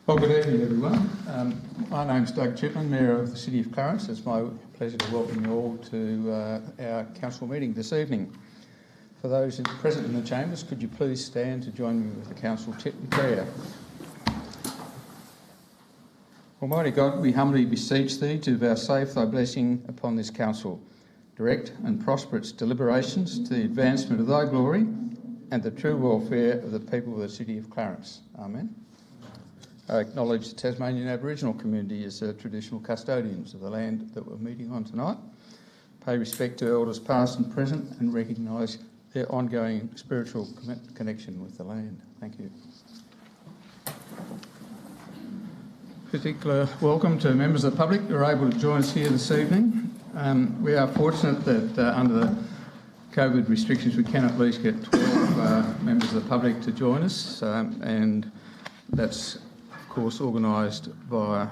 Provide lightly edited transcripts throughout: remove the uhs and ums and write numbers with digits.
Well, good evening, everyone. My name's Doug Chipman, Mayor of the City of Clarence. It's my pleasure to welcome you all to our council meeting this evening. For those present in the chambers, could you please stand to join me with the council prayer? Almighty God, we humbly beseech thee to vouchsafe thy blessing upon this council. Direct and prosper its deliberations to the advancement of thy glory and the true welfare of the people of the City of Clarence. Amen. I acknowledge the Tasmanian Aboriginal community as traditional custodians of the land that we're meeting on tonight. Pay respect to elders past and present and recognise their ongoing spiritual connection with the land. Thank you. Particular welcome to members of the public who are able to join us here this evening. We are fortunate that under the COVID restrictions we can at least get 12 members of the public to join us, and that's of course organised via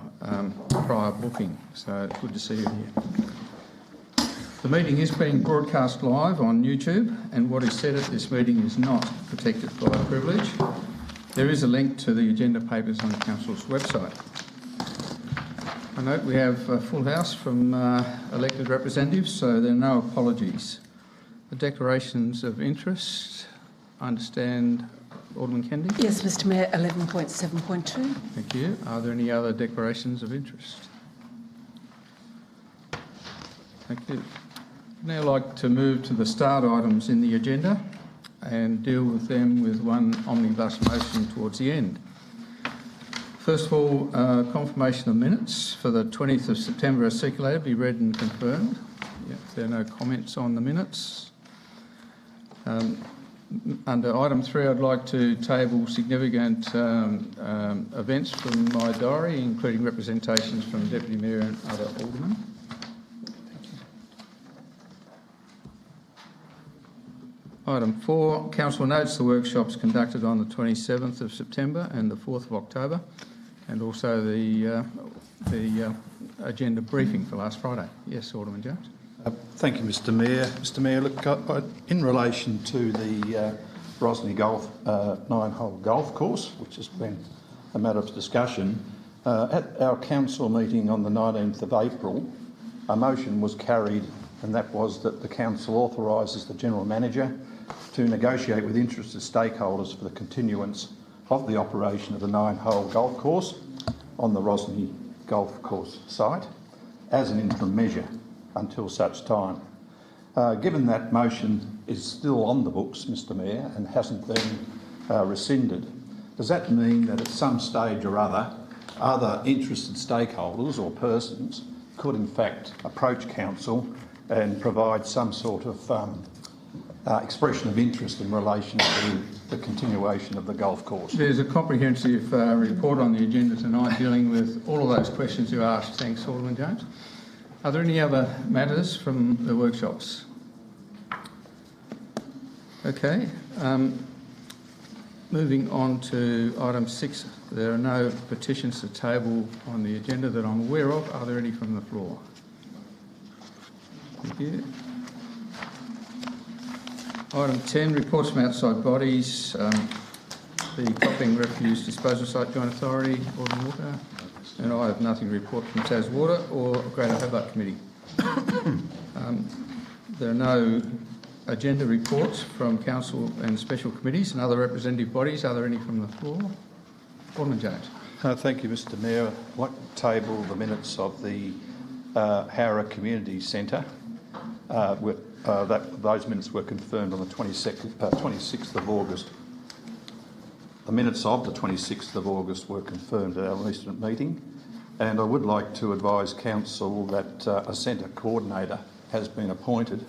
prior booking, so it's good to see you here. The meeting is being broadcast live on YouTube, and what is said at this meeting is not protected by privilege. There is a link to the agenda papers on the council's website. I note we have a full house from elected representatives, so there are no apologies. The declarations of interest, I understand, Alderman Kennedy? Yes, Mr Mayor, 11.7.2. Thank you. Are there any other declarations of interest? Thank you. I'd now like to move to the start items in the agenda and deal with them with one omnibus motion towards the end. First of all, confirmation of minutes for the 20th of September as circulated be read and confirmed. If there are no comments on the minutes. Under item 3, I'd like to table significant events from my diary, including representations from Deputy Mayor and other aldermen. Item 4, Council notes the workshops conducted on the 27th of September and the 4th of October, and also the agenda briefing for last Friday. Yes, Alderman Jones. Thank you, Mr Mayor. Mr Mayor, look, in relation to the Rosny Golf 9-hole golf course, which has been a matter of discussion, at our council meeting on the 19th of April, a motion was carried, and that was that the council authorises the General Manager to negotiate with interested stakeholders for the continuance of the operation of the 9-hole golf course on the Rosny Golf Course site as an interim measure until such time. Given that motion is still on the books, Mr Mayor, and hasn't been rescinded, does that mean that at some stage or other interested stakeholders or persons could in fact approach council and provide some sort of expression of interest in relation to the continuation of the golf course? There's a comprehensive report on the agenda tonight dealing with all of those questions you asked. Thanks, Alderman Jones. Are there any other matters from the workshops? Okay. Moving on to item 6, there are no petitions to table on the agenda that I'm aware of. Are there any from the floor? Thank you. Item 10, reports from outside bodies. The Copping Refuse Disposal Site Joint Authority, Alderman Walker. And I have nothing to report from Tas Water or Greater Hobart Committee. There are no agenda reports from council and special committees and other representative bodies. Are there any from the floor? Alderman Jones. Thank you, Mr Mayor. I'd like to table the minutes of the Howrah Community Centre. Those minutes were confirmed on the 26th of August. The minutes of the 26th of August were confirmed at our recent meeting, and I would like to advise council that a centre coordinator has been appointed,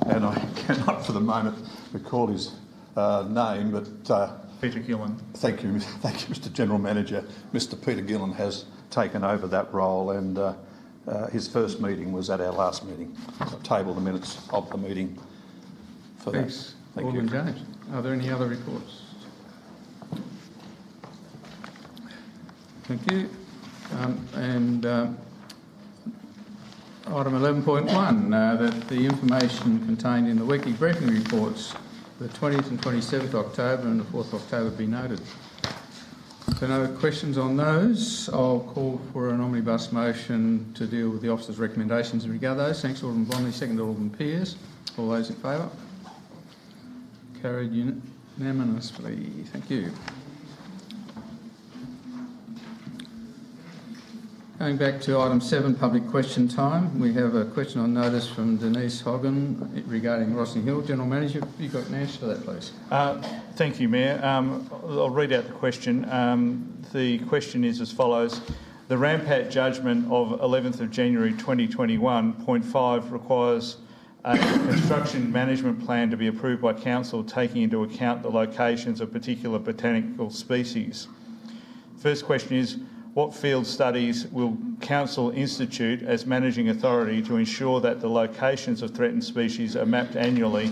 and I cannot for the moment recall his name, but Peter Gillen. Thank you, Mr General Manager. Mr Peter Gillen has taken over that role, and his first meeting was at our last meeting. So table the minutes of the meeting for Thanks, that. Thank Alderman you. Jones. Are there any other reports? Thank you. Item 11.1, that the information contained in the weekly briefing reports for the 20th and 27th October and the 4th October be noted. If there are no questions on those, I'll call for an omnibus motion to deal with the officer's recommendations in regard to those. Thanks, Alderman Blomley. Second, Alderman Pearce. All those in favour? Carried unanimously. Thank you. Going back to item 7, public question time. We have a question on notice from Denise Hoggan regarding Rosny Hill. General Manager, have you got an answer to that, please? Thank you, Mayor. I'll read out the question. The question is as follows. The Rampat judgment of 11th of January 2021, point 5, requires a construction management plan to be approved by Council taking into account the locations of particular botanical species. First question is, what field studies will Council institute as managing authority to ensure that the locations of threatened species are mapped annually,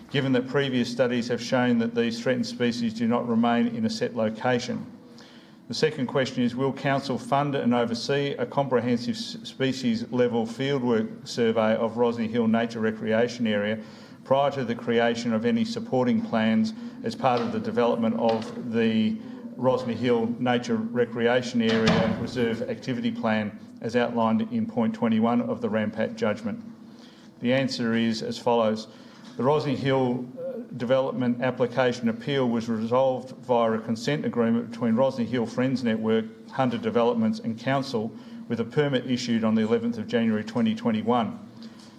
given that previous studies have shown that these threatened species do not remain in a set location? The second question is, will Council fund and oversee a comprehensive species-level fieldwork survey of Rosny Hill Nature Recreation Area prior to the creation of any supporting plans as part of the development of the Rosny Hill Nature Recreation Area Reserve Activity Plan as outlined in point 21 of the Rampat judgment? The answer is as follows. The Rosny Hill development application appeal was resolved via a consent agreement between Rosny Hill Friends Network, Hunter Developments and Council, with a permit issued on the 11th of January 2021.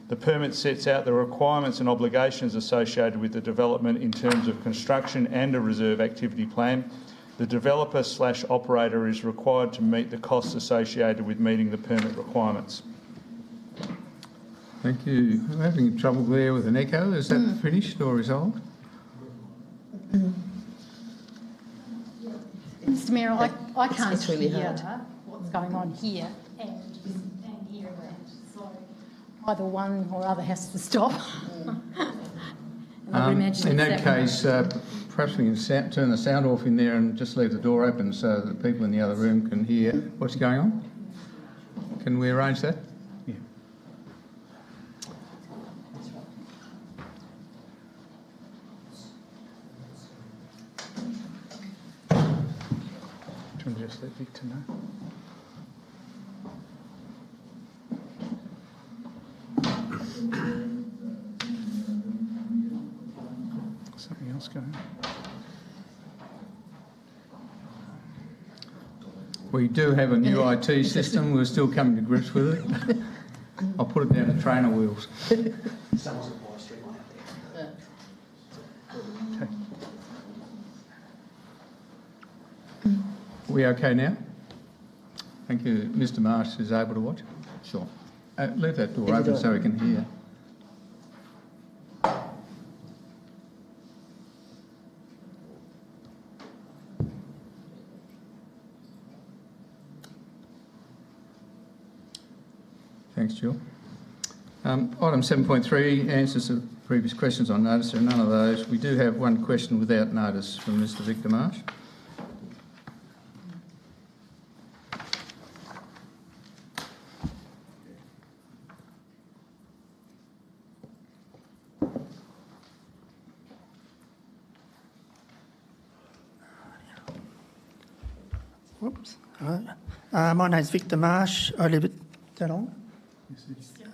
The permit sets out the requirements and obligations associated with the development in terms of construction and a reserve activity plan. The developer/operator is required to meet the costs associated with meeting the permit requirements. Thank you. I'm having trouble there with an echo. Is that finished or resolved? Mr Mayor, I can't it's really hear hard. what's going on here and hear that. So either one or other has to stop. And I would imagine In it's that case, perhaps we can turn the sound off in there and just leave the door open so that people in the other room can hear what's going on. Can we arrange that? Yeah. Do you want to just let Victor know? Something else going on? We do have a new IT system. We're still coming to grips with it. I'll put it down to trainer wheels. Okay. Are we okay now? Thank you. Mr Marsh is able to watch? Sure. Leave that door open so we can hear. Thanks, Jill. Item 7.3 answers to previous questions on notice. There are none of those. We do have one question without notice from Mr Victor Marsh. Whoops. My name's Victor Marsh. I live at... Is that on?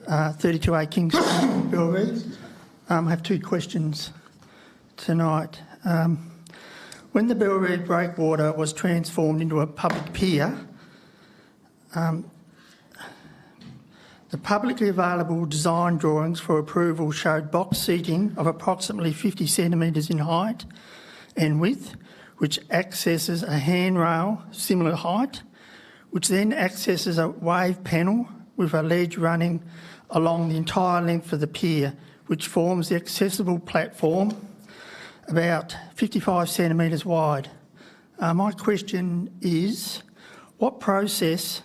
32A King Street, Belrive. I have two questions tonight. When the Belrive breakwater was transformed into a public pier, the publicly available design drawings for approval showed box seating of approximately 50 centimetres in height and width, which accesses a handrail similar height, which then accesses a wave panel with a ledge running along the entire length of the pier, which forms the accessible platform about 55 centimetres wide. My question is, what process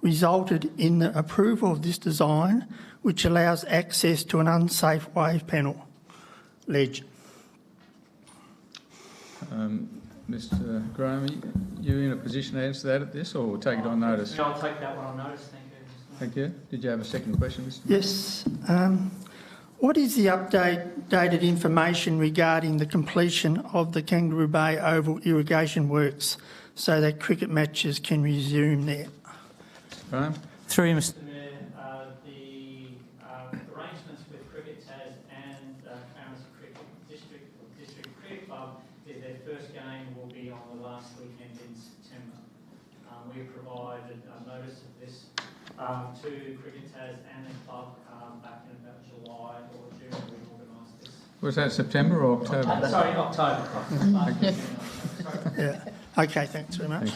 resulted in the approval of this design, which allows access to an unsafe wave panel ledge? Mr Graham, are you in a position to answer that at this, or we'll take it on notice? Yeah, I'll take that one on notice, thank you. Thank you. Did you have a second question, Mr? Yes. What is the updated information regarding the completion of the Kangaroo Bay Oval irrigation works so that cricket matches can resume there. Graham? Through you, Mr. Mayor, the arrangements with Cricket Tas and Clarence District Cricket Club, their first game will be on the last weekend in September. We provided notice of this to Cricket Tas and the club back in about July or June. We organised this. Was that September or October? Sorry, October. Yeah. Okay, thanks very much.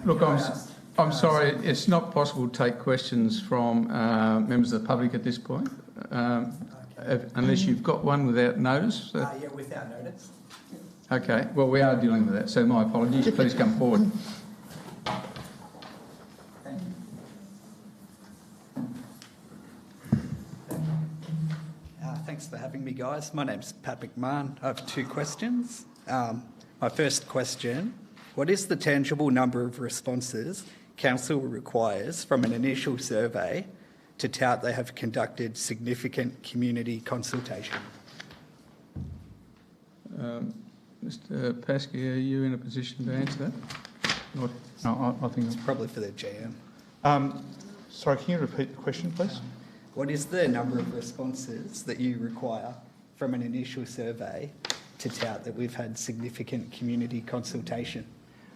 Look, I'm sorry, it's not possible to take questions from members of the public at this point, unless you've got one without notice. Yeah, without notice. Okay, well, we are dealing with that, so my apologies. Please come forward. Thank you. Thanks for having me, guys. My name's Pat McMahon. I have two questions. My first question, what is the tangible number of responses Council requires from an initial survey to tout they have conducted significant community consultation? Mr Paskey, are you in a position to answer that? No, I think It's probably for the GM. sorry, can you repeat the question, please? What is the number of responses that you require from an initial survey to tout that we've had significant community consultation?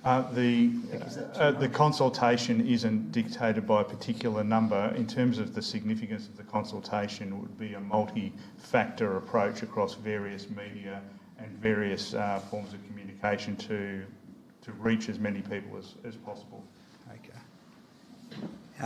The consultation isn't dictated by a particular number. In terms of the significance of the consultation, it would be a multi-factor approach across various media and various forms of communication to reach as many people as possible. Okay.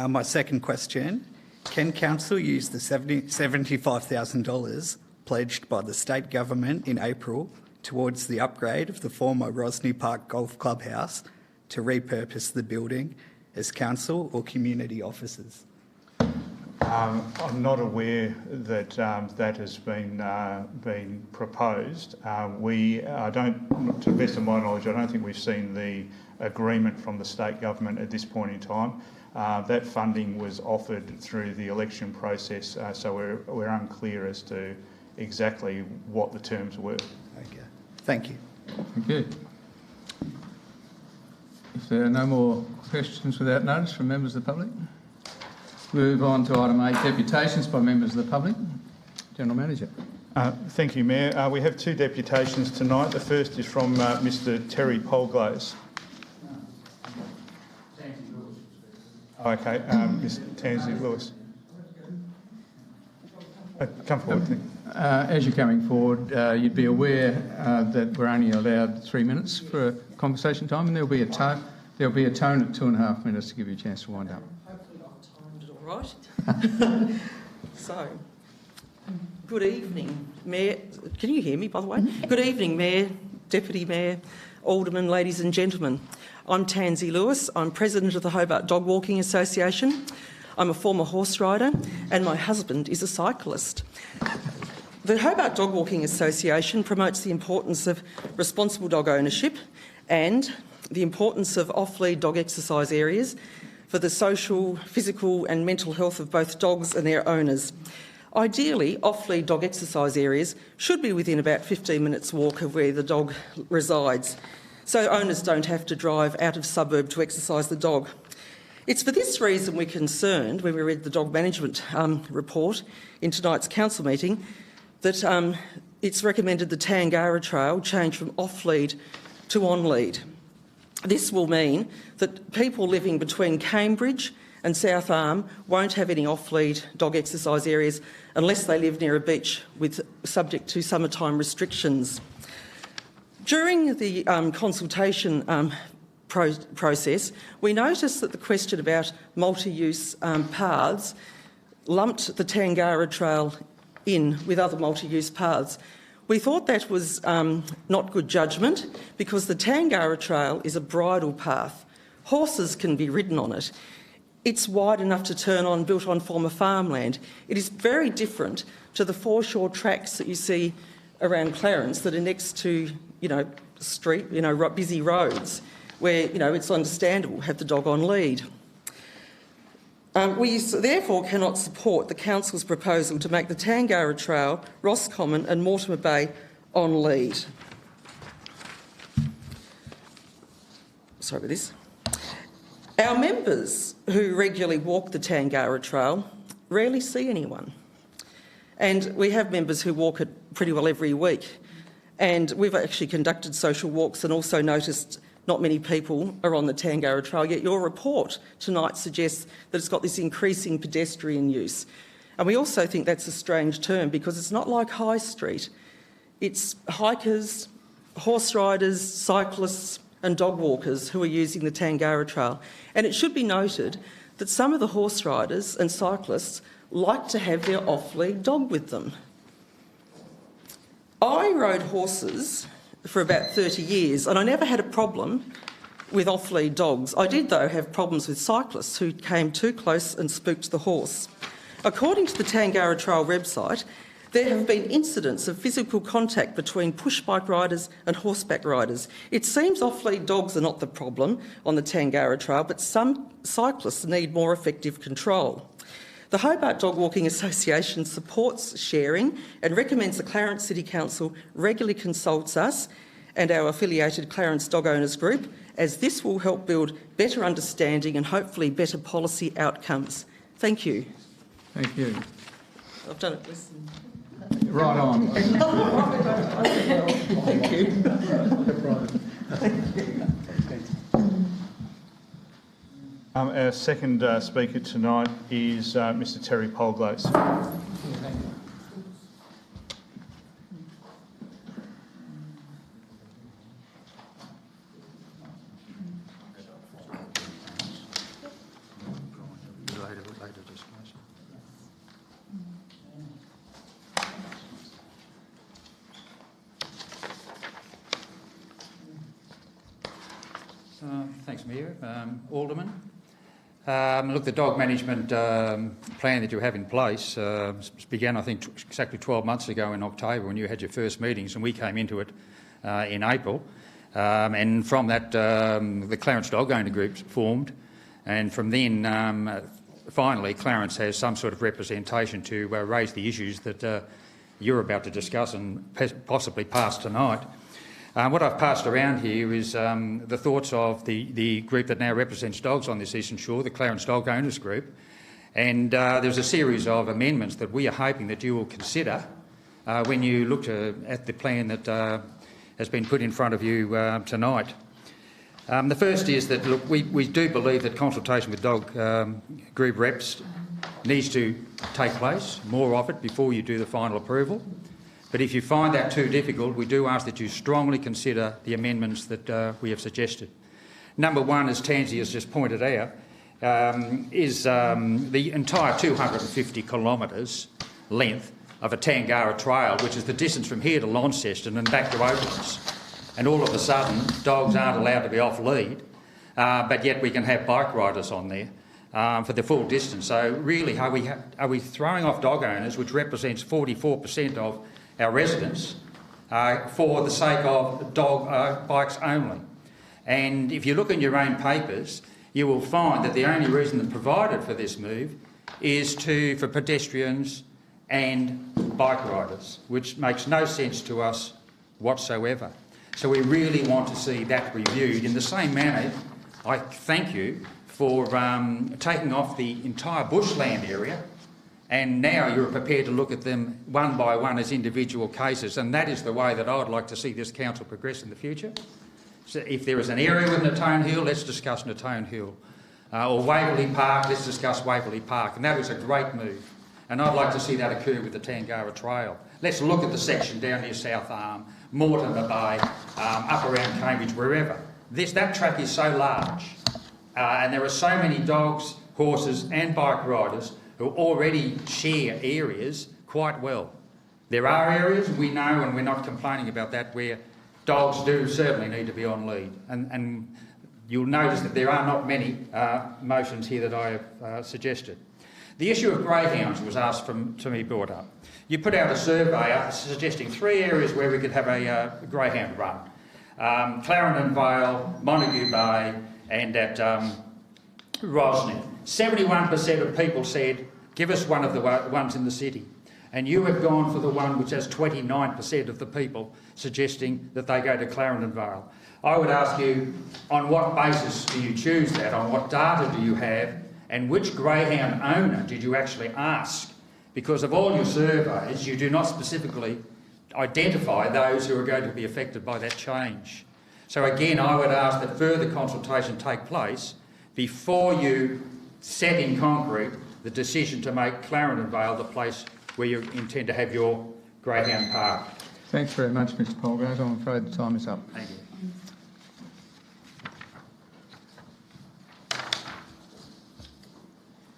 My second question, can Council use the $75,000 pledged by the state government in April towards the upgrade of the former Rosny Park Golf Clubhouse to repurpose the building as council or community offices? I'm not aware that that has been proposed. To the best of my knowledge, I don't think we've seen the agreement from the state government at this point in time. That funding was offered through the election process, so we're unclear as to exactly what the terms were. Okay. Thank you. Thank you. If there are no more questions without notice from members of the public, move on to item 8, deputations by members of the public. General Manager. Thank you, Mayor. We have two deputations tonight. The first is from Mr Terry Polglaze. Okay, Ms Tansy Lewis. Come forward. As you're coming forward, you'd be aware that we're only allowed 3 minutes for conversation time, and there'll be a tone at 2.5 minutes to give you a chance to wind up. Hopefully I've timed it all right. So, good evening, Mayor. Can you hear me, by the way? Good evening, Mayor, Deputy Mayor, Aldermen, ladies and gentlemen. I'm Tansy Lewis. I'm President of the Hobart Dog Walking Association. I'm a former horse rider and my husband is a cyclist. The Hobart Dog Walking Association promotes the importance of responsible dog ownership and the importance of off-lead dog exercise areas for the social, physical and mental health of both dogs and their owners. Ideally, off-lead dog exercise areas should be within about 15 minutes walk of where the dog resides, so owners don't have to drive out of suburb to exercise the dog. It's for this reason we're concerned, when we read the dog management report in tonight's council meeting, that it's recommended the Tangara Trail change from off-lead to on-lead. This will mean that people living between Cambridge and South Arm won't have any off-lead dog exercise areas unless they live near a beach subject to summertime restrictions. During the consultation process, we noticed that the question about multi-use paths lumped the Tangara Trail in with other multi-use paths. We thought that was not good judgment because the Tangara Trail is a bridle path. Horses can be ridden on it. It's wide enough to turn on, built on former farmland. It is very different to the foreshore tracks that you see around Clarence that are next to, busy roads where, it's understandable to have the dog on lead. We therefore cannot support the Council's proposal to make the Tangara Trail, Roscommon and Mortimer Bay on lead. Sorry about this. Our members who regularly walk the Tangara Trail rarely see anyone. And we have members who walk it pretty well every week. And we've actually conducted social walks and also noticed not many people are on the Tangara Trail, yet your report tonight suggests that it's got this increasing pedestrian use. And we also think that's a strange term because it's not like High Street. It's hikers, horse riders, cyclists and dog walkers who are using the Tangara Trail. And it should be noted that some of the horse riders and cyclists like to have their off-lead dog with them. I rode horses for about 30 years and I never had a problem with off-lead dogs. I did, though, have problems with cyclists who came too close and spooked the horse. According to the Tangara Trail website, there have been incidents of physical contact between push bike riders and horseback riders. It seems off-lead dogs are not the problem on the Tangara Trail, but some cyclists need more effective control. The Hobart Dog Walking Association supports sharing and recommends the Clarence City Council regularly consults us and our affiliated Clarence Dog Owners Group, as this will help build better understanding and hopefully better policy outcomes. Thank you. Thank you. I've done it. Listen. Right on. Thank you. Our second speaker tonight is Mr Terry Polglaze. Thanks, Mayor. Alderman. Look, the dog management plan that you have in place began, I think, exactly 12 months ago in October when you had your first meetings, and we came into it in April. And from that, the Clarence Dog Owner Group formed, and from then, finally, Clarence has some sort of representation to raise the issues that you're about to discuss and possibly pass tonight. What I've passed around here is the thoughts of the group that now represents dogs on this Eastern Shore, the Clarence Dog Owners Group, and there's a series of amendments that we are hoping that you will consider when you look at the plan that has been put in front of you tonight. The first is that, look, we do believe that consultation with dog group reps needs to take place, more of it, before you do the final approval. But if you find that too difficult, we do ask that you strongly consider the amendments that we have suggested. Number one, as Tansy has just pointed out, is the entire 250 kilometres length of a Tangara Trail, which is the distance from here to Launceston and back to Oaklands. And all of a sudden, dogs aren't allowed to be off lead, but yet we can have bike riders on there for the full distance. So really, are we throwing off dog owners, which represents 44% of our residents, for the sake of dog bikes only? And if you look in your own papers, you will find that the only reason that's provided for this move is for pedestrians and bike riders, which makes no sense to us whatsoever. So we really want to see that reviewed. In the same manner, I thank you for taking off the entire bushland area, and now you're prepared to look at them one by one as individual cases, and that is the way that I would like to see this council progress in the future. So if there is an area with Natone Hill, let's discuss Natone Hill. Or Waverley Park, let's discuss Waverley Park, and that is a great move. And I'd like to see that occur with the Tangara Trail. Let's look at the section down near South Arm, Mortimer Bay, up around Cambridge, wherever. That track is so large, and there are so many dogs, horses and bike riders who already share areas quite well. There are areas, we know, and we're not complaining about that, where dogs do certainly need to be on lead. And you'll notice that there are not many motions here that I have suggested. The issue of greyhounds was asked to me, brought up. You put out a survey suggesting 3 areas where we could have a greyhound run. Clarendon Vale, Montague Bay and at Rosny. 71% of people said, give us one of the ones in the city. and you have gone for the one which has 29% of the people suggesting that they go to Clarendon Vale. I would ask you, on what basis do you choose that? On what data do you have? And which greyhound owner did you actually ask? Because of all your surveys, you do not specifically identify those who are going to be affected by that change. So again, I would ask that further consultation take place before you set in concrete the decision to make Clarendon Vale the place where you intend to have your greyhound park. Thanks very much, Mr Polgate. I'm afraid the time is up. Thank you.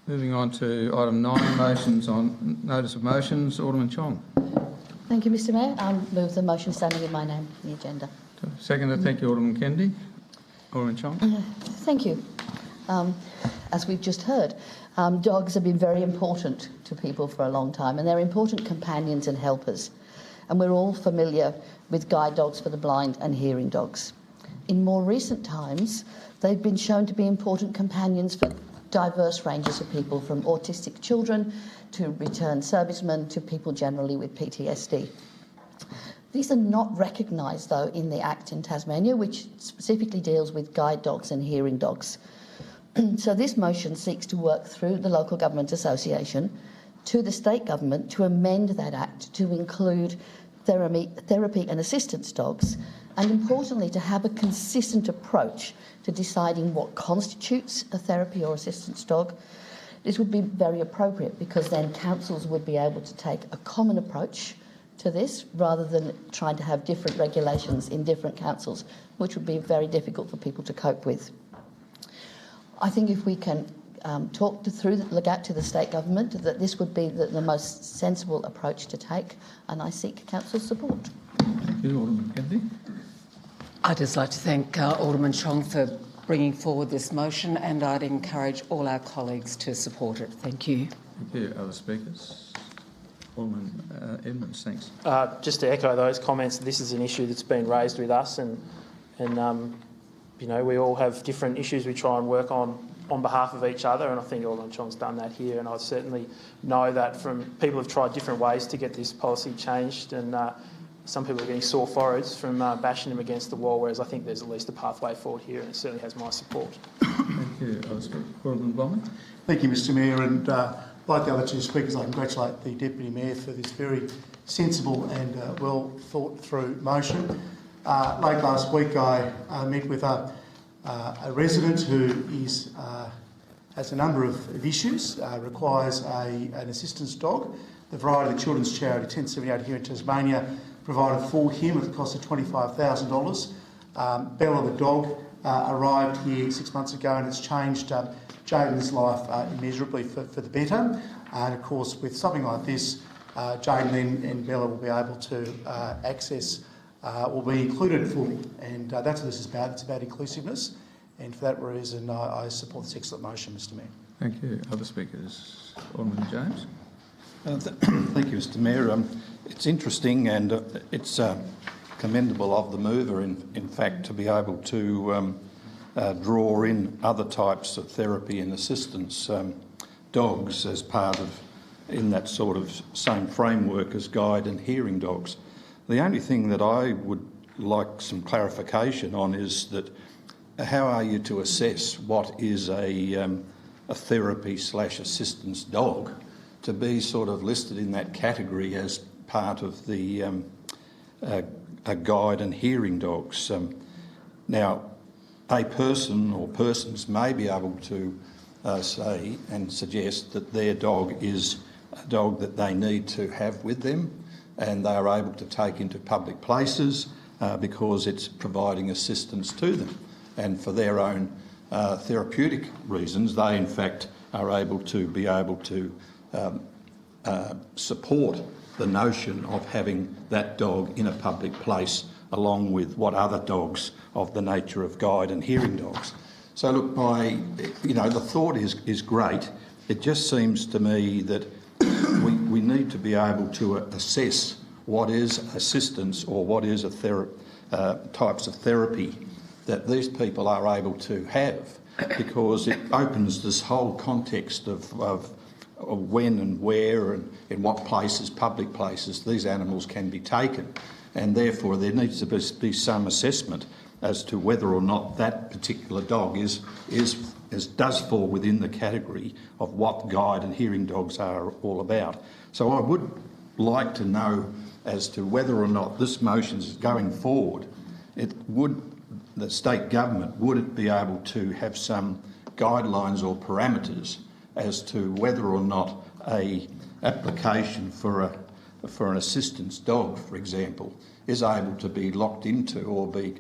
Moving on to item 9, motions on notice of motions. Alderman Chong. Thank you, Mr Mayor. I move the motion standing in my name in the agenda. Seconded. Thank you, Alderman Kennedy. Alderman Chong. Thank you. As we've just heard, dogs have been very important to people for a long time, and they're important companions and helpers. And we're all familiar with guide dogs for the blind and hearing dogs. In more recent times, they've been shown to be important companions for diverse ranges of people, from autistic children to returned servicemen to people generally with PTSD. These are not recognised, though, in the Act in Tasmania, which specifically deals with guide dogs and hearing dogs. So this motion seeks to work through the Local Government Association to the state government to amend that Act to include therapy and assistance dogs, and importantly to have a consistent approach to deciding what constitutes a therapy or assistance dog. This would be very appropriate because then councils would be able to take a common approach to this rather than trying to have different regulations in different councils, which would be very difficult for people to cope with. I think if we can talk through the gap to the state government, that this would be the most sensible approach to take, and I seek council support. Thank you, Alderman Kennedy. I'd just like to thank Alderman Chong for bringing forward this motion, and I'd encourage all our colleagues to support it. Thank you. Thank you. Other speakers? Alderman Edmonds, thanks. Just to echo those comments, this is an issue that's been raised with us, and you know, we all have different issues we try and work on behalf of each other, and I think Alderman Chong's done that here, and I certainly know that from people who've tried different ways to get this policy changed, and some people are getting sore foreheads from bashing them against the wall, whereas I think there's at least a pathway forward here, and it certainly has my support. Thank you. Other speakers? Alderman Blomley. Thank you, Mr Mayor, and like the other two speakers, I congratulate the Deputy Mayor for this very sensible and well thought through motion. Late last week I met with a resident who has a number of issues, requires an assistance dog. The variety of the children's charity 1078 here in Tasmania provided for him at the cost of $25,000. Bella the dog arrived here 6 months ago, and it's changed Jaden's life immeasurably for the better. And of course, with something like this, Jaden and Bella will be able to access, will be included fully, and that's what this is about. It's about inclusiveness, and for that reason, I support this excellent motion, Mr Mayor. Thank you. Other speakers? Alderman James. Thank you, Mr Mayor. It's interesting, and it's commendable of the mover, in fact, to be able to draw in other types of therapy and assistance dogs as part of, in that sort of same framework as guide and hearing dogs. The only thing that I would like some clarification on is that how are you to assess what is a therapy/assistance dog to be sort of listed in that category as part of the a guide and hearing dogs? Now, a person or persons may be able to say and suggest that their dog is a dog that they need to have with them, and they are able to take into public places because it's providing assistance to them. And for their own therapeutic reasons, they in fact are able to support the notion of having that dog in a public place along with what other dogs of the nature of guide and hearing dogs. So look, the thought is great. It just seems to me that we need to be able to assess what is assistance or what is types of therapy that these people are able to have, because it opens this whole context of when and where and in what places, public places, these animals can be taken. And therefore there needs to be some assessment as to whether or not that particular dog does fall within the category of what guide and hearing dogs are all about. So I would like to know as to whether or not this motion is going forward, the state government, would it be able to have some guidelines or parameters as to whether or not a application for an assistance dog, for example, is able to be locked into or be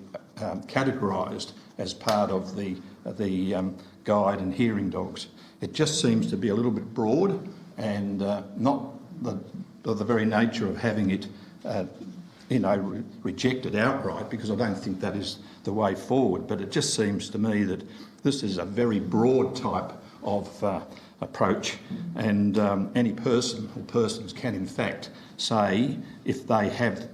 categorised as part of the guide and hearing dogs. It just seems to be a little bit broad and not the very nature of having it rejected outright, because I don't think that is the way forward. But it just seems to me that this is a very broad type of approach, and any person or persons can in fact say, if they have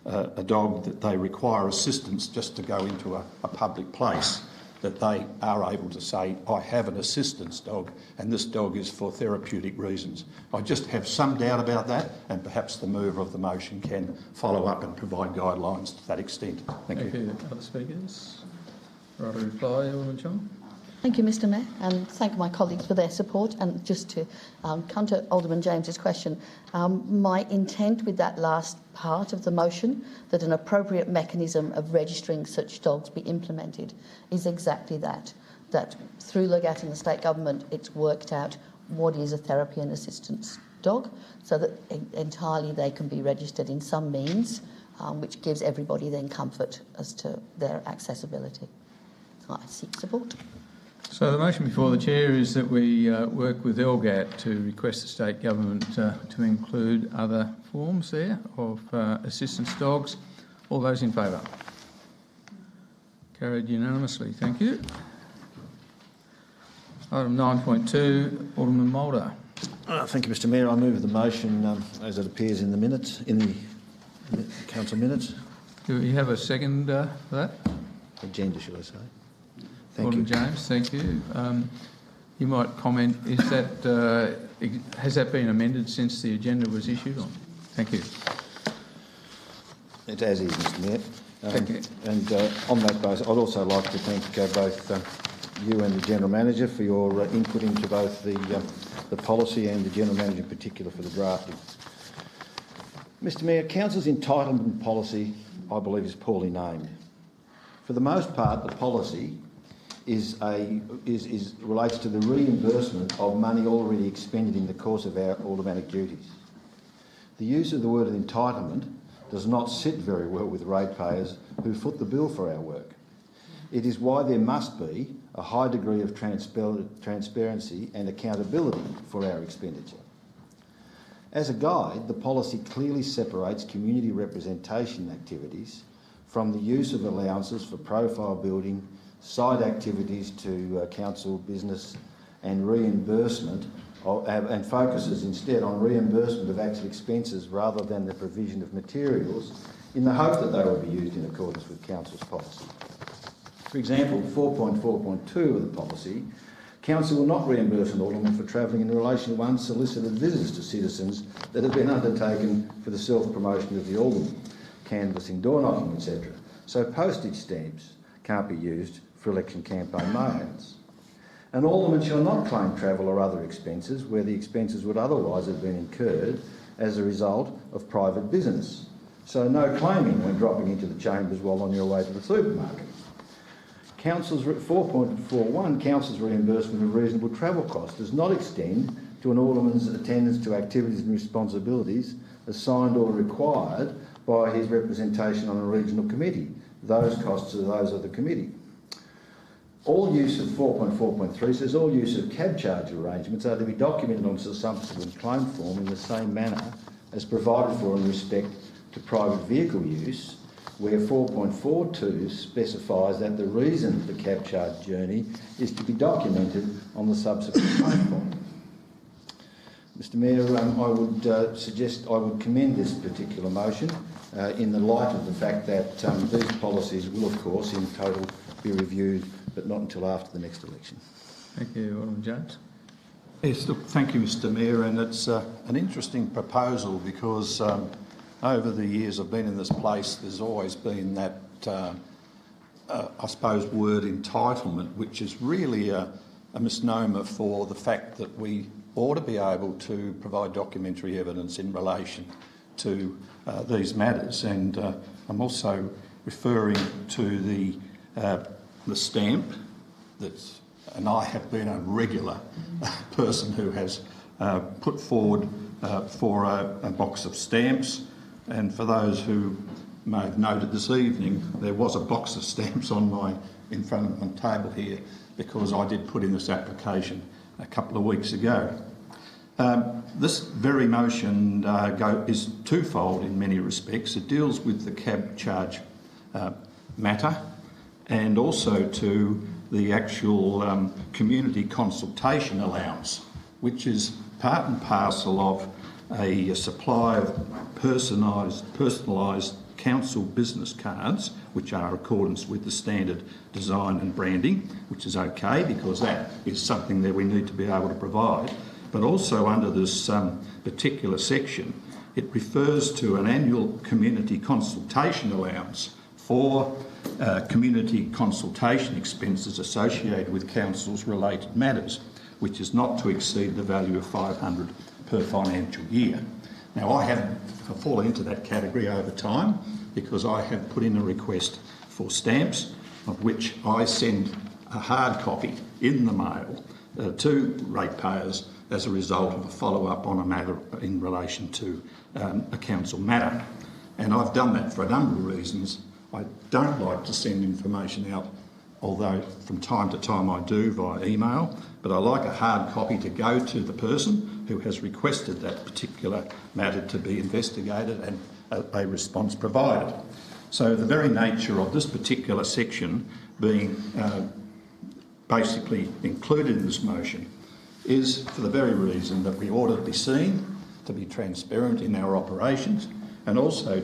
a dog that they require assistance just to go into a public place, that they are able to say, I have an assistance dog and this dog is for therapeutic reasons. I just have some doubt about that, and perhaps the mover of the motion can follow up and provide guidelines to that extent. Thank you. Other speakers? Right, a reply, Alderman Chong. Thank you, Mr Mayor, and thank my colleagues for their support. And just to come to Alderman James's question, my intent with that last part of the motion, that an appropriate mechanism of registering such dogs be implemented, is exactly that through LEGAT and the state government, it's worked out what is a therapy and assistance dog, so that entirely they can be registered in some means, which gives everybody then comfort as to their accessibility. I seek support. So the motion before the Chair is that we work with LGAT to request the state government to include other forms there of assistance dogs. All those in favour? Carried unanimously. Thank you. Item 9.2, Alderman Mulder. Thank you, Mr Mayor. I move the motion as it appears in the minutes, in the council minutes. Do we have a second for that? Agenda, should I say? Thank Alderman you. James, thank you. You might comment, is that, has that been amended since the agenda was issued on? Thank you. It's as is, Mr Mayor. Thank you. And on that basis, I'd also like to thank both you and the General Manager for your input into both the policy and the General Manager in particular for the drafting. Mr Mayor, Council's entitlement policy, I believe, is poorly named. For the most part, the policy relates to the reimbursement of money already expended in the course of our automatic duties. The use of the word entitlement does not sit very well with ratepayers who foot the bill for our work. It is why there must be a high degree of transparency and accountability for our expenditure. As a guide, the policy clearly separates community representation activities from the use of allowances for profile building, side activities to council business and reimbursement, and focuses instead on reimbursement of actual expenses rather than the provision of materials in the hope that they will be used in accordance with council's policy. For example, 4.4.2 of the policy, council will not reimburse an alderman for travelling in relation to unsolicited visits to citizens that have been undertaken for the self-promotion of the alderman, canvassing, door knocking, etc. So postage stamps can't be used for election campaign mail-outs. An alderman shall not claim travel or other expenses where the expenses would otherwise have been incurred as a result of private business. So no claiming when dropping into the chambers while on your way to the supermarket. 4.41, Council's reimbursement of reasonable travel costs does not extend to an alderman's attendance to activities and responsibilities assigned or required by his representation on a regional committee. Those costs are those of the committee. All use of 4.4.3 says all use of cab charge arrangements are to be documented on a subsequent claim form in the same manner as provided for in respect to private vehicle use, where 4.42 specifies that the reason for the cab charge journey is to be documented on the subsequent claim form. Mr Mayor, I would commend this particular motion in the light of the fact that these policies will, of course, in total be reviewed, but not until after the next election. Thank you, Alderman James. Yes, look, thank you, Mr Mayor, and it's an interesting proposal because over the years I've been in this place, there's always been that, I suppose, word entitlement, which is really a misnomer for the fact that we ought to be able to provide documentary evidence in relation to these matters. And I'm also referring to the stamp that's, and I have been a regular person who has put forward for a box of stamps. And for those who may have noted this evening, there was a box of stamps in front of my table here because I did put in this application a couple of weeks ago. This very motion is twofold in many respects. It deals with the cab charge matter and also to the actual community consultation allowance, which is part and parcel of a supply of personalised council business cards, which are in accordance with the standard design and branding, which is okay because that is something that we need to be able to provide. But also under this particular section, it refers to an annual community consultation allowance for community consultation expenses associated with council's related matters, which is not to exceed the value of $500 per financial year. Now, I have fallen into that category over time because I have put in a request for stamps, of which I send a hard copy in the mail to ratepayers as a result of a follow-up on a matter in relation to a council matter. And I've done that for a number of reasons. I don't like to send information out, although from time to time I do via email, but I like a hard copy to go to the person who has requested that particular matter to be investigated and a response provided. So the very nature of this particular section being basically included in this motion is for the very reason that we ought to be seen to be transparent in our operations, and also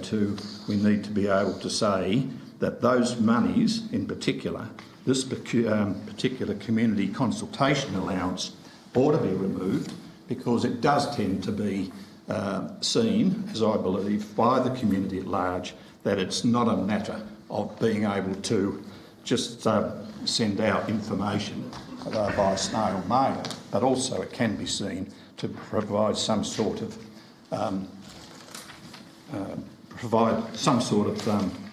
we need to be able to say that those monies in particular, this particular community consultation allowance ought to be removed because it does tend to be seen, as I believe, by the community at large, that it's not a matter of being able to just send out information by snail mail, but also it can be seen to provide some sort of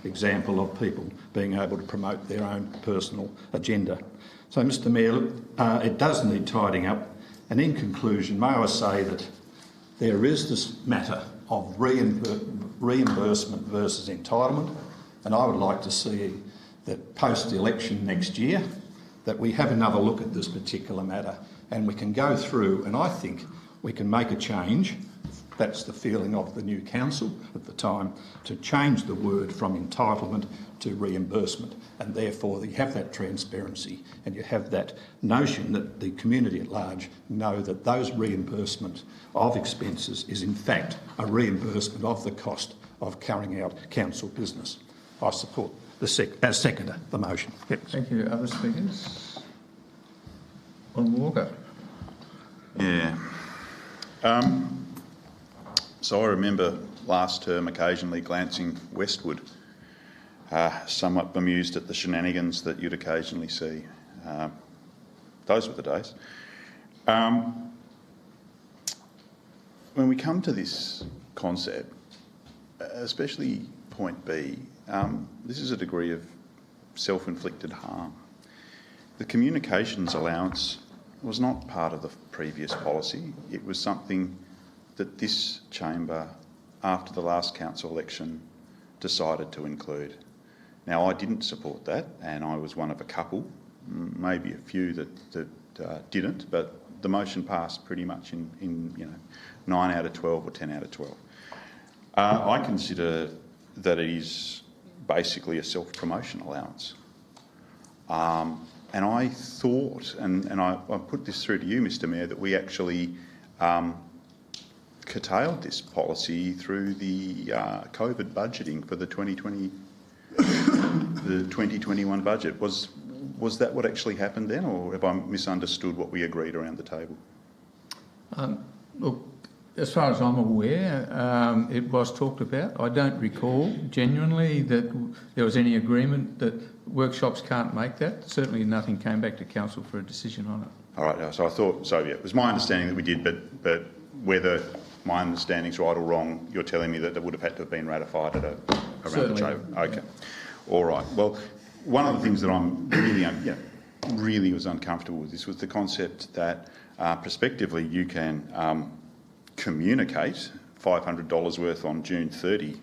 example of people being able to promote their own personal agenda. So, Mr Mayor, it does need tidying up, and in conclusion, may I say that there is this matter of reimbursement versus entitlement, and I would like to see that post-election next year that we have another look at this particular matter and we can go through, and I think we can make a change. That's the feeling of the new council at the time, to change the word from entitlement to reimbursement, and therefore you have that transparency and you have that notion that the community at large know that those reimbursement of expenses is in fact a reimbursement of the cost of carrying out council business. I support as seconder the motion. Yep. Thank you. Other speakers? Alderman Walker. Yeah. So I remember last term occasionally glancing westward, somewhat bemused at the shenanigans that you'd occasionally see. Those were the days. When we come to this concept, especially point B, this is a degree of self-inflicted harm. The communications allowance was not part of the previous policy. It was something that this chamber, after the last council election, decided to include. Now, I didn't support that, and I was one of a couple, maybe a few that didn't, but the motion passed pretty much in 9 out of 12 or 10 out of 12. I consider that it is basically a self-promotion allowance. And I thought, and I put this through to you, Mr Mayor, that we actually curtailed this policy through the COVID budgeting for the 2021 budget. Was that what actually happened then, or have I misunderstood what we agreed around the table? Look, as far as I'm aware, it was talked about. I don't recall genuinely that there was any agreement that workshops can't make that. Certainly nothing came back to council for a decision on it. All right, so I thought, so yeah, it was my understanding that we did, but whether my understanding's right or wrong, you're telling me that it would have had to have been ratified at around the chamber. Okay, all right. Well, one of the things that I'm really was uncomfortable with this was the concept that prospectively you can communicate $500 worth on June 30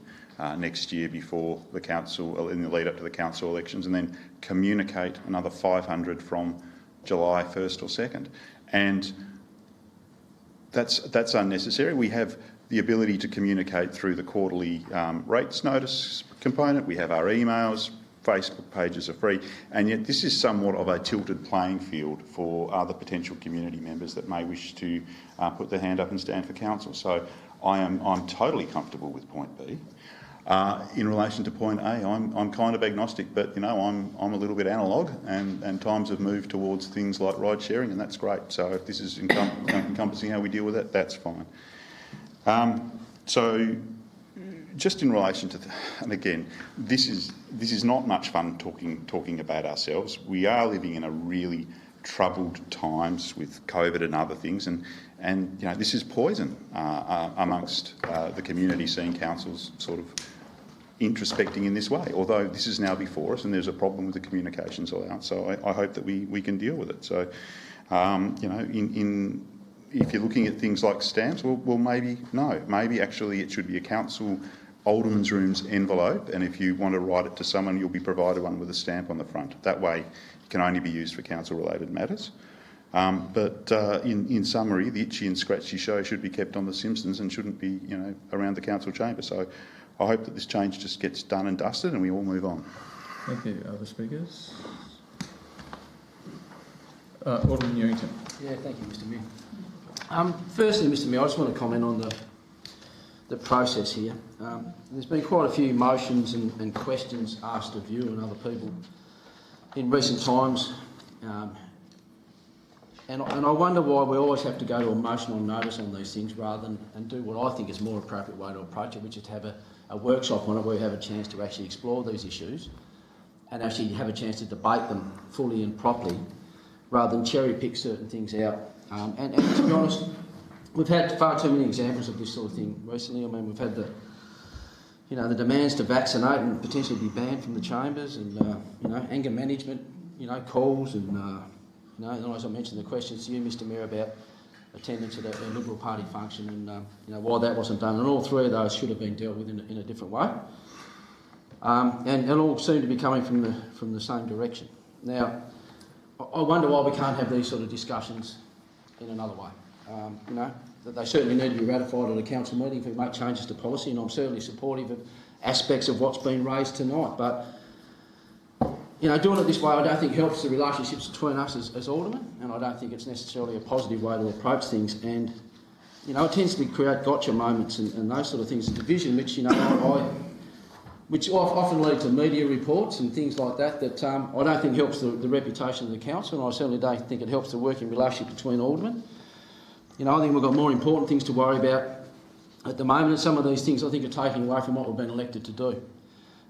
next year before the council, in the lead up to the council elections, and then communicate another 500 from July 1st or 2nd. And that's unnecessary. We have the ability to communicate through the quarterly rates notice component. We have our emails, Facebook pages are free, and yet this is somewhat of a tilted playing field for other potential community members that may wish to put their hand up and stand for council. So I'm totally comfortable with point B. In relation to point A, I'm kind of agnostic, but I'm a little bit analogue, and times have moved towards things like ride sharing, and that's great. So if this is encompassing how we deal with it, that's fine. So just in relation to, and again, this is not much fun talking about ourselves. We are living in a really troubled times with COVID and other things, and this is poison amongst the community, seeing councils sort of introspecting in this way, although this is now before us and there's a problem with the communications allowance. So I hope that we can deal with it. So, if you're looking at things like stamps, well, maybe actually it should be a council Alderman's Rooms envelope, and if you want to write it to someone, you'll be provided one with a stamp on the front. That way it can only be used for council-related matters. But in summary, the itchy and scratchy show should be kept on The Simpsons and shouldn't be, around the council chamber. So I hope that this change just gets done and dusted and we all move on. Thank you. Other speakers? Alderman Newington. Yeah, thank you, Mr Mayor. Firstly, Mr Mayor, I just want to comment on the process here. There's been quite a few motions and questions asked of you and other people in recent times. And I wonder why we always have to go to a motion on notice on these things rather than do what I think is a more appropriate way to approach it, which is to have a workshop on it where we have a chance to actually explore these issues and actually have a chance to debate them fully and properly rather than cherry pick certain things out. And to be honest, we've had far too many examples of this sort of thing recently. I mean, we've had the demands to vaccinate and potentially be banned from the chambers, and anger management, calls, and and as I mentioned, the questions to you, Mr Mayor, about attendance at a Liberal Party function, and why that wasn't done. And all three of those should have been dealt with in a different way, and all seem to be coming from the same direction. Now, I wonder why we can't have these sort of discussions in another way. That they certainly need to be ratified at a council meeting if we make changes to policy, and I'm certainly supportive of aspects of what's been raised tonight. But doing it this way I don't think helps the relationships between us as aldermen, and I don't think it's necessarily a positive way to approach things. And it tends to create gotcha moments and those sort of things, division, which often lead to media reports and things like that I don't think helps the reputation of the council, and I certainly don't think it helps the working relationship between aldermen. I think we've got more important things to worry about at the moment, and some of these things I think are taking away from what we've been elected to do.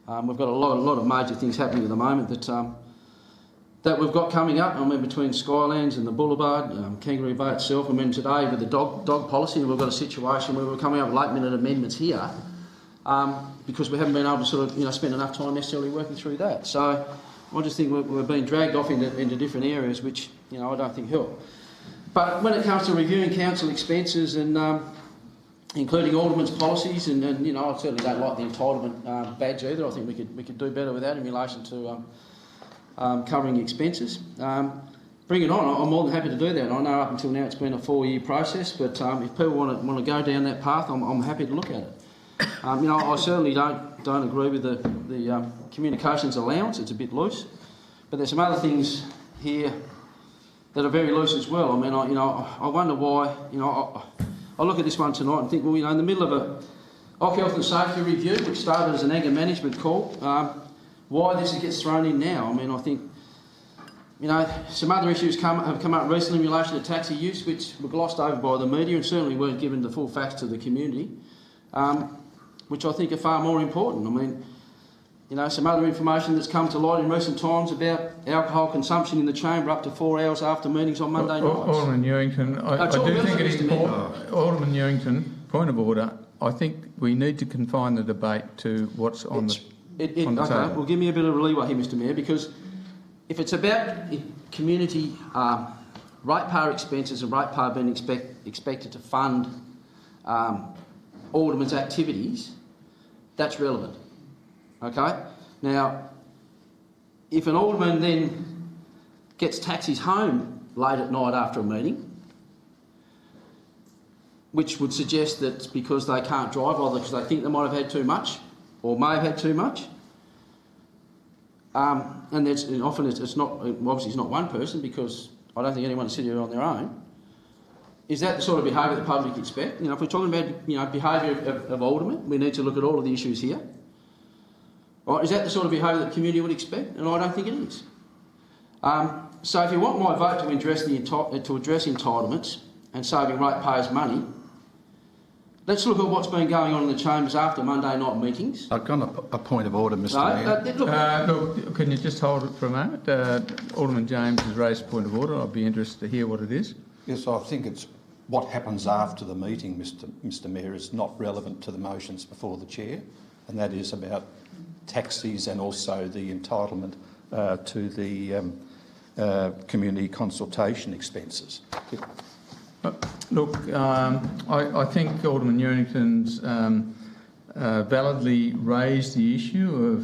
We've got a lot of major things happening at the moment that we've got coming up. I mean, between Skylands and the Boulevard, Kangaroo Bay itself. I mean, today with the dog policy, we've got a situation where we're coming up with late-minute amendments here because we haven't been able to sort of spend enough time necessarily working through that. So I just think we're being dragged off into different areas, which I don't think help. But when it comes to reviewing council expenses and including aldermen's policies, and I certainly don't like the entitlement badge either. I think we could do better with that in relation to covering expenses. Bring it on. I'm more than happy to do that. I know up until now it's been a 4-year process, but if people want to go down that path, I'm happy to look at it. I certainly don't agree with the communications allowance. It's a bit loose, but there's some other things here that are very loose as well. I mean, I wonder why. I look at this one tonight and think, well, in the middle of a Occ Health and Safety review, which started as an anger management call, why this gets thrown in now? I mean, I think You know, some other issues have come up recently in relation to taxi use, which were glossed over by the media and certainly weren't given the full facts to the community, which I think are far more important. I mean, you know, some other information that's come to light in recent times about alcohol consumption in the chamber up to 4 hours after meetings on Monday nights. Alderman Newington, I do think it is important. Alderman Newington, point of order. I think we need to confine the debate to what's on the table. Well, give me a bit of leeway here, Mr Mayor, because if it's about community ratepayer expenses and ratepayer being expected to fund Alderman's activities, that's relevant. Okay? Now, if an Alderman then gets taxis home late at night after a meeting, which would suggest that it's because they can't drive, either because they think they might have had too much or may have had too much, and often it's not, obviously it's not one person, because I don't think anyone sits here on their own. Is that the sort of behaviour the public expect? You know, if we're talking about, you know, behaviour of aldermen, we need to look at all of the issues here. Right, is that the sort of behaviour that the community would expect? And I don't think it is. So if you want my vote to address entitlements and saving ratepayers money, let's look at what's been going on in the chambers after Monday night meetings. I've got a point of order, Mr Mayor. Look, can you just hold it for a moment? Alderman James has raised a point of order. I'd be interested to hear what it is. Yes, I think it's what happens after the meeting, Mr Mayor, is not relevant to the motions before the chair, and that is about taxis and also the entitlement to the community consultation expenses. Look, I think Alderman Newington's validly raised the issue of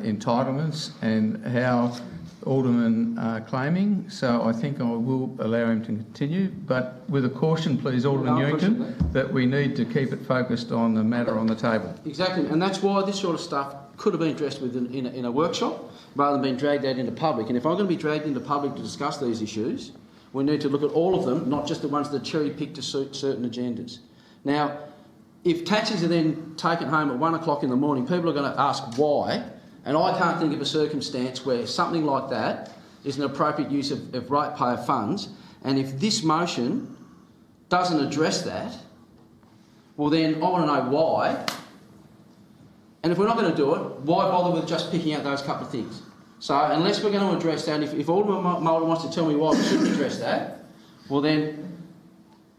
entitlements and how Aldermen are claiming, so I think I will allow him to continue, but with a caution, please, Alderman Newington, that we need to keep it focused on the matter on the table. Exactly, and that's why this sort of stuff could have been addressed in a workshop rather than being dragged out into public. And if I'm going to be dragged into public to discuss these issues, we need to look at all of them, not just the ones that cherry-picked to suit certain agendas. Now, if taxis are then taken home at 1 o'clock in the morning, people are going to ask why, and I can't think of a circumstance where something like that is an appropriate use of ratepayer funds, and if this motion doesn't address that, well then I want to know why, and if we're not going to do it, why bother with just picking out those couple of things? So unless we're going to address that, and if Alderman Mulder wants to tell me why we shouldn't address that, well then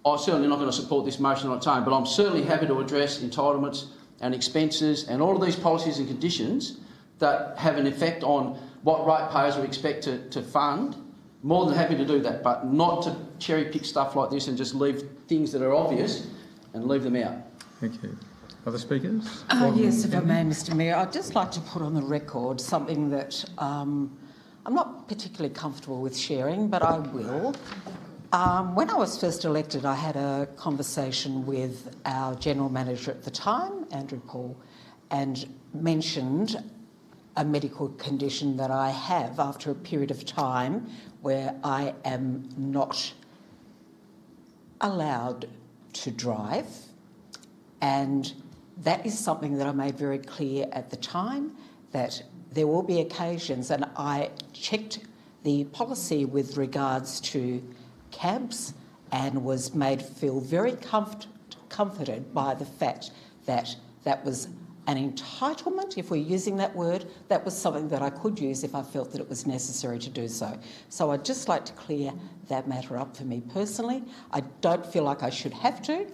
I'm certainly not going to support this motion on its own, but I'm certainly happy to address entitlements and expenses and all of these policies and conditions that have an effect on what ratepayers are expected to fund. More than happy to do that, but not to cherry pick stuff like this and just leave things that are obvious and leave them out. Thank you. Other speakers? Yes, if I may, Mr Mayor. I'd just like to put on the record something that I'm not particularly comfortable with sharing, but I will. When I was first elected, I had a conversation with our General Manager at the time, Andrew Paul, and mentioned a medical condition that I have after a period of time where I am not allowed to drive, and that is something that I made very clear at the time, that there will be occasions, and I checked the policy with regards to cabs and was made feel very comforted by the fact that that was an entitlement, if we're using that word, that was something that I could use if I felt that it was necessary to do so. So I'd just like to clear that matter up for me personally. I don't feel like I should have to,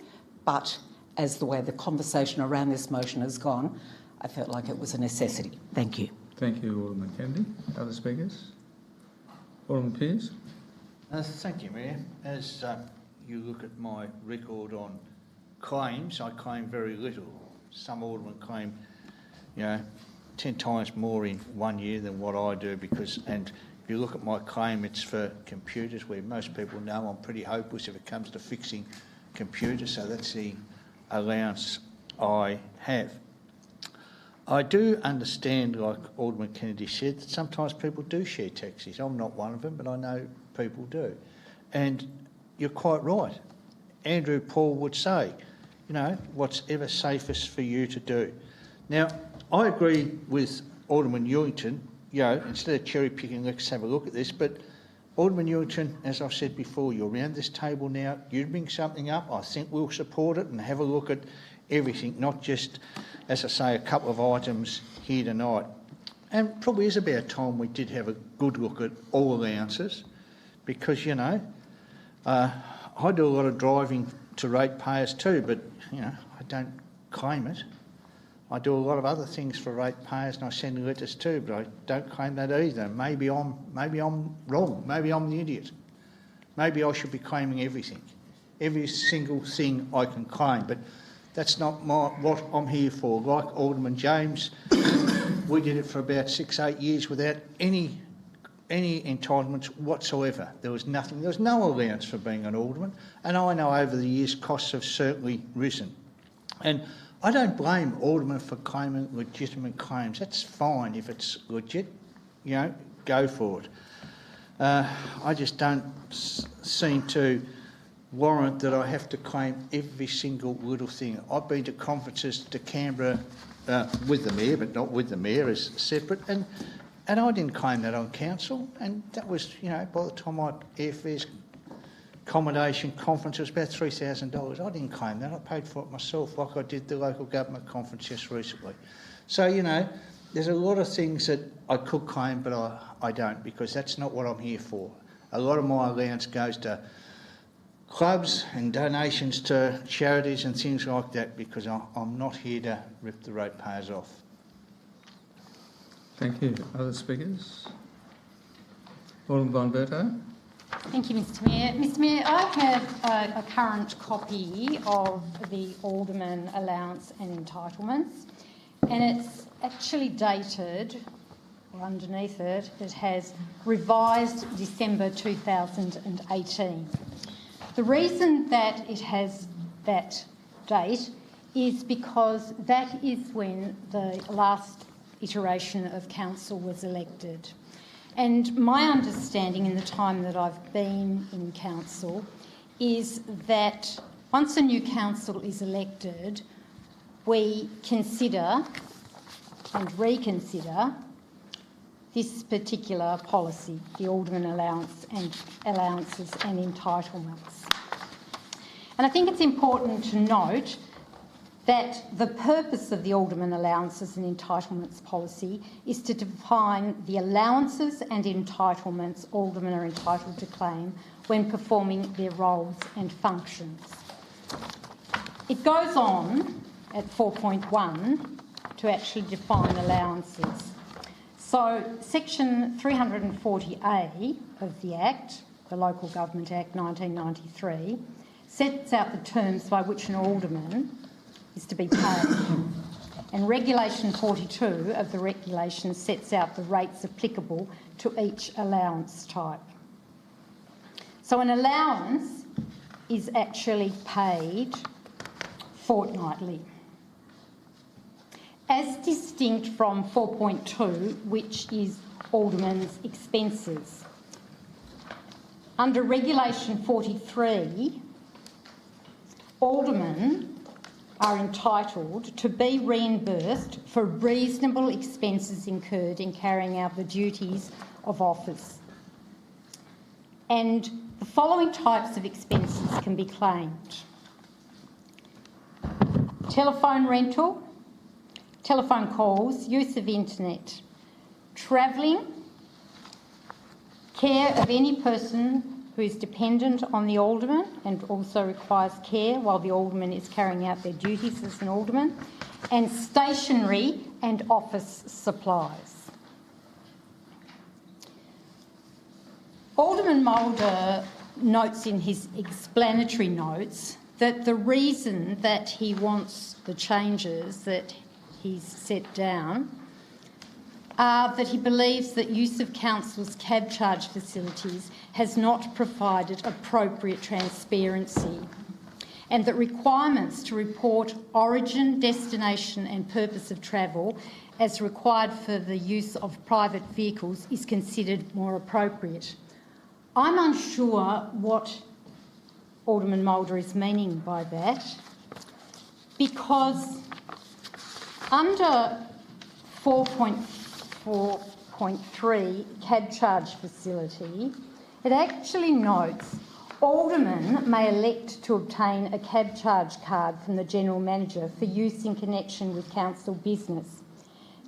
but as the way the conversation around this motion has gone, I felt like it was a necessity. Thank you. Thank you, Alderman Kennedy. Other speakers? Alderman Pearce? Thank you, Mayor. As you look at my record on claims, I claim very little. Some aldermen claim, 10 times more in 1 year than what I do and if you look at my claim, it's for computers, where most people know I'm pretty hopeless if it comes to fixing computers, so that's the allowance I have. I do understand, like Alderman Kennedy said, that sometimes people do share taxis. I'm not one of them, but I know people do. And you're quite right. Andrew Paul would say, what's ever safest for you to do. Now, I agree with Alderman Newington, instead of cherry picking, let's have a look at this, but Alderman Ewington, as I've said before, you're around this table now. You bring something up, I think we'll support it and have a look at everything, not just, as I say, a couple of items here tonight. And probably is about time we did have a good look at all allowances, because, you know, I do a lot of driving to ratepayers too, but, you know, I don't claim it. I do a lot of other things for ratepayers and I send letters too, but I don't claim that either. Maybe I'm wrong. Maybe I'm the idiot. Maybe I should be claiming everything. Every single thing I can claim, but that's not what I'm here for. Like Alderman James, we did it for about 6-8 years without any entitlements whatsoever. There was nothing. There was no allowance for being an alderman, and I know over the years costs have certainly risen. And I don't blame aldermen for claiming legitimate claims. That's fine if it's legit, you know, go for it. I just don't seem to warrant that I have to claim every single little thing. I've been to conferences to Canberra with the Mayor, but not with the Mayor as separate, and I didn't claim that on council, and that was, you know, by the time I airfares, accommodation, conference, it was about $3,000. I didn't claim that. I paid for it myself, like I did the local government conference just recently. So, you know, there's a lot of things that I could claim, but I don't, because that's not what I'm here for. A lot of my allowance goes to clubs and donations to charities and things like that, because I'm not here to rip the ratepayers off. Thank you. Other speakers? Alderman Bonberto. Thank you, Mr Mayor. Mr Mayor, I have a current copy of the Alderman Allowance and Entitlements, and it's actually dated, or underneath it, it has revised December 2018. The reason that it has that date is because that is when the last iteration of council was elected. And my understanding in the time that I've been in council is that once a new council is elected, we consider and reconsider this particular policy, the Alderman Allowances and Entitlements. And I think it's important to note that the purpose of the Alderman Allowances and Entitlements policy is to define the allowances and entitlements aldermen are entitled to claim when performing their roles and functions. It goes on at 4.1 to actually define allowances. So section 340A of the Act, the Local Government Act 1993, sets out the terms by which an alderman is to be paid. And Regulation 42 of the regulation sets out the rates applicable to each allowance type. So an allowance is actually paid fortnightly, as distinct from 4.2, which is alderman's expenses. Under Regulation 43, aldermen are entitled to be reimbursed for reasonable expenses incurred in carrying out the duties of office. And the following types of expenses can be claimed: telephone rental, telephone calls, use of internet, travelling, care of any person who is dependent on the alderman and also requires care while the alderman is carrying out their duties as an alderman, and stationery and office supplies. Alderman Mulder notes in his explanatory notes that the reason that he wants the changes that he's set down are that he believes that use of council's cab charge facilities has not provided appropriate transparency, and that requirements to report origin, destination and purpose of travel as required for the use of private vehicles is considered more appropriate. I'm unsure what Alderman Mulder is meaning by that, because under 4.3 cab charge facility, It actually notes aldermen may elect to obtain a cab charge card from the General Manager for use in connection with council business.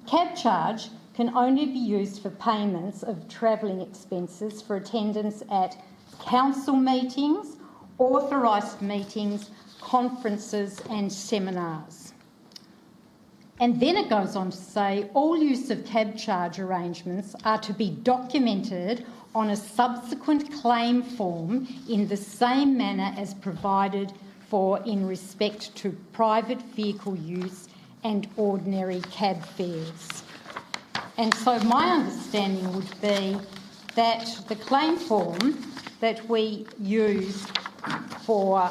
Cab charge can only be used for payments of travelling expenses for attendance at council meetings, authorised meetings, conferences and seminars. And then it goes on to say all use of cab charge arrangements are to be documented on a subsequent claim form in the same manner as provided for in respect to private vehicle use and ordinary cab fares. And so my understanding would be that the claim form that we use for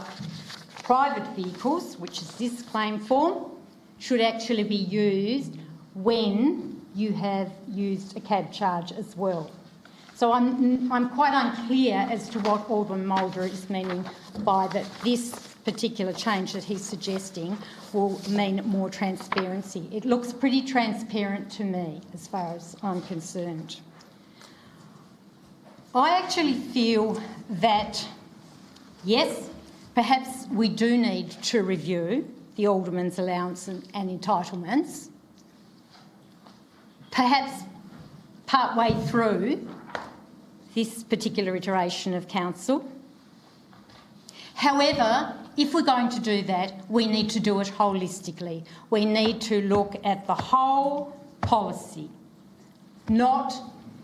private vehicles, which is this claim form, should actually be used when you have used a cab charge as well. So I'm quite unclear as to what Alderman Mulder is meaning by that this particular change that he's suggesting will mean more transparency. It looks pretty transparent to me as far as I'm concerned. I actually feel that, yes, perhaps we do need to review the Alderman's allowance and entitlements, perhaps partway through this particular iteration of council. However, if we're going to do that, we need to do it holistically. We need to look at the whole policy, not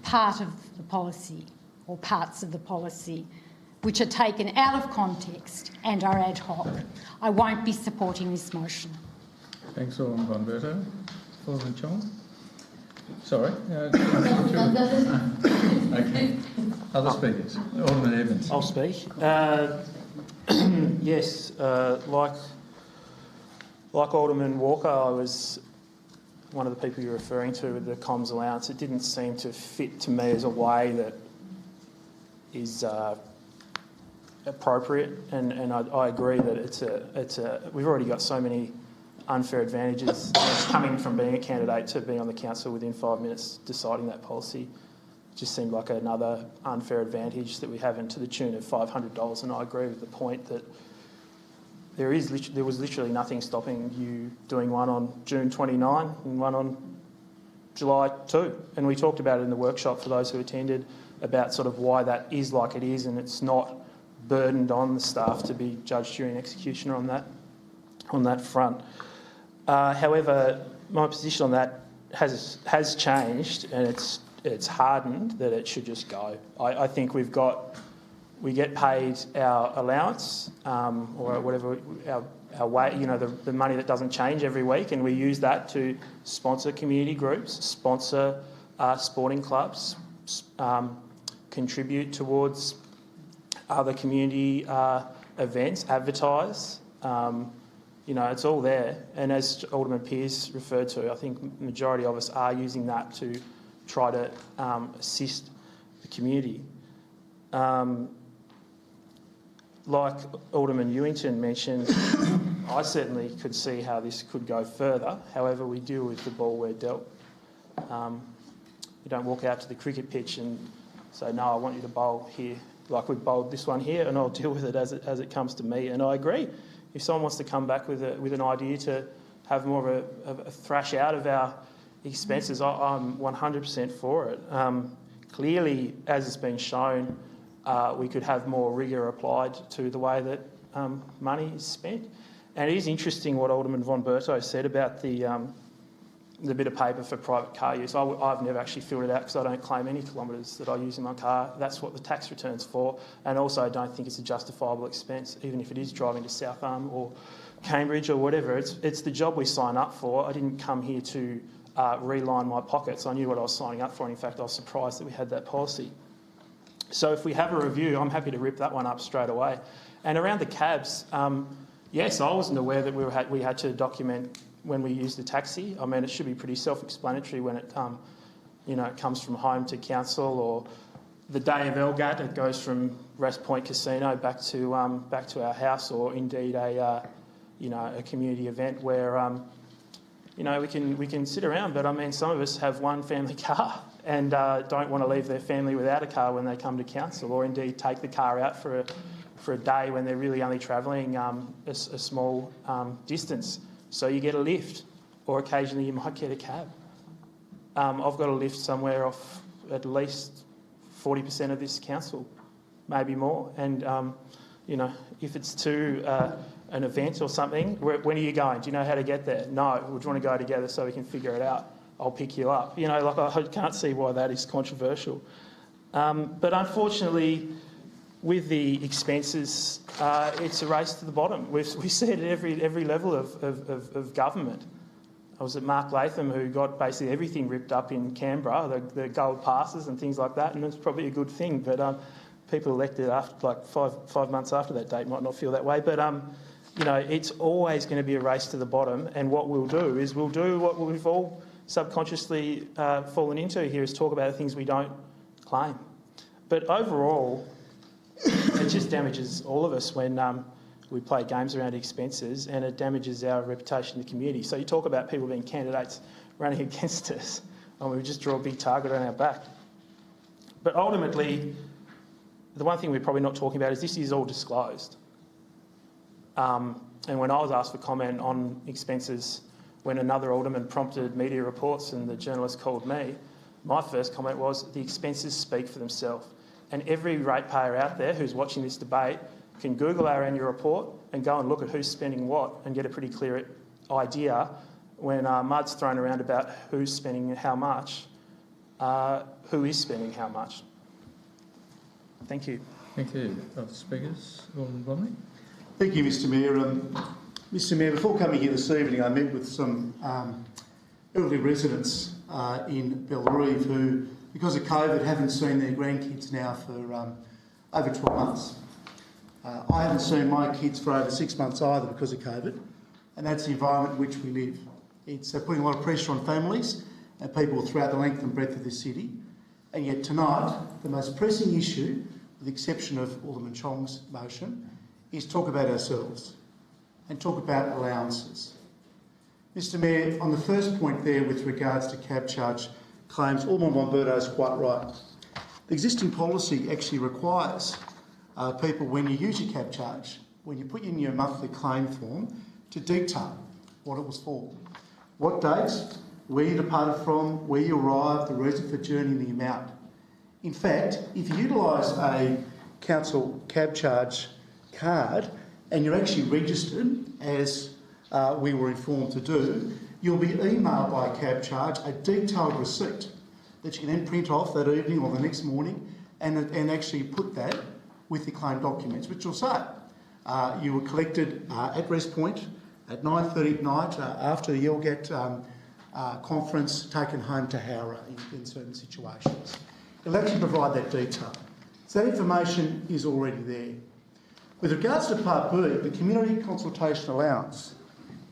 part of the policy or parts of the policy which are taken out of context and are ad hoc. I won't be supporting this motion. Thanks, Alderman von Berto. Alderman Chong? Sorry. Okay. Other speakers. Alderman Evans. I'll speak. Yes, like Alderman Walker, I was one of the people you're referring to with the comms allowance. It didn't seem to fit to me as a way that is appropriate, and I agree that we've already got so many unfair advantages coming from being a candidate to being on the council within 5 minutes deciding that policy. It just seemed like another unfair advantage that we have, and to the tune of $500. And I agree with the point that there was literally nothing stopping you doing one on June 29 and one on July 2. And we talked about it in the workshop for those who attended about sort of why that is like it is, and it's not burdened on the staff to be judge, jury and executioner on that front. However, my position on that has changed, and it's hardened that it should just go. I think we get paid our allowance or whatever our way, the money that doesn't change every week, and we use that to sponsor community groups, sponsor sporting clubs, contribute towards other community events, advertise. It's all there. And as Alderman Pearce referred to, I think the majority of us are using that to try to assist the community. Like Alderman Ewington mentioned, I certainly could see how this could go further. However, we deal with the ball we're dealt. You don't walk out to the cricket pitch and say, no, I want you to bowl here, like we've bowled this one here, and I'll deal with it as it comes to me. And I agree. If someone wants to come back with an idea to have more of a thrash out of our expenses, I'm 100% for it. Clearly, as it's been shown, we could have more rigour applied to the way that money is spent. And it is interesting what Alderman von Berto said about the bit of paper for private car use. I've never actually filled it out because I don't claim any kilometres that I use in my car. That's what the tax return's for. And also I don't think it's a justifiable expense, even if it is driving to South Arm or Cambridge or whatever. It's the job we sign up for. I didn't come here to reline my pockets. I knew what I was signing up for, and in fact I was surprised that we had that policy. So if we have a review, I'm happy to rip that one up straight away. And around the cabs, yes, I wasn't aware that we had to document when we use the taxi. I mean, it should be pretty self-explanatory when it comes from home to council, or the day of LGAT, it goes from West Point Casino back to our house, or indeed a community event where we can sit around. But I mean, some of us have one family car, and don't want to leave their family without a car when they come to council, or indeed take the car out for a day when they're really only travelling a small distance. So you get a lift, or occasionally you might get a cab. I've got a lift somewhere off at least 40% of this council, maybe more. And, you know, if it's to an event or something, when are you going? Do you know how to get there? No. Well, do you want to go together so we can figure it out? I'll pick you up. You know, like, I can't see why that is controversial. But unfortunately, with the expenses, it's a race to the bottom. We see it at every level of government. I was at Mark Latham, who got basically everything ripped up in Canberra, the gold passes and things like that, and it's probably a good thing. But people elected after like five months after that date might not feel that way. But you know, it's always going to be a race to the bottom. And what we'll do is we'll do what we've all subconsciously fallen into here, is talk about the things we don't claim. But overall, it just damages all of us when we play games around expenses, and it damages our reputation in the community. So you talk about people being candidates running against us, and we just draw a big target on our back. But ultimately, the one thing we're probably not talking about is this is all disclosed. And when I was asked for comment on expenses, when another alderman prompted media reports and the journalist called me, my first comment was the expenses speak for themselves. And every ratepayer out there who's watching this debate can Google our annual report and go and look at who's spending what and get a pretty clear idea when mud's thrown around about who's spending how much, who is spending how much. Thank you. Thank you. Other speakers? Alderman Bromley. Thank you, Mr Mayor. Mr Mayor, before coming here this evening, I met with some elderly residents in Belrive who, because of COVID, haven't seen their grandkids now for over 12 months. I haven't seen my kids for over 6 months either because of COVID, and that's the environment in which we live. It's putting a lot of pressure on families and people throughout the length and breadth of this city. And yet tonight, the most pressing issue, with the exception of Alderman Chong's motion, is talk about ourselves and talk about allowances. Mr Mayor, on the first point there with regards to cab charge claims, Alderman Bomberto is quite right. The existing policy actually requires people, when you use your cab charge, when you put in your monthly claim form, to detail what it was for. What dates, where you departed from, where you arrived, the reason for journey and the amount. In fact, if you utilise a council cab charge card and you're actually registered, as we were informed to do, you'll be emailed by a cab charge a detailed receipt that you can then print off that evening or the next morning and actually put that with the claim documents, which will say you were collected at rest point at 9:30 at night after the Yelgat conference, taken home to Howrah in certain situations. It'll actually provide that detail. So that information is already there. With regards to Part B, the Community Consultation Allowance,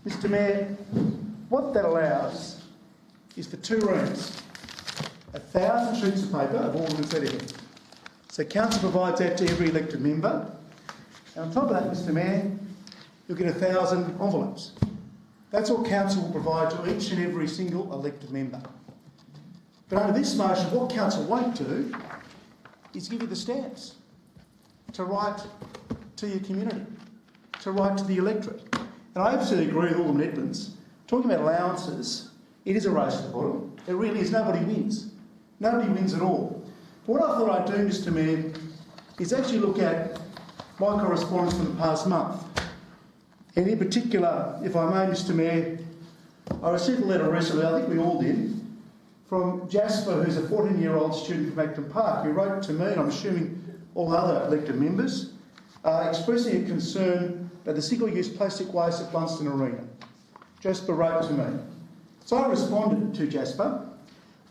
Mr Mayor, what that allows is for 2 rooms, 1,000 sheets of paper of Alderman's letterhead. So Council provides that to every elected member. And on top of that, Mr Mayor, you'll get 1,000 envelopes. That's what Council will provide to each and every single elected member. But under this motion, what Council won't do is give you the stamps to write to your community, to write to the electorate. And I absolutely agree with Alderman Edmonds. Talking about allowances, it is a race to the bottom. It really is. Nobody wins. Nobody wins at all. But what I thought I'd do, Mr Mayor, is actually look at my correspondence from the past month. And in particular, if I may, Mr Mayor, I received a letter recently, I think we all did, from Jasper, who's a 14-year-old student from Acton Park, who wrote to me, and I'm assuming all other elected members, expressing a concern about the single-use plastic waste at Blunston Arena. Jasper wrote to me. So I responded to Jasper,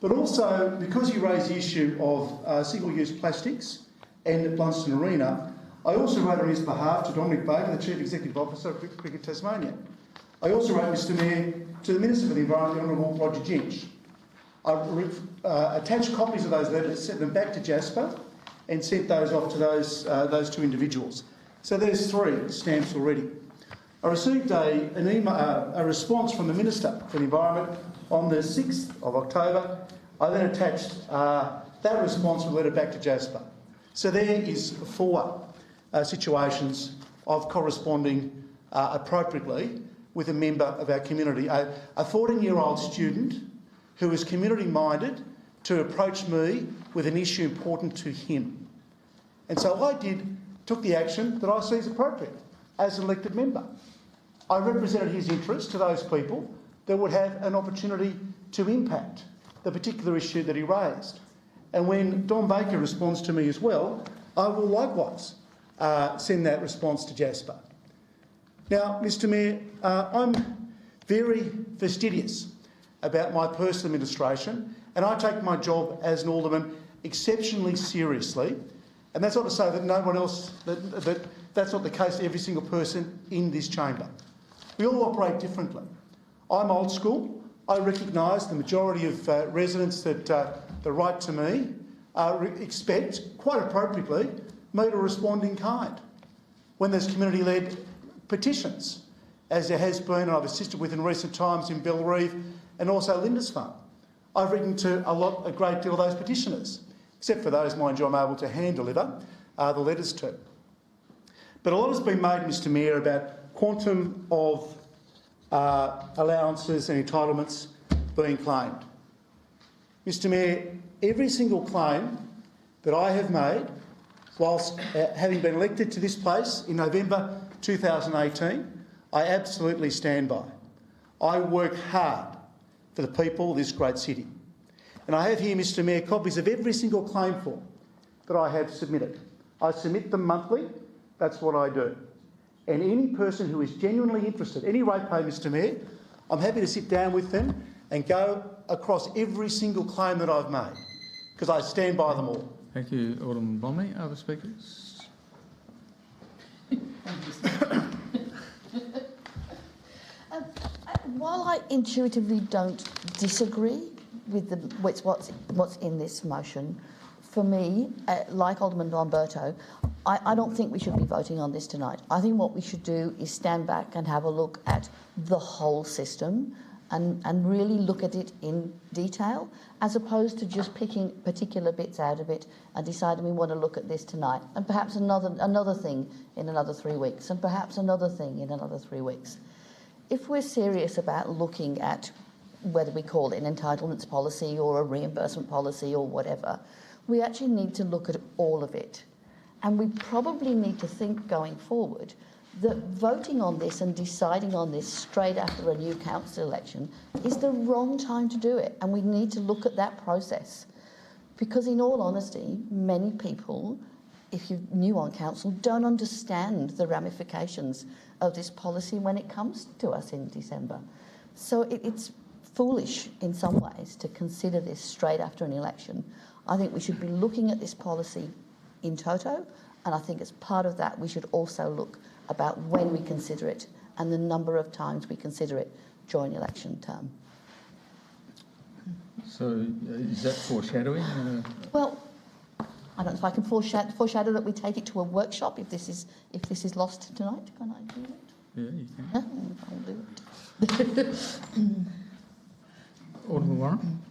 but also because he raised the issue of single-use plastics and at Blunston Arena, I also wrote on his behalf to Dominic Baker, the Chief Executive Officer of Cricket Tasmania. I also wrote, Mr Mayor, to the Minister for the Environment, the Honourable Roger Ginch. I attached copies of those letters, sent them back to Jasper and sent those off to those 2 individuals. So there's 3 stamps already. I received a response from the Minister for the Environment on the 6th of October I then attached that response and letter back to Jasper. So there is 4 situations of corresponding appropriately with a member of our community. A 14-year-old student who is community-minded to approach me with an issue important to him. And so I took the action that I see as appropriate as an elected member. I represented his interests to those people that would have an opportunity to impact the particular issue that he raised. And when Don Baker responds to me as well, I will likewise send that response to Jasper. Now, Mr Mayor, I'm very fastidious about my personal administration, and I take my job as an alderman exceptionally seriously. And that's not to say that no one else, that's not the case to every single person in this chamber. We all operate differently. I'm old school. I recognise the majority of residents that the right to me expect, quite appropriately, me to respond in kind. When there's community-led petitions, as there has been and I've assisted with in recent times in Bellerive and also Lindisfarne, I've written to a great deal of those petitioners, except for those, mind you, I'm able to hand-deliver the letters to. But a lot has been made, Mr Mayor, about quantum of allowances and entitlements being claimed. Mr Mayor, every single claim that I have made, whilst having been elected to this place in November 2018, I absolutely stand by. I work hard for the people of this great city. And I have here, Mr Mayor, copies of every single claim form that I have submitted. I submit them monthly. That's what I do. And any person who is genuinely interested, any ratepayer, Mr Mayor, I'm happy to sit down with them and go across every single claim that I've made, because I stand by them all. Thank you, Alderman Bromley. Other speakers? While I intuitively don't disagree with what's in this motion, for me, like Alderman Lamberto, I don't think we should be voting on this tonight. I think what we should do is stand back and have a look at the whole system and really look at it in detail, as opposed to just picking particular bits out of it and deciding we want to look at this tonight, and perhaps another thing in another 3 weeks, and perhaps another thing in another 3 weeks. If we're serious about looking at whether we call it an entitlements policy or a reimbursement policy or whatever, we actually need to look at all of it. And we probably need to think going forward that voting on this and deciding on this straight after a new council election is the wrong time to do it. And we need to look at that process. Because in all honesty, many people, if you're new on council, don't understand the ramifications of this policy when it comes to us in December. So it's foolish in some ways to consider this straight after an election. I think we should be looking at this policy in toto, and I think as part of that we should also look about when we consider it and the number of times we consider it during election term. So is that foreshadowing? Well, I don't know if I can foreshadow that we take it to a workshop if this is lost tonight. Can I do it? Yeah, you can. I'll do it. Alderman Warren.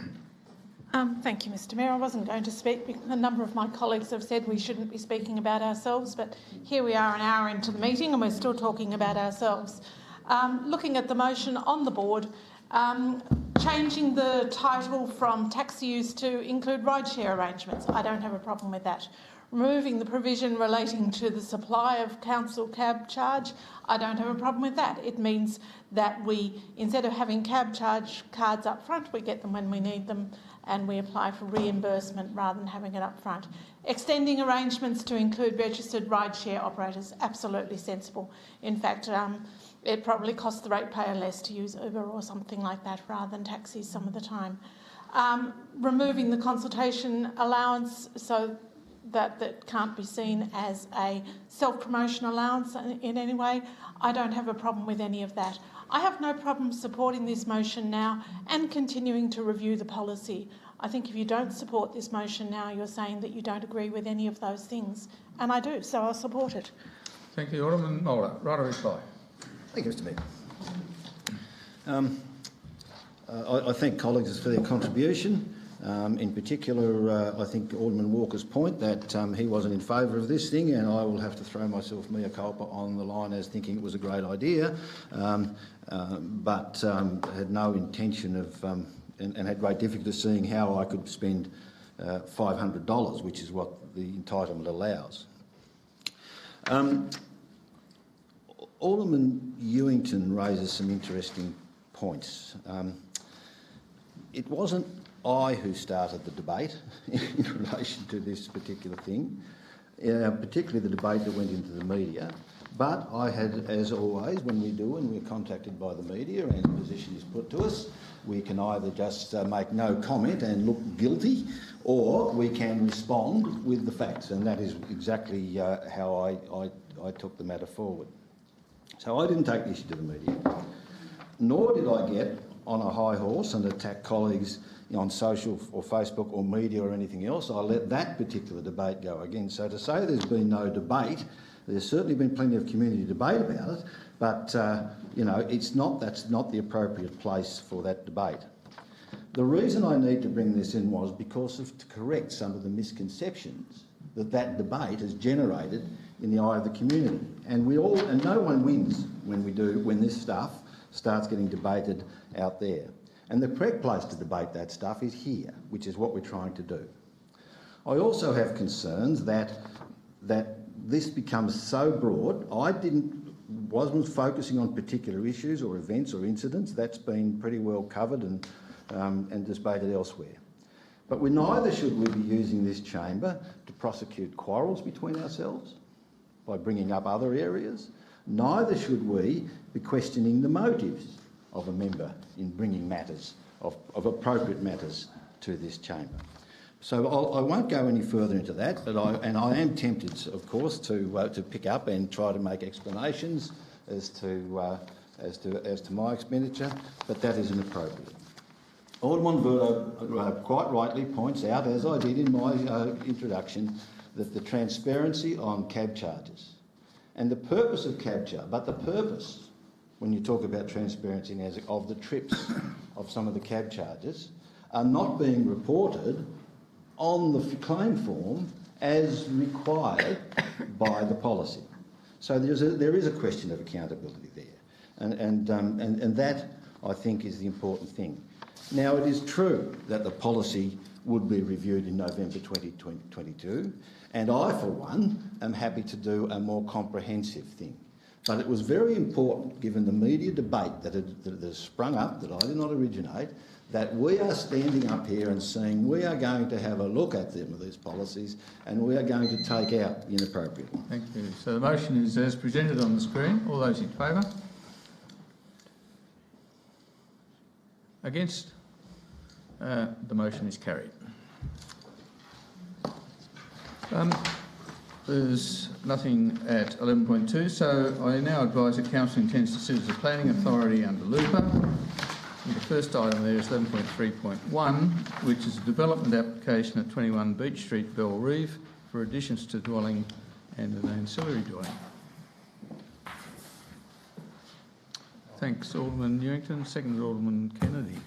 Thank you, Mr Mayor. I wasn't going to speak because a number of my colleagues have said we shouldn't be speaking about ourselves, but here we are an hour into the meeting and we're still talking about ourselves. Looking at the motion on the board, changing the title from taxi use to include rideshare arrangements, I don't have a problem with that. Removing the provision relating to the supply of council cab charge, I don't have a problem with that. It means that we, instead of having cab charge cards up front, we get them when we need them and we apply for reimbursement rather than having it up front. Extending arrangements to include registered rideshare operators, absolutely sensible. In fact, it probably costs the ratepayer less to use Uber or something like that rather than taxis some of the time. Removing the consultation allowance so that can't be seen as a self-promotion allowance in any way. I don't have a problem with any of that. I have no problem supporting this motion now and continuing to review the policy. I think if you don't support this motion now, you're saying that you don't agree with any of those things. And I do, so I'll support it. Thank you, Alderman Moller. Right, a reply. Thank you, Mr Mayor. I thank colleagues for their contribution. In particular, I think Alderman Walker's point that he wasn't in favour of this thing, and I will have to throw myself mea culpa on the line as thinking it was a great idea, but had no intention of, and had great difficulty seeing how I could spend $500, which is what the entitlement allows. Alderman Ewington raises some interesting points. It wasn't I who started the debate in relation to this particular thing, particularly the debate that went into the media, but I had, as always, when we're contacted by the media and a position is put to us, we can either just make no comment and look guilty, or we can respond with the facts, and that is exactly how I took the matter forward. So I didn't take the issue to the media, nor did I get on a high horse and attack colleagues on social or Facebook or media or anything else. I let that particular debate go again. So to say there's been no debate, there's certainly been plenty of community debate about it, but that's not the appropriate place for that debate. The reason I need to bring this in was because to correct some of the misconceptions that debate has generated in the eye of the community. And no one wins when this stuff starts getting debated out there. And the correct place to debate that stuff is here, which is what we're trying to do. I also have concerns that this becomes so broad. I wasn't focusing on particular issues or events or incidents. That's been pretty well covered and debated elsewhere. But neither should we be using this chamber to prosecute quarrels between ourselves by bringing up other areas. Neither should we be questioning the motives of a member in bringing matters, of appropriate matters to this chamber. So I won't go any further into that, but I am tempted, of course, to pick up and try to make explanations as to my expenditure, but that is inappropriate. Alderman Verdo quite rightly points out, as I did in my introduction, that the transparency on cab charges and the purpose of cab charge, but the purpose, when you talk about transparency of the trips of some of the cab charges, are not being reported on the claim form as required by the policy. So there is a question of accountability there, and that, I think, is the important thing. Now, it is true that the policy would be reviewed in November 2022, and I, for one, am happy to do a more comprehensive thing. But it was very important, given the media debate that has sprung up, that I did not originate, that we are standing up here and saying we are going to have a look at them of these policies and we are going to take out the inappropriate ones. Thank you. So the motion is as presented on the screen. All those in favour? Against? The motion is carried. There's nothing at 11.2, so I now advise that Council intends to sit as a planning authority under LUPA. And the first item there is 11.3.1, which is a development application at 21 Beach Street, Bellerive, for additions to dwelling and an ancillary dwelling. Thanks, Alderman Ewington. Seconded, Alderman Kennedy.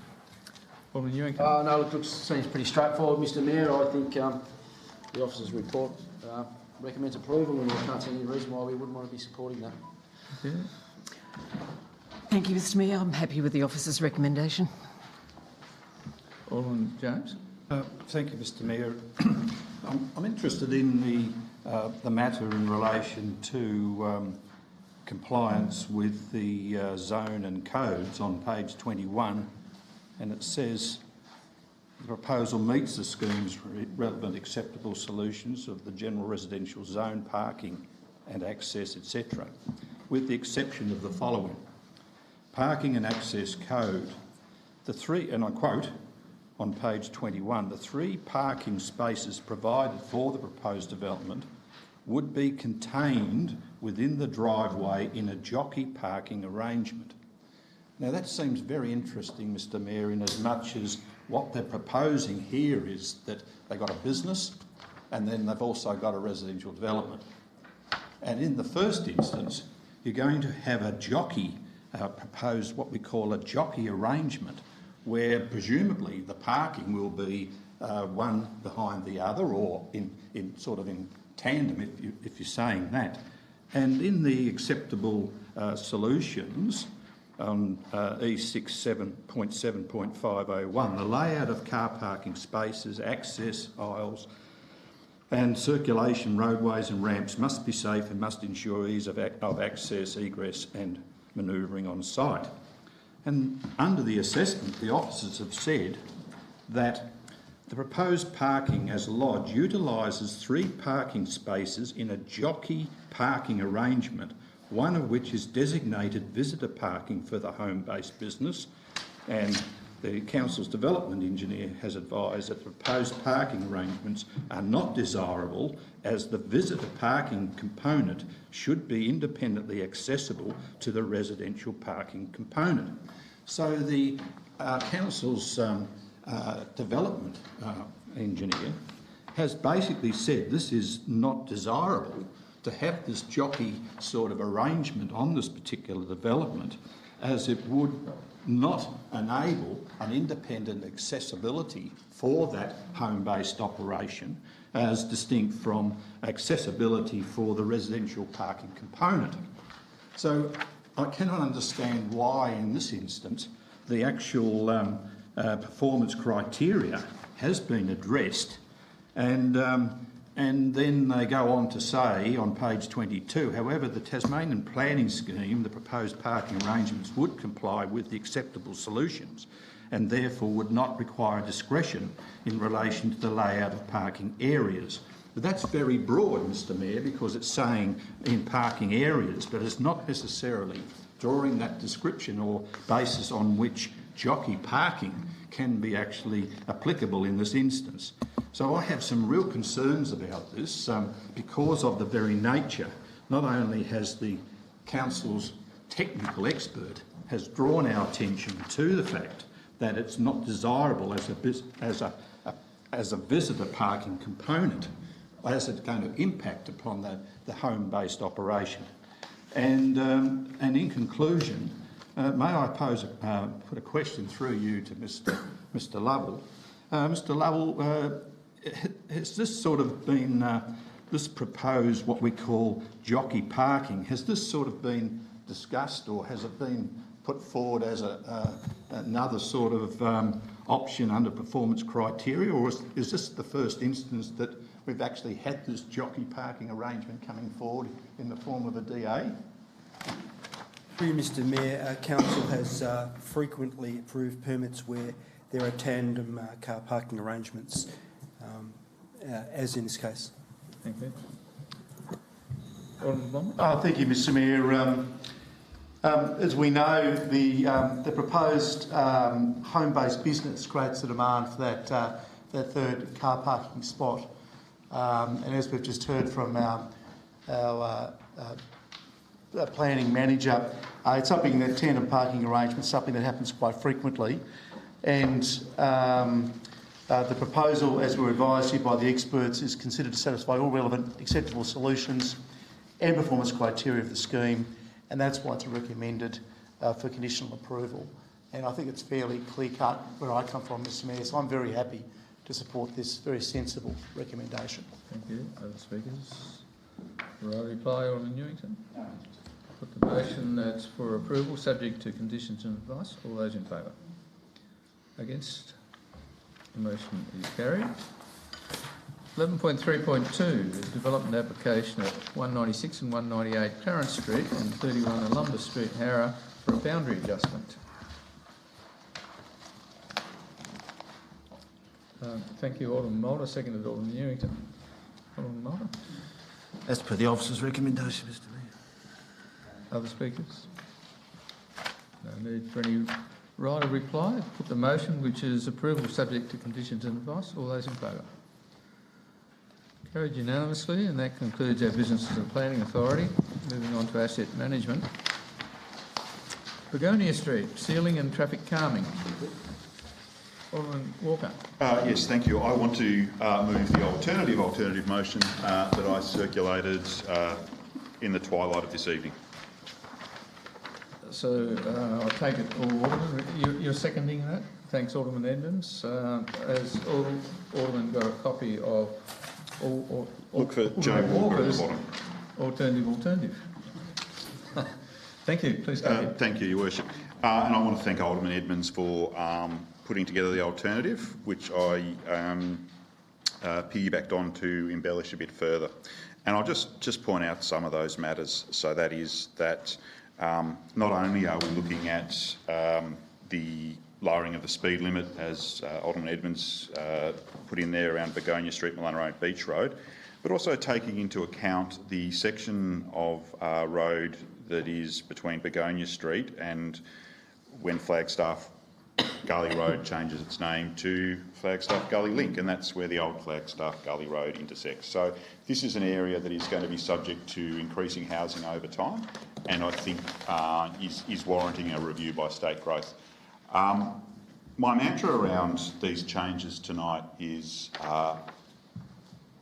Alderman Ewington. No, look, it seems pretty straightforward, Mr Mayor. I think the officer's report recommends approval, and I can't see any reason why we wouldn't want to be supporting that. Okay. Thank you, Mr Mayor. I'm happy with the officer's recommendation. Alderman James. Thank you, Mr Mayor. I'm interested in the matter in relation to compliance with the zone and codes on page 21, and it says the proposal meets the scheme's relevant acceptable solutions of the general residential zone, parking and access, etc., with the exception of the following. Parking and access code, and I quote on page 21, the 3 parking spaces provided for the proposed development would be contained within the driveway in a jockey parking arrangement. Now that seems very interesting, Mr Mayor, in as much as what they're proposing here is that they've got a business and then they've also got a residential development. And in the first instance, you're going to have a jockey propose what we call a jockey arrangement, where presumably the parking will be one behind the other, or in sort of in tandem, if you're saying that. And in the acceptable solutions on E67.7.501, the layout of car parking spaces, access aisles and circulation roadways and ramps must be safe and must ensure ease of access, egress and manoeuvring on site. And under the assessment, the officers have said that the proposed parking as lodge utilises 3 parking spaces in a jockey parking arrangement, one of which is designated visitor parking for the home-based business, and the council's development engineer has advised that the proposed parking arrangements are not desirable, as the visitor parking component should be independently accessible to the residential parking component. So the council's development engineer has basically said this is not desirable to have this jockey sort of arrangement on this particular development, as it would not enable an independent accessibility for that home-based operation, as distinct from accessibility for the residential parking component. So I cannot understand why in this instance the actual performance criteria has been addressed, and then they go on to say on page 22, however, the Tasmanian planning scheme, the proposed parking arrangements would comply with the acceptable solutions and therefore would not require discretion in relation to the layout of parking areas. But that's very broad, Mr Mayor, because it's saying in parking areas, but it's not necessarily drawing that description or basis on which jockey parking can be actually applicable in this instance. So I have some real concerns about this because of the very nature. Not only has the council's technical expert has drawn our attention to the fact that it's not desirable as a visitor parking component, as it's going to impact upon the home-based operation. And in conclusion, may I put a question through you to Mr Lovell? Mr Lovell, has this sort of been, this proposed what we call jockey parking, has this sort of been discussed, or has it been put forward as another sort of option under performance criteria, or is this the first instance that we've actually had this jockey parking arrangement coming forward in the form of a DA? Through you, Mr Mayor, Council has frequently approved permits where there are tandem car parking arrangements, as in this case. Thank you. Thank you, Mr Mayor. As we know, the proposed home-based business creates a demand for that third car parking spot. And as we've just heard from our planning manager, it's something that tandem parking arrangement is something that happens quite frequently. And the proposal, as we're advised here by the experts, is considered to satisfy all relevant acceptable solutions and performance criteria of the scheme, and that's why it's recommended for conditional approval. And I think it's fairly clear-cut where I come from, Mr Mayor, so I'm very happy to support this very sensible recommendation. Thank you. Other speakers? Will I reply, Alderman Newington? No. Put the motion that's for approval, subject to conditions and advice. All those in favour? Against? The motion is carried. 11.3.2, the development application at 196 and 198 Clarence Street and 31 Alumba Street, Harrow, for a boundary adjustment. Thank you, Alderman Mulder. Seconded, Alderman Newington. Alderman Mulder. As per the officer's recommendation, Mr Mayor. Other speakers? No need for any right of reply. Put the motion, which is approval subject to conditions and advice. All those in favour? Carried unanimously, and that concludes our business as a planning authority. Moving on to asset management. Begonia Street, ceiling and traffic calming. Alderman Walker. Yes, thank you. I want to move the alternative motion that I circulated in the twilight of this evening. I'll take it, Alderman. You're seconding that? Thanks, Alderman Edmonds. Has Alderman got a copy of Look for Joe Walker at the bottom. Alternative. Thank you. Please go ahead. Thank you, Your Worship. And I want to thank Alderman Edmonds for putting together the alternative, which I piggybacked on to embellish a bit further. And I'll just point out some of those matters. So that is that not only are we looking at the lowering of the speed limit, as Alderman Edmonds put in there around Begonia Street, Mulunna Beach Road, but also taking into account the section of road that is between Begonia Street and when Flagstaff Gully Road changes its name to Flagstaff Gully Link, and that's where the old Flagstaff Gully Road intersects. So this is an area that is going to be subject to increasing housing over time, and I think is warranting a review by State Growth. My mantra around these changes tonight is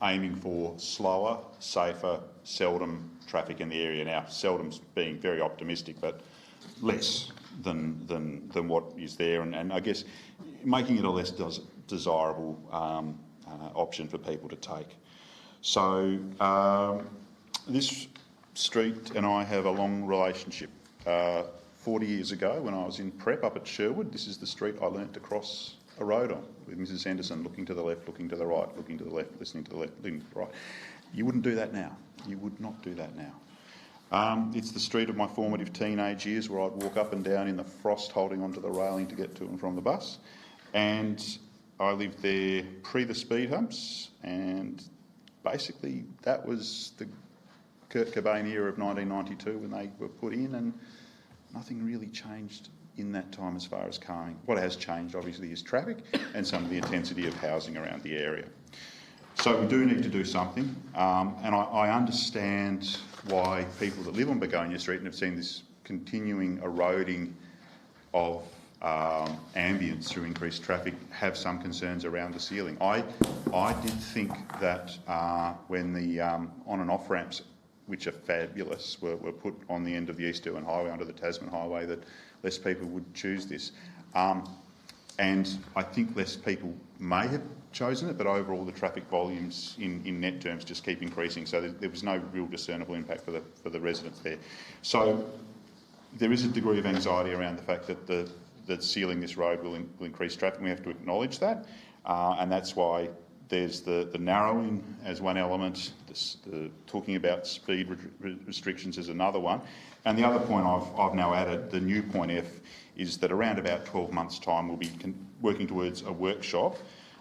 aiming for slower, safer, seldom traffic in the area. Now, seldom's being very optimistic, but less than what is there, and I guess making it a less desirable option for people to take. So this street and I have a long relationship. 40 years ago, when I was in prep up at Sherwood, this is the street I learnt to cross a road on, with Mrs Henderson looking to the left, looking to the right, looking to the left, listening to the left, listening to the right. You wouldn't do that now. You would not do that now. It's the street of my formative teenage years where I'd walk up and down in the frost holding onto the railing to get to and from the bus. And I lived there pre the speed humps, and basically that was the Kurt Cobain era of 1992 when they were put in, and nothing really changed in that time as far as calming. What has changed, obviously, is traffic and some of the intensity of housing around the area. So we do need to do something, and I understand why people that live on Begonia Street and have seen this continuing eroding of ambience through increased traffic have some concerns around the ceiling. I did think that when the on and off ramps, which are fabulous, were put on the end of the East Derwent Highway onto the Tasman Highway, that less people would choose this. And I think less people may have chosen it, but overall the traffic volumes in net terms just keep increasing, so there was no real discernible impact for the residents there. So there is a degree of anxiety around the fact that sealing this road will increase traffic. We have to acknowledge that, and that's why there's the narrowing as one element, the talking about speed restrictions is another one. And the other point I've now added, the new point F, is that around about 12 months' time we'll be working towards a workshop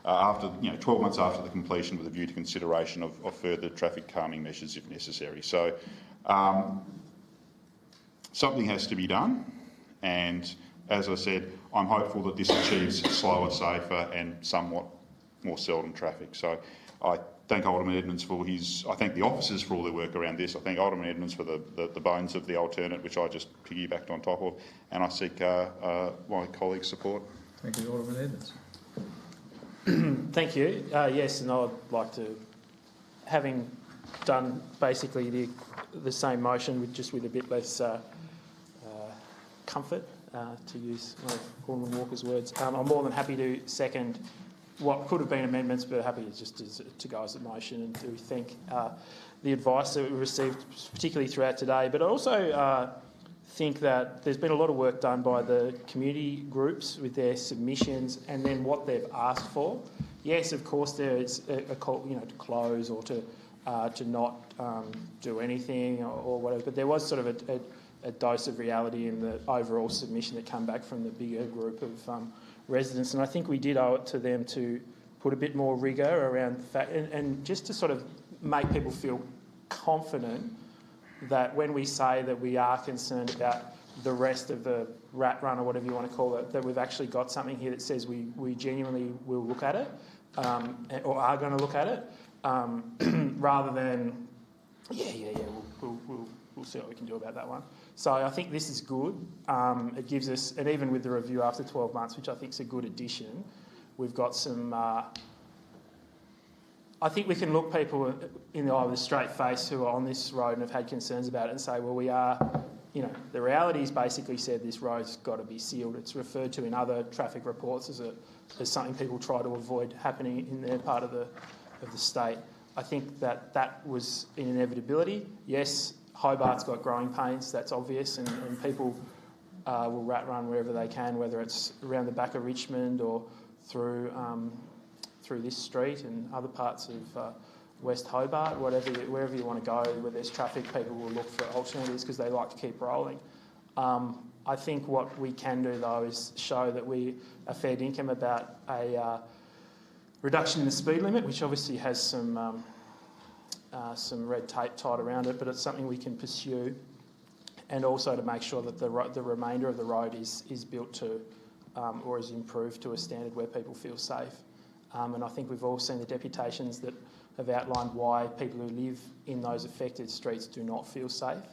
after 12 months after the completion with a view to consideration of further traffic calming measures if necessary. So something has to be done, and as I said, I'm hopeful that this achieves slower, safer and somewhat more seldom traffic. So I thank Alderman Edmonds for I thank the officers for all their work around this. I thank Alderman Edmonds for the bones of the alternate, which I just piggybacked on top of, and I seek my colleagues' support. Thank you, Alderman Edmonds. Thank you. Yes, and I'd like to, having done basically the same motion with a bit less comfort, to use one of Alderman Walker's words, I'm more than happy to second what could have been amendments, but happy to go as a motion, and to thank the advice that we received, particularly throughout today. But I also think that there's been a lot of work done by the community groups with their submissions and then what they've asked for. Yes, of course, there is a call, to close or to not do anything or whatever, but there was sort of a dose of reality in the overall submission that came back from the bigger group of residents, and I think we did owe it to them to put a bit more rigour around the fact, and just to sort of make people feel confident that when we say that we are concerned about the rest of the rat run or whatever you want to call it, that we've actually got something here that says we genuinely will look at it or are going to look at it, rather than we'll see what we can do about that one. So I think this is good. It gives us, and even with the review after 12 months, which I think is a good addition, we've got some... I think we can look people in the eye with a straight face who are on this road and have had concerns about it and say, well, we are, the reality's basically said this road's got to be sealed. It's referred to in other traffic reports as something people try to avoid happening in their part of the state. I think that was an inevitability. Yes, Hobart's got growing pains, that's obvious, and people will rat run wherever they can, whether it's around the back of Richmond or through this street and other parts of West Hobart, wherever you want to go where there's traffic, people will look for alternatives because they like to keep rolling. I think what we can do though is show that we are fair dinkum about a reduction in the speed limit, which obviously has some red tape tied around it, but it's something we can pursue, and also to make sure that the remainder of the road is built to or is improved to a standard where people feel safe. And I think we've all seen the deputations that have outlined why people who live in those affected streets do not feel safe,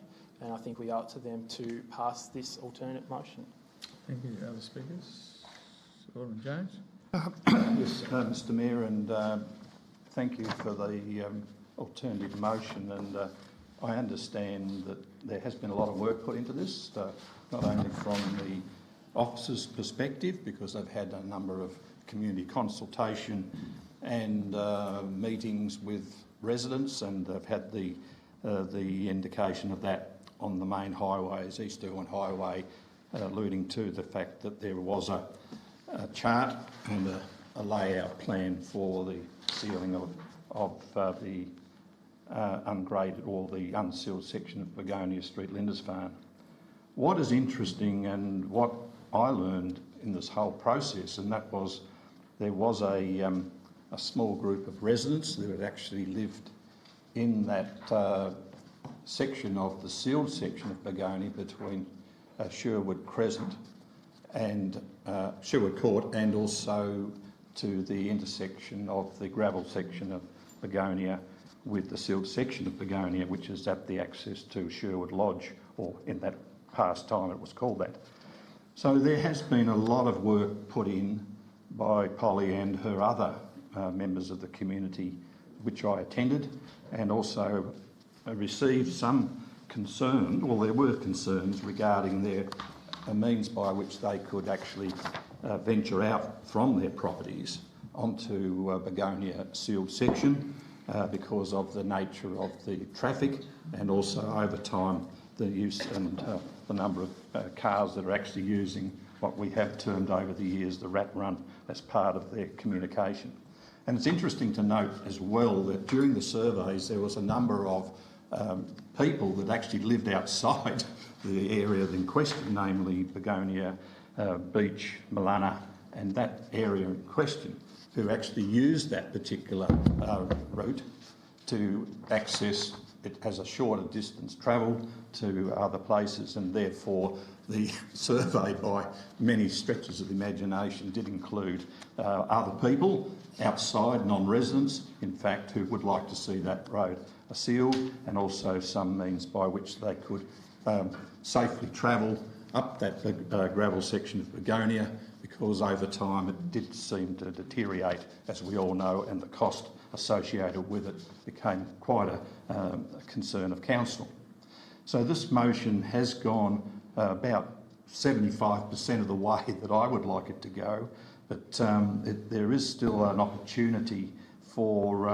and I think we owe it to them to pass this alternate motion. Thank you. Other speakers? Alderman Jones? Yes, Mr Mayor, and thank you for the alternative motion, and I understand that there has been a lot of work put into this, not only from the officers' perspective, because they've had a number of community consultation and meetings with residents, and they've had the indication of that on the main highways, East Irwin Highway, alluding to the fact that there was a chart and a layout plan for the sealing of the ungraded or the unsealed section of Begonia Street, Lindisfarne. What is interesting, and what I learned in this whole process, and that was there was a small group of residents that had actually lived in that section of the sealed section of Begonia between Sherwood Crescent and Sherwood Court, and also to the intersection of the gravel section of Begonia with the sealed section of Begonia, which is at the access to Sherwood Lodge, or in that past time it was called that. So there has been a lot of work put in by Polly and her other members of the community, which I attended, and also received some concern, well, there were concerns regarding their means by which they could actually venture out from their properties onto Begonia sealed section because of the nature of the traffic, and also over time the use and the number of cars that are actually using what we have termed over the years the rat run as part of their communication. And it's interesting to note as well that during the surveys there was a number of people that actually lived outside the area in question, namely Begonia Beach, Malana, and that area in question, who actually used that particular route to access it as a shorter distance travel to other places, and therefore the survey by many stretches of the imagination did include other people outside, non-residents, in fact, who would like to see that road sealed, and also some means by which they could safely travel up that gravel section of Begonia, because over time it did seem to deteriorate, as we all know, and the cost associated with it became quite a concern of council. So this motion has gone about 75% of the way that I would like it to go, but there is still an opportunity for,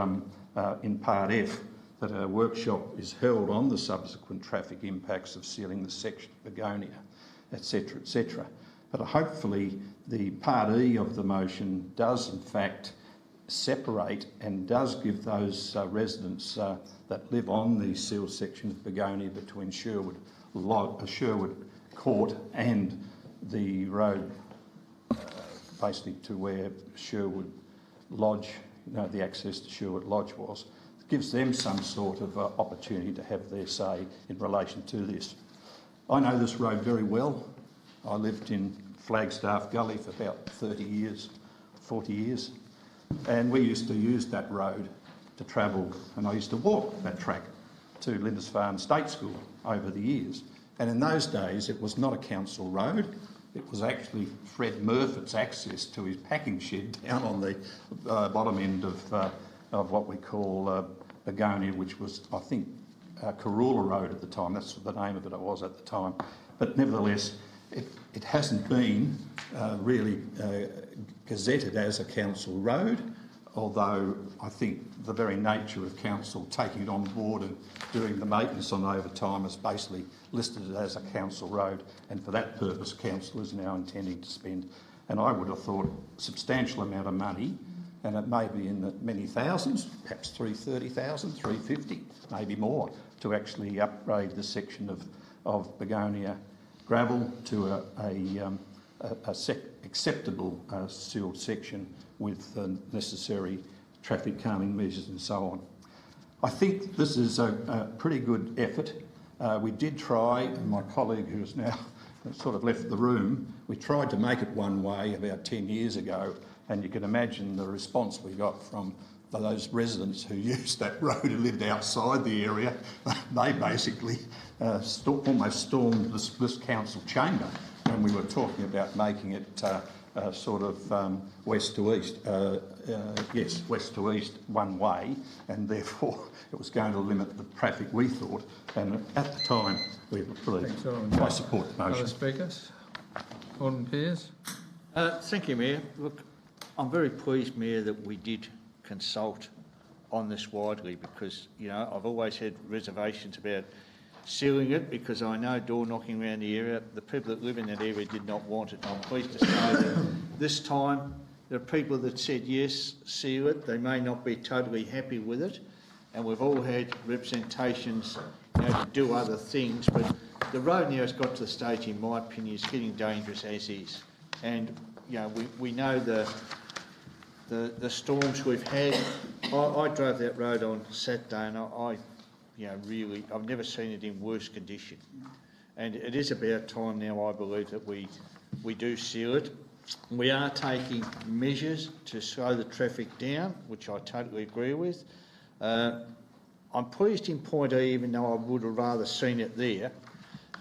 in Part F, that a workshop is held on the subsequent traffic impacts of sealing the section of Begonia, etc., etc. But hopefully the Part E of the motion does in fact separate and does give those residents that live on the sealed section of Begonia between Sherwood Court and the road basically to where Sherwood Lodge, the access to Sherwood Lodge was, gives them some sort of opportunity to have their say in relation to this. I know this road very well. I lived in Flagstaff Gully for about 30 years, 40 years, and we used to use that road to travel, and I used to walk that track to Lindisfarne State School over the years. And in those days it was not a council road, it was actually Fred Murfitt's access to his packing shed down on the bottom end of what we call Begonia, which was, I think, Karula Road at the time. That's the name of it was at the time. But nevertheless, it hasn't been really gazetted as a council road, although I think the very nature of council taking it on board and doing the maintenance on over time has basically listed it as a council road, and for that purpose council is now intending to spend, and I would have thought, a substantial amount of money, and it may be in the many thousands, perhaps 330,000, 350, maybe more, to actually upgrade the section of Begonia gravel to a acceptable sealed section with necessary traffic calming measures and so on. I think this is a pretty good effort. We did try, and my colleague who has now sort of left the room, we tried to make it one way about 10 years ago, and you can imagine the response we got from those residents who used that road and lived outside the area. They basically almost stormed this council chamber when we were talking about making it sort of west to east. Yes, west to east one way, and therefore it was going to limit the traffic, we thought. And at the time, we believed. I support the motion. Other speakers? Alderman Pearce. Thank you, Mayor. Look, I'm very pleased, Mayor, that we did consult on this widely, because, you know, I've always had reservations about sealing it, because I know door knocking around the area, the people that live in that area did not want it. I'm pleased to say that this time there are people that said yes, seal it. They may not be totally happy with it, and we've all had representations, you know, to do other things, but the road now has got to the stage, in my opinion, is getting dangerous as is. And, you know, we know the storms we've had. I drove that road on Saturday, and you know, really, I've never seen it in worse condition. And it is about time now, I believe, that we do seal it. We are taking measures to slow the traffic down, which I totally agree with. I'm pleased in point E, even though I would have rather seen it there,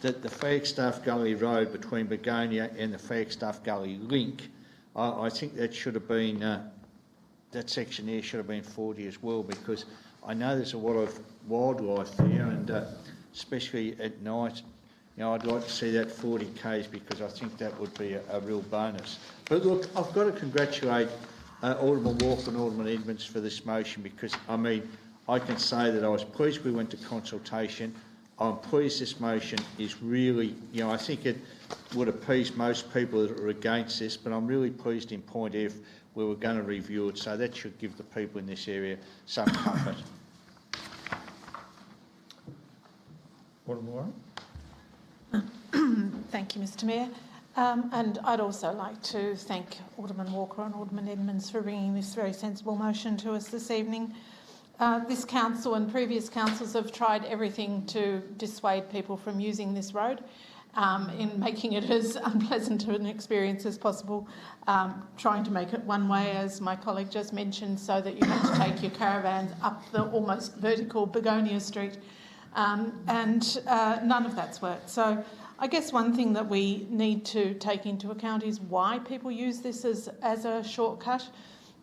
that the Flagstaff Gully Road between Begonia and the Flagstaff Gully link, I think that should have been, that section there should have been 40 as well, because I know there's a lot of wildlife there, and especially at night, you know, I'd like to see that 40 k's, because I think that would be a real bonus. But look, I've got to congratulate Alderman Walker and Alderman Edmonds for this motion, because, I mean, I can say that I was pleased we went to consultation. I'm pleased this motion is really, you know, I think it would appease most people that are against this, but I'm really pleased in point F where we're going to review it, so that should give the people in this area some comfort. Thank you, Mr Mayor. And I'd also like to thank Alderman Walker and Alderman Edmonds for bringing this very sensible motion to us this evening. This council and previous councils have tried everything to dissuade people from using this road, in making it as unpleasant an experience as possible, trying to make it one way, as my colleague just mentioned, so that you have to take your caravans up the almost vertical Begonia Street, and none of that's worked. So I guess one thing that we need to take into account is why people use this as a shortcut,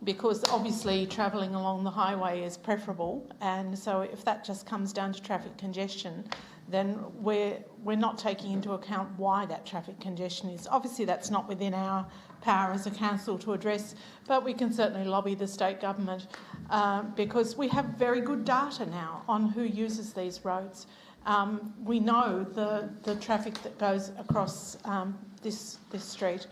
because obviously travelling along the highway is preferable, and so if that just comes down to traffic congestion, then we're not taking into account why that traffic congestion is. Obviously that's not within our power as a council to address, but we can certainly lobby the state government, because we have very good data now on who uses these roads. We know the traffic that goes across this street.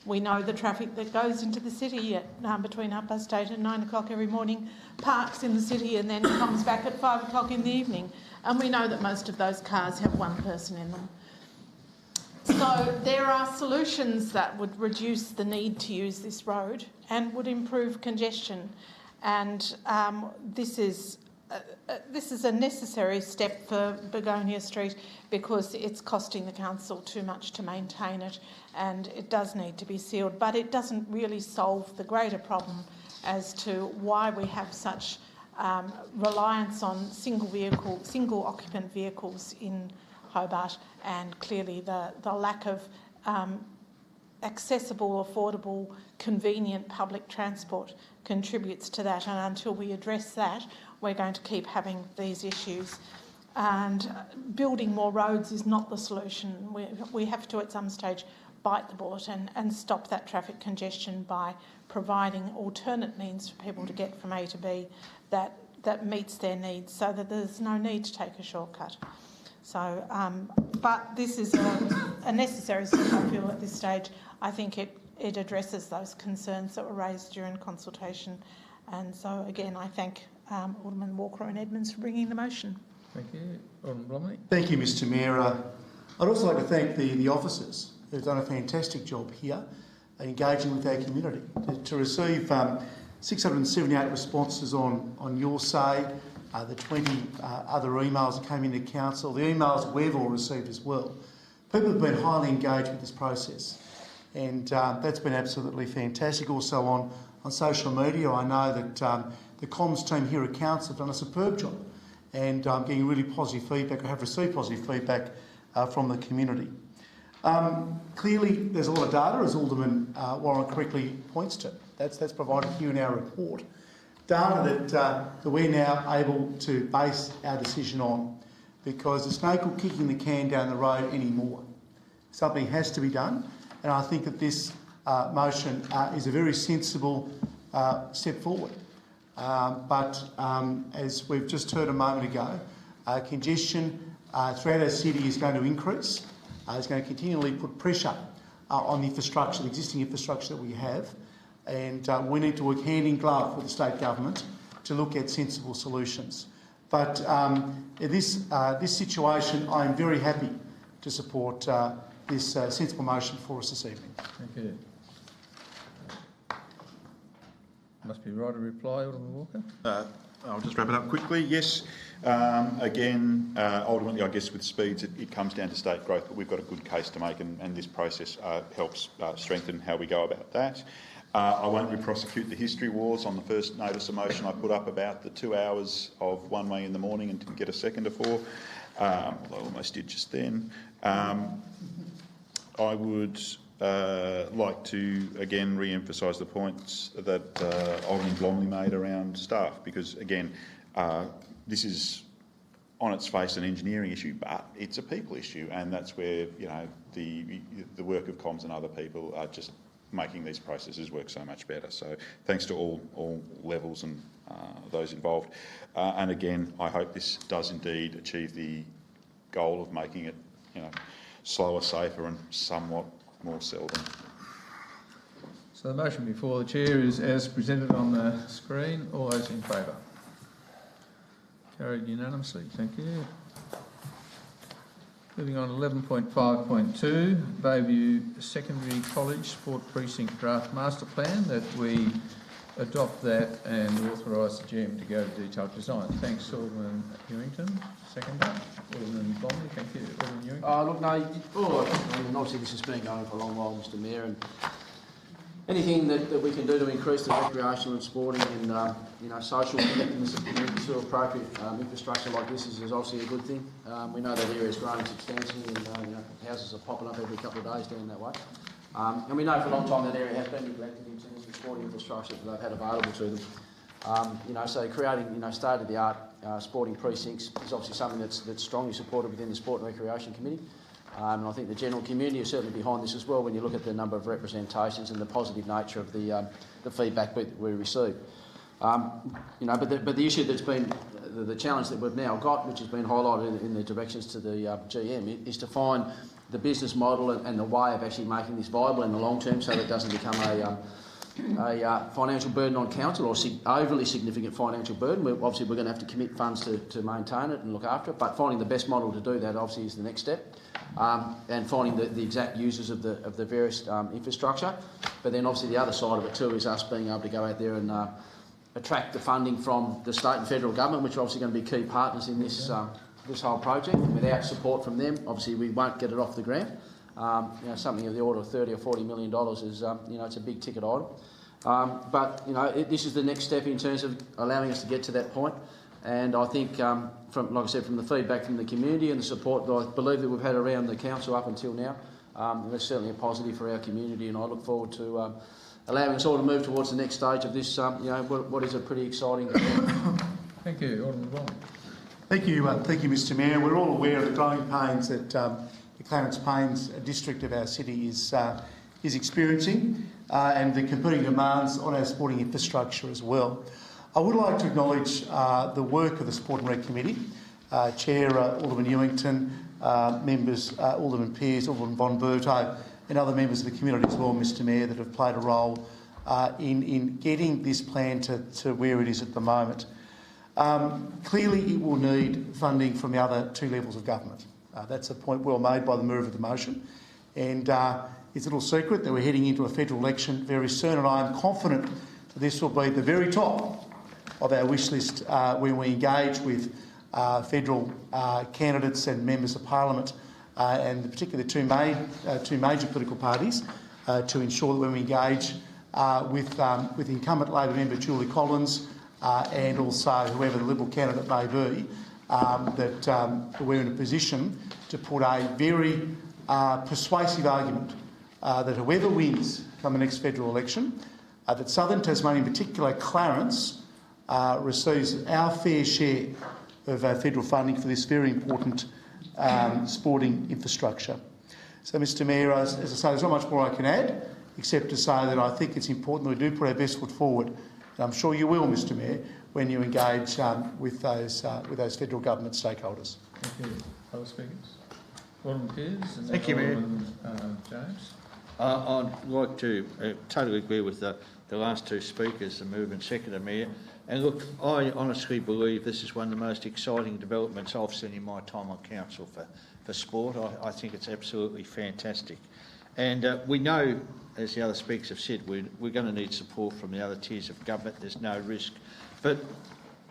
We know the traffic that goes into the city at, between 8:30 and 9 o'clock every morning, parks in the city and then comes back at 5 o'clock in the evening. And we know that most of those cars have one person in them. So there are solutions that would reduce the need to use this road and would improve congestion. And this is a necessary step for Begonia Street, because it's costing the council too much to maintain it, and it does need to be sealed. But it doesn't really solve the greater problem as to why we have such reliance on single occupant vehicles in Hobart, and clearly the lack of accessible, affordable, convenient public transport contributes to that. And until we address that, we're going to keep having these issues. And building more roads is not the solution. We have to, at some stage, bite the bullet and stop that traffic congestion by providing alternate means for people to get from A to B that meets their needs, so that there's no need to take a shortcut. So, but this is a necessary step, I feel, at this stage. I think it addresses those concerns that were raised during consultation. And so, again, I thank Alderman Walker and Edmonds for bringing the motion. Thank you. Alderman Blomley. Thank you, Mr Mayor. I'd also like to thank the officers who've done a fantastic job here engaging with our community. To receive 678 responses on your say, the 20 other emails that came into council, the emails we've all received as well. People have been highly engaged with this process, and that's been absolutely fantastic. Also on social media, I know that the comms team here at council have done a superb job, and getting really positive feedback. I have received positive feedback from the community. Clearly, there's a lot of data, as Alderman Warren correctly points to. That's provided here in our report. Data that we're now able to base our decision on, because there's no good kicking the can down the road anymore. Something has to be done, and I think that this motion is a very sensible step forward. But as we've just heard a moment ago, congestion throughout our city is going to increase. It's going to continually put pressure on the infrastructure, the existing infrastructure that we have, and we need to work hand in glove with the state government to look at sensible solutions. But in this situation, I am very happy to support this sensible motion for us this evening. Thank you. Must be right to reply, Alderman Walker. I'll just wrap it up quickly. Yes, again, ultimately, I guess with speeds, it comes down to state growth, but we've got a good case to make, and this process helps strengthen how we go about that. I won't re-prosecute the history wars on the first notice of motion I put up about the 2 hours of one way in the morning and didn't get a second for, although I almost did just then. I would like to again re-emphasise the points that Alderman Blomley made around staff, because again, this is on its face an engineering issue, but it's a people issue, and that's where the work of comms and other people are just making these processes work so much better. So thanks to all levels and those involved. And again, I hope this does indeed achieve the goal of making it slower, safer and somewhat more seldom. So the motion before the Chair is as presented on the screen. All those in favour? Carried unanimously. Thank you. Moving on to 11.5.2, Bayview Secondary College Sport Precinct Draft Master Plan, that we adopt that and authorise the GM to go to detailed design. Thanks, Alderman Hewington. Seconder. Alderman Blomley, thank you. Alderman Ewing. Look, no, obviously this has been going for a long while, Mr Mayor, and anything that we can do to increase the recreational and sporting and social connectedness of communities through appropriate infrastructure like this is obviously a good thing. We know that area is growing substantially, and houses are popping up every couple of days down that way. And we know for a long time that area has been neglected in terms of sporting infrastructure that they've had available to them. So creating state-of-the-art sporting precincts is obviously something that's strongly supported within the Sport and Recreation Committee. And I think the general community is certainly behind this as well when you look at the number of representations and the positive nature of the feedback we receive. But the issue that's been the challenge that we've now got, which has been highlighted in the directions to the GM, is to find the business model and the way of actually making this viable in the long term, so that it doesn't become a financial burden on council or overly significant financial burden. Obviously, we're going to have to commit funds to maintain it and look after it, but finding the best model to do that obviously is the next step. And finding the exact users of the various infrastructure. But then obviously the other side of it too is us being able to go out there and attract the funding from the state and federal government, which are obviously going to be key partners in this whole project. And without support from them, obviously we won't get it off the ground. Something of the order of $30 or $40 million is it's a big ticket item. But this is the next step in terms of allowing us to get to that point. And I think, like I said, from the feedback from the community and the support that I believe that we've had around the council up until now, that's certainly a positive for our community, and I look forward to allowing us all to move towards the next stage of this, what is a pretty exciting... Thank you. Alderman Blomley. Thank you, Mr Mayor. We're all aware of the growing pains that the Clarence Pains district of our city is experiencing and the competing demands on our sporting infrastructure as well. I would like to acknowledge the work of the Sport and Rec Committee, Chair Alderman Ewington, members Alderman Pearce, Alderman Von Berto and other members of the community as well, Mr Mayor, that have played a role in getting this plan to where it is at the moment. Clearly it will need funding from the other two levels of government. That's a point well made by the mover of the motion. And it's a little secret that we're heading into a federal election very soon, and I am confident that this will be at the very top of our wish list when we engage with federal candidates and members of parliament, and particularly the two major political parties, to ensure that when we engage with incumbent Labor member Julie Collins and also whoever the Liberal candidate may be, that we're in a position to put a very persuasive argument that whoever wins come the next federal election, that Southern Tasmania, in particular Clarence, receives our fair share of federal funding for this very important sporting infrastructure. So, Mr Mayor, as I say, there's not much more I can add, except to say that I think it's important that we do put our best foot forward. And I'm sure you will, Mr Mayor, when you engage with those federal government stakeholders. Thank you. Other speakers? Alderman Pearce and Thank you, Mayor. James. I'd like to totally agree with the last two speakers, the mover and seconder, Mayor. And look, I honestly believe this is one of the most exciting developments I've seen in my time on council for sport. I think it's absolutely fantastic. And we know, as the other speakers have said, we're going to need support from the other tiers of government. There's no risk. But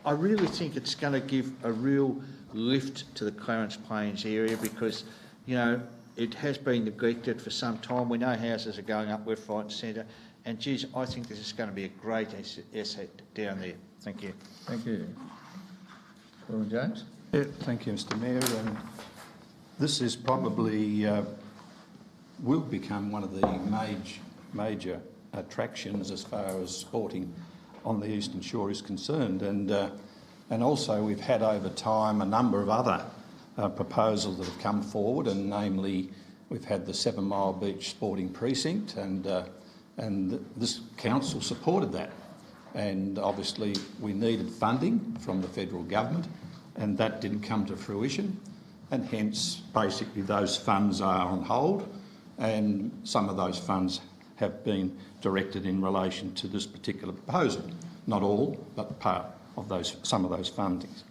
I really think it's going to give a real lift to the Clarence Plains area because, you know, it has been neglected for some time. We know houses are going up left, right and centre. And, geez, I think this is going to be a great asset down there. Thank you. Thank you. Alderman James. Yeah, thank you, Mr Mayor. And this is probably will become one of the major attractions as far as sporting on the Eastern Shore is concerned. And also we've had over time a number of other proposals that have come forward, and namely we've had the 7 Mile Beach Sporting Precinct, and this council supported that. And obviously we needed funding from the federal government, and that didn't come to fruition, and hence basically those funds are on hold, and some of those funds have been directed in relation to this particular proposal. Not all, but part of some of those fundings.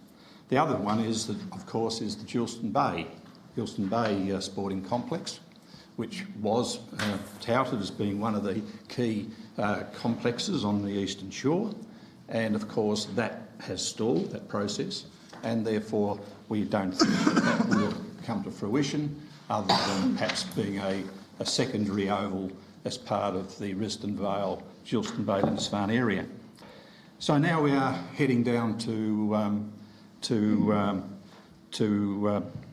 The other one is, of course, is the Geilston Bay Sporting Complex, which was touted as being one of the key complexes on the Eastern Shore. And of course that has stalled, that process, and therefore we don't think that will come to fruition other than perhaps being a secondary oval as part of the Risdon Vale, Geilston Bay, Lindisfarne area. So now we are heading down to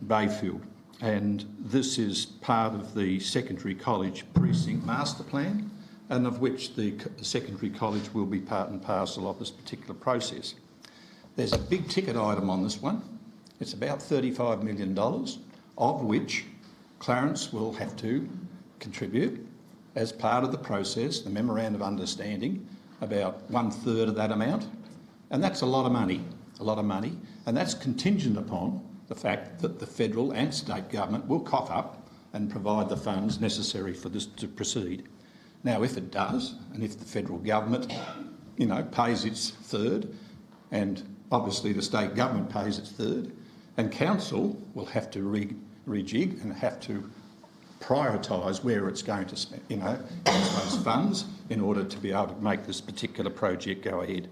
Bayfield. And this is part of the Secondary College Precinct Master Plan, and of which the Secondary College will be part and parcel of this particular process. There's a big ticket item on this one. It's about $35 million, of which Clarence will have to contribute as part of the process, the Memorandum of Understanding, about 1/3 of that amount. And that's a lot of money, and that's contingent upon the fact that the federal and state government will cough up and provide the funds necessary for this to proceed. Now, if it does, and if the federal government, you know, pays its third, and obviously the state government pays its third, and council will have to rejig and have to prioritise where it's going to spend, you know, those funds in order to be able to make this particular project go ahead.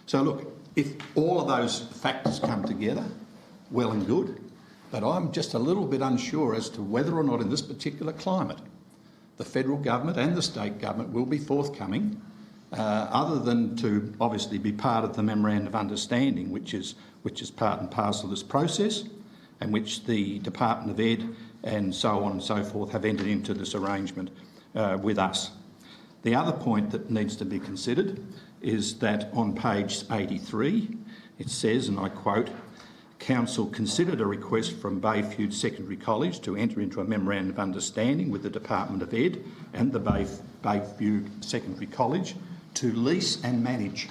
So look, if all of those factors come together, well and good, but I'm just a little bit unsure as to whether or not in this particular climate the federal government and the state government will be forthcoming, other than to obviously be part of the Memorandum of Understanding, which is part and parcel of this process, and which the Department of Ed and so on and so forth have entered into this arrangement with us. The other point that needs to be considered is that on page 83 it says, and I quote, Council considered a request from Bayview Secondary College to enter into a memorandum of understanding with the Department of Ed and the Bayview Secondary College to lease and manage.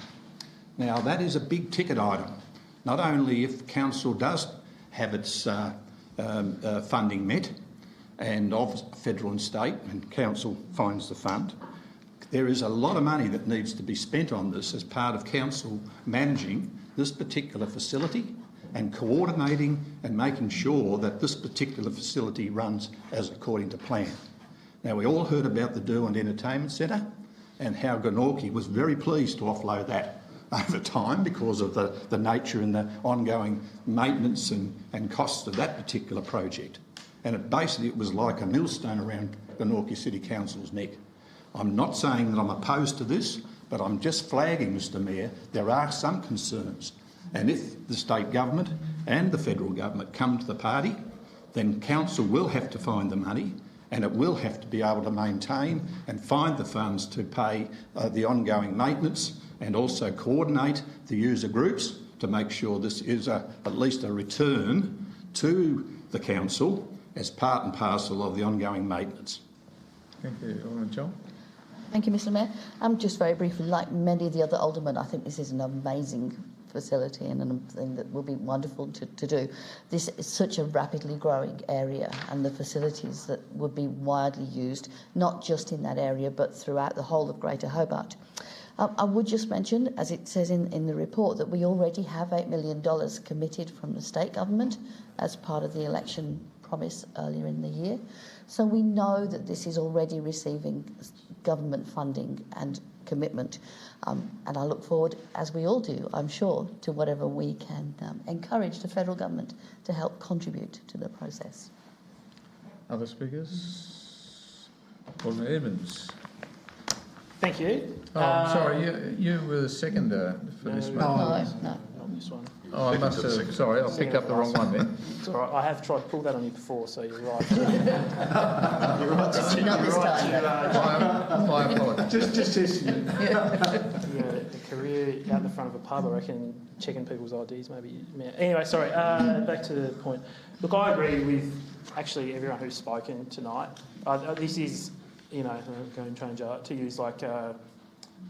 Now, that is a big ticket item. Not only if Council does have its funding met, and of federal and state, and Council finds the fund, there is a lot of money that needs to be spent on this as part of Council managing this particular facility and coordinating and making sure that this particular facility runs as according to plan. Now, we all heard about the Do and Entertainment Centre and how Glenorchy was very pleased to offload that over time because of the nature and the ongoing maintenance and costs of that particular project. And it was like a millstone around Glenorchy City Council's neck. I'm not saying that I'm opposed to this, but I'm just flagging, Mr Mayor, there are some concerns. And if the state government and the federal government come to the party, then Council will have to find the money and it will have to be able to maintain and find the funds to pay the ongoing maintenance and also coordinate the user groups to make sure this is at least a return to the Council as part and parcel of the ongoing maintenance. Thank you. Alderman John. Thank you, Mr Mayor. Just very briefly, like many of the other aldermen, I think this is an amazing facility and a thing that will be wonderful to do. This is such a rapidly growing area and the facilities that would be widely used, not just in that area, but throughout the whole of Greater Hobart. I would just mention, as it says in the report, that we already have $8 million committed from the state government as part of the election promise earlier in the year. So we know that this is already receiving government funding and commitment. And I look forward, as we all do, I'm sure, to whatever we can encourage the federal government to help contribute to the process. Other speakers? Alderman Edmonds. Thank you. Oh, sorry, you were the seconder for this one. No. Not this one. Oh, I must have. Sorry, I picked up the wrong one then. It's all right. I have tried to pull that on you before, so you're right. You're right. Not this time. My apologies. Just a career out the front of a pub, I reckon, checking people's IDs maybe. Anyway, sorry. Back to the point. Look, I agree with actually everyone who's spoken tonight. This is, I'm going to change to use like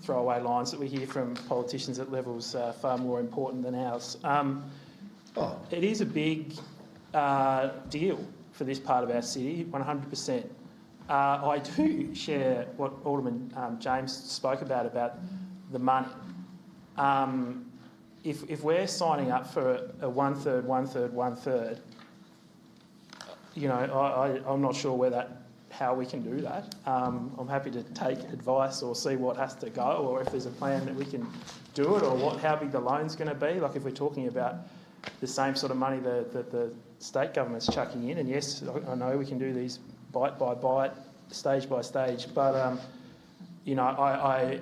throwaway lines that we hear from politicians at levels far more important than ours. It is a big deal for this part of our city, 100%. I do share what Alderman James spoke about the money. If we're signing up for a one-third, I'm not sure how we can do that. I'm happy to take advice or see what has to go, or if there's a plan that we can do it, or how big the loan's going to be. Like if we're talking about the same sort of money that the state government's chucking in, and yes, I know we can do these bite by bite, stage by stage, but I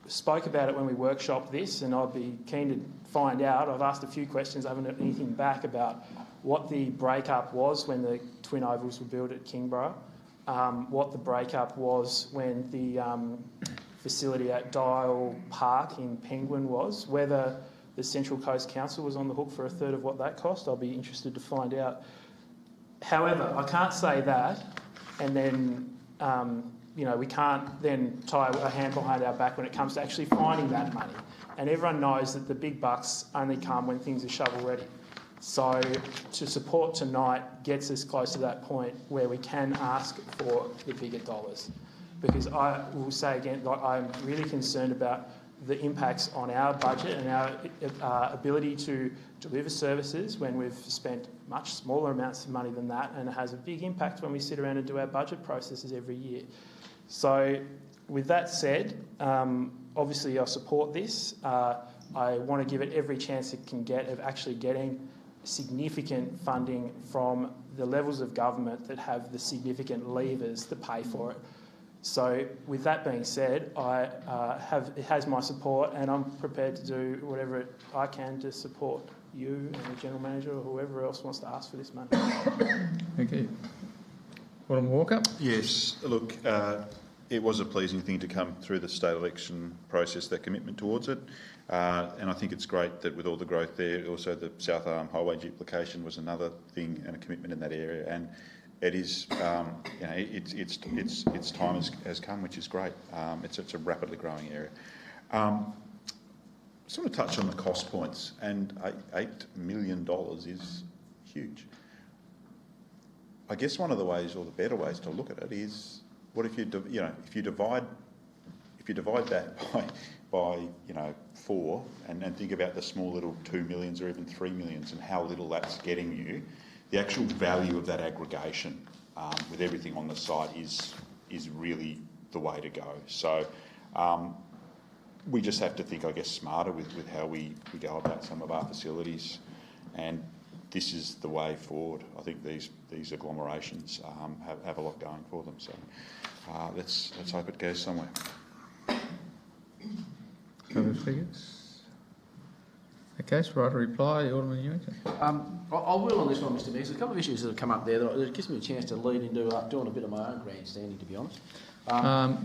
spoke about it when we workshopped this, and I'd be keen to find out. I've asked a few questions, I haven't heard anything back about what the breakup was when the twin ovals were built at Kingborough. What the breakup was when the facility at Dial Park in Penguin was, whether the Central Coast Council was on the hook for a third of what that cost. I'll be interested to find out. However, I can't say that and then, we can't then tie a hand behind our back when it comes to actually finding that money. And everyone knows that the big bucks only come when things are shovel-ready. So to support tonight gets us close to that point where we can ask for the bigger dollars. Because I will say again, I'm really concerned about the impacts on our budget and our ability to deliver services when we've spent much smaller amounts of money than that, and it has a big impact when we sit around and do our budget processes every year. So with that said, obviously I support this. I want to give it every chance it can get of actually getting significant funding from the levels of government that have the significant levers to pay for it. So with that being said, it has my support, and I'm prepared to do whatever I can to support you and the General Manager or whoever else wants to ask for this money. Thank you. Alderman Walker. Yes, look, it was a pleasing thing to come through the state election process, that commitment towards it. And I think it's great that with all the growth there, also the South Arm highway duplication was another thing and a commitment in that area. And it is, its time has come, which is great. It's a rapidly growing area. Sort of touch on the cost points, and $8 million is huge. I guess one of the ways, or the better ways to look at it, is what if you divide that by 4, and think about the small little 2 millions or even 3 millions, and how little that's getting you. The actual value of that aggregation with everything on the site is really the way to go. So we just have to think, I guess, smarter with how we go about some of our facilities, and this is the way forward. I think these agglomerations have a lot going for them. So let's hope it goes somewhere. Other figures? Okay, so right to reply, Alderman Newington. I will on this one, Mr Mayor. There's a couple of issues that have come up there that it gives me a chance to lead into doing a bit of my own grandstanding, to be honest.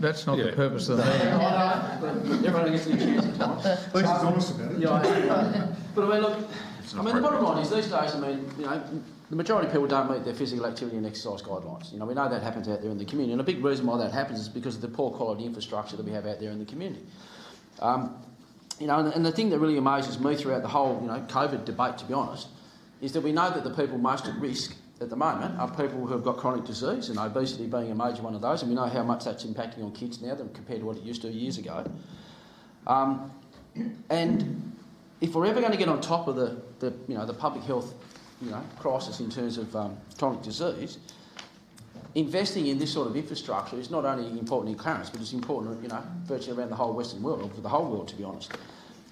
That's not the purpose of the meeting. Everyone gets their chance at times. At least he's honest about it. Yeah, but I mean, look, the bottom line is these days, the majority of people don't meet their physical activity and exercise guidelines. We know that happens out there in the community, and a big reason why that happens is because of the poor quality infrastructure that we have out there in the community. And the thing that really amazes me throughout the whole, COVID debate, to be honest, is that we know that the people most at risk at the moment are people who have got chronic disease, and obesity being a major one of those, and we know how much that's impacting on kids now compared to what it used to years ago. And if we're ever going to get on top of the public health crisis in terms of chronic disease, investing in this sort of infrastructure is not only important in Clarence, but it's important, virtually around the whole Western world, or for the whole world, to be honest.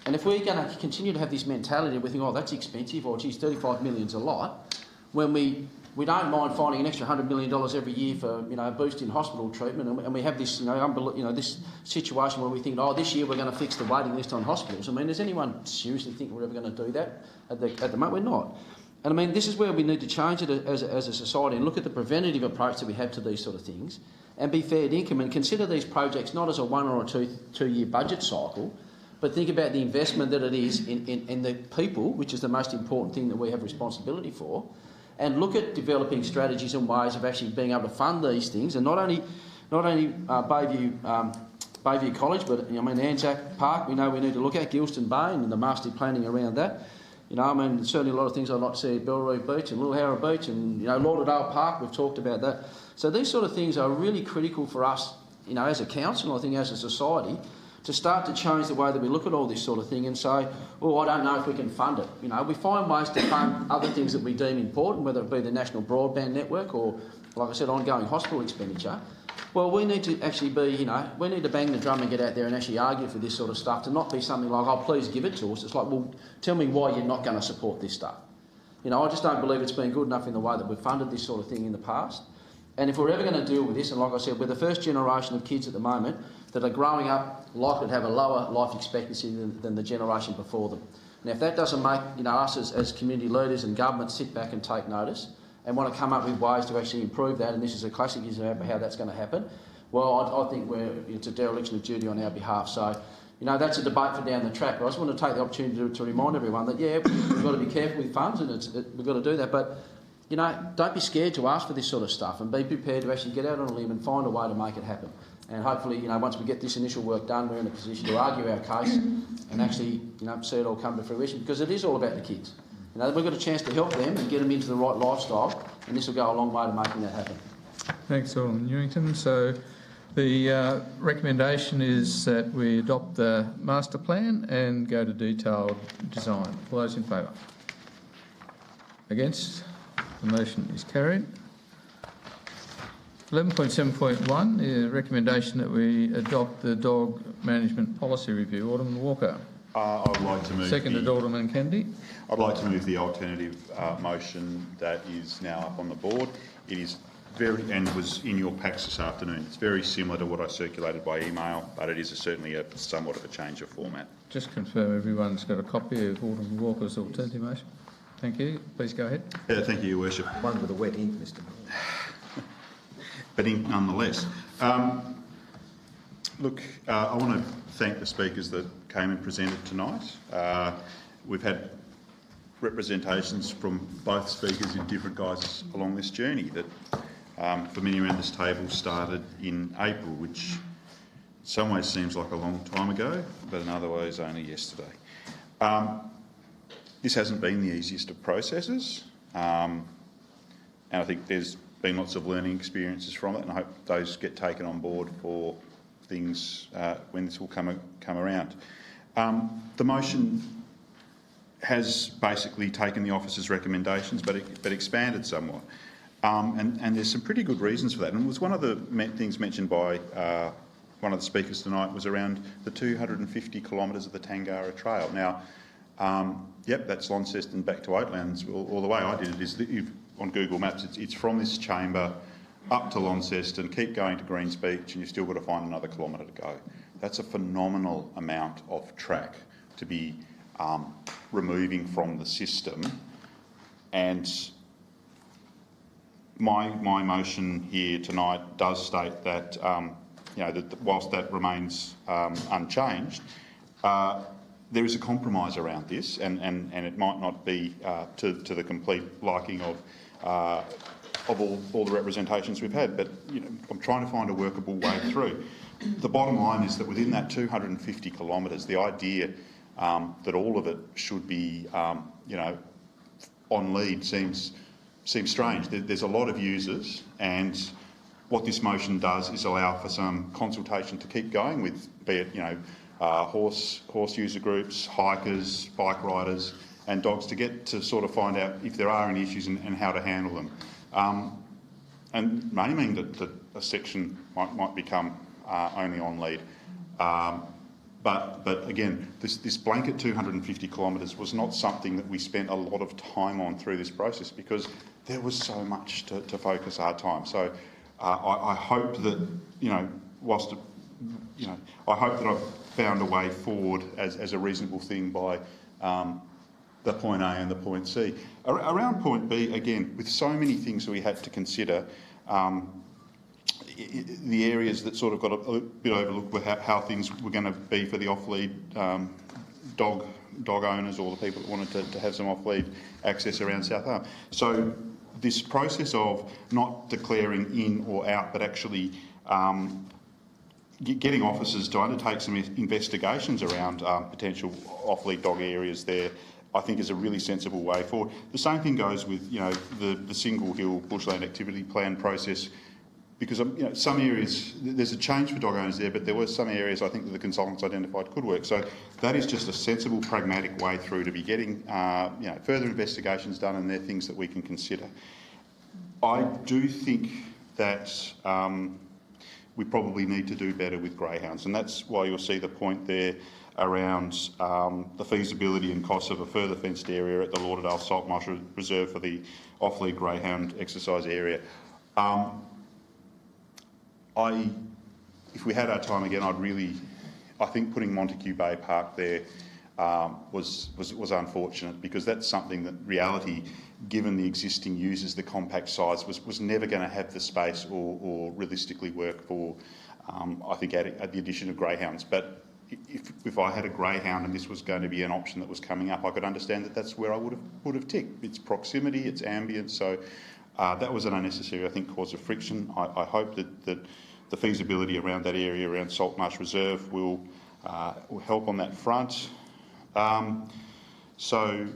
And if we're going to continue to have this mentality we think, oh, that's expensive, or geez, 35 million's a lot, when we don't mind finding an extra $100 million every year for, a boost in hospital treatment, and we have this, this situation where we think, oh, this year we're going to fix the waiting list on hospitals. Does anyone seriously think we're ever going to do that? At the moment, we're not. And this is where we need to change it as a society and look at the preventative approach that we have to these sort of things and be fair dinkum and consider these projects not as a 1 or a 2 year budget cycle, but think about the investment that it is in the people, which is the most important thing that we have responsibility for, and look at developing strategies and ways of actually being able to fund these things, and not only Bayview College, but Anzac Park, we know we need to look at Gilston Bay and the master planning around that. Certainly a lot of things I'd like to see at Belrose Beach and Little Harrow Beach and, Lauderdale Park, we've talked about that. So these sort of things are really critical for us, as a council, I think as a society, to start to change the way that we look at all this sort of thing and say, oh, I don't know if we can fund it. We find ways to fund other things that we deem important, whether it be the National Broadband Network or, like I said, ongoing hospital expenditure. Well, we need to actually be, we need to bang the drum and get out there and actually argue for this sort of stuff, to not be something like, oh, please give it to us. It's like, well, tell me why you're not going to support this stuff. I just don't believe it's been good enough in the way that we've funded this sort of thing in the past. And if we're ever going to deal with this, and like I said, we're the first generation of kids at the moment that are growing up likely to have a lower life expectancy than the generation before them. Now, if that doesn't make us as community leaders and government sit back and take notice, and want to come up with ways to actually improve that, and this is a classic example of how that's going to happen, well, I think it's a dereliction of duty on our behalf. So, that's a debate for down the track. But I just want to take the opportunity to remind everyone that, we've got to be careful with funds, and we've got to do that. But, don't be scared to ask for this sort of stuff, and be prepared to actually get out on a limb and find a way to make it happen. And hopefully, once we get this initial work done, we're in a position to argue our case and actually, see it all come to fruition, because it is all about the kids. We've got a chance to help them and get them into the right lifestyle, and this will go a long way to making that happen. Thanks, Alderman Newington. So the recommendation is that we adopt the master plan and go to detailed design. All those in favour? Against? The motion is carried. 11.7.1 is a recommendation that we adopt the dog management policy review. Alderman Walker. I would like to move. Seconded Alderman Kennedy. I'd like to move the alternative motion that is now up on the board. It is and was in your packs this afternoon. It's very similar to what I circulated by email, but it is certainly somewhat of a change of format. Just confirm everyone's got a copy of Alderman Walker's alternative motion. Thank you. Please go ahead. Thank you, Your Worship. One with a wet ink, Mr. But ink nonetheless. Look, I want to thank the speakers that came and presented tonight. We've had representations from both speakers in different guises along this journey that, for many around this table, started in April, which in some ways seems like a long time ago, but in other ways only yesterday. This hasn't been the easiest of processes, and I think there's been lots of learning experiences from it, and I hope those get taken on board for things when this will come around. The motion has basically taken the officer's recommendations, but expanded somewhat, and there's some pretty good reasons for that. And it was one of the things mentioned by one of the speakers tonight was around the 250 kilometres of the Tangara Trail. Now, yep, that's Launceston back to Oatlands. Or the way I did it is that on Google Maps, it's from this chamber up to Launceston, keep going to Greens Beach, and you've still got to find another kilometre to go. That's a phenomenal amount of track to be removing from the system. And my motion here tonight does state that, that whilst that remains unchanged, there is a compromise around this, and it might not be to the complete liking of all the representations we've had, but I'm trying to find a workable way through. The bottom line is that within that 250 kilometres, the idea that all of it should be, on lead seems strange. There's a lot of users, and what this motion does is allow for some consultation to keep going with, be it horse user groups, hikers, bike riders, and dogs, to get to sort of find out if there are any issues and how to handle them. And may mean that a section might become only on lead. But again, this blanket 250 kilometres was not something that we spent a lot of time on through this process, because there was so much to focus our time. So I hope that, whilst, I hope that I've found a way forward as a reasonable thing by the point A and the point C. Around point B, again, with so many things that we had to consider, the areas that sort of got a bit overlooked were how things were going to be for the off-lead dog owners, or the people that wanted to have some off-lead access around South Arm. So this process of not declaring in or out, but actually getting officers to undertake some investigations around potential off-lead dog areas there, I think is a really sensible way forward. The same thing goes with the single hill bushland activity plan process, because some areas there's a change for dog owners there, but there were some areas I think that the consultants identified could work. So that is just a sensible, pragmatic way through to be getting further investigations done, and they're things that we can consider. I do think that we probably need to do better with greyhounds, and that's why you'll see the point there around the feasibility and costs of a further fenced area at the Lauderdale Salt Marsh Reserve for the off-lead greyhound exercise area. If we had our time again, I think putting Montague Bay Park there was unfortunate, because that's something that reality, given the existing users, the compact size, was never going to have the space or realistically work for, I think, at the addition of greyhounds. But if I had a greyhound and this was going to be an option that was coming up, I could understand that that's where I would have ticked. It's proximity, it's ambience, so that was an unnecessary, I think, cause of friction. I hope that the feasibility around that area, around Salt Marsh Reserve, will help on that front. So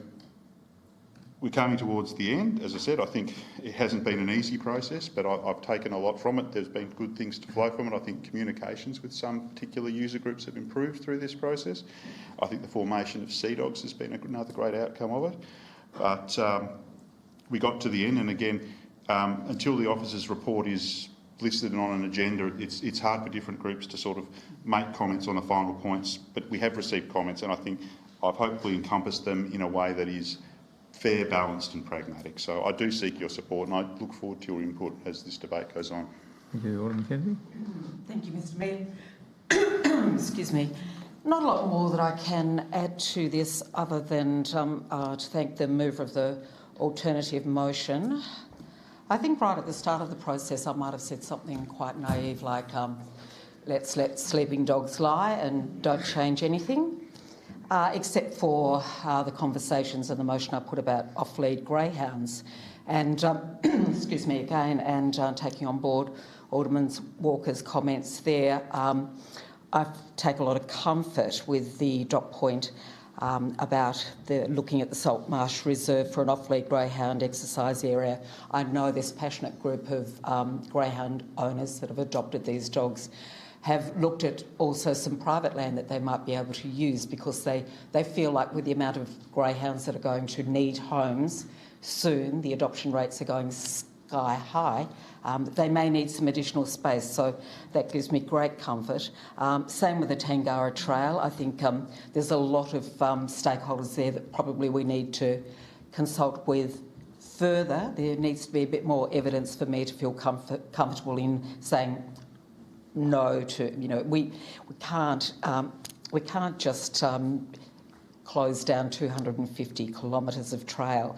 we're coming towards the end. As I said, I think it hasn't been an easy process, but I've taken a lot from it. There's been good things to flow from it. I think communications with some particular user groups have improved through this process. I think the formation of Sea Dogs has been another great outcome of it. But we got to the end, and again, until the officer's report is listed and on an agenda, it's hard for different groups to sort of make comments on the final points, but we have received comments, and I think I've hopefully encompassed them in a way that is fair, balanced and pragmatic. So I do seek your support, and I look forward to your input as this debate goes on. Thank you, Alderman Kennedy. Thank you, Mr Mayor. Excuse me. Not a lot more that I can add to this, other than to thank the mover of the alternative motion. I think right at the start of the process I might have said something quite naive, like let's let sleeping dogs lie and don't change anything, except for the conversations and the motion I put about off-lead greyhounds. And, excuse me again, and taking on board Alderman Walker's comments there, I take a lot of comfort with the dot point about looking at the Salt Marsh Reserve for an off-lead greyhound exercise area. I know this passionate group of greyhound owners that have adopted these dogs have looked at also some private land that they might be able to use, because they feel like with the amount of greyhounds that are going to need homes soon, the adoption rates are going sky high, they may need some additional space, so that gives me great comfort. Same with the Tangara Trail. I think there's a lot of stakeholders there that probably we need to consult with further. There needs to be a bit more evidence for me to feel comfortable in saying no to, we can't just close down 250 kilometres of trail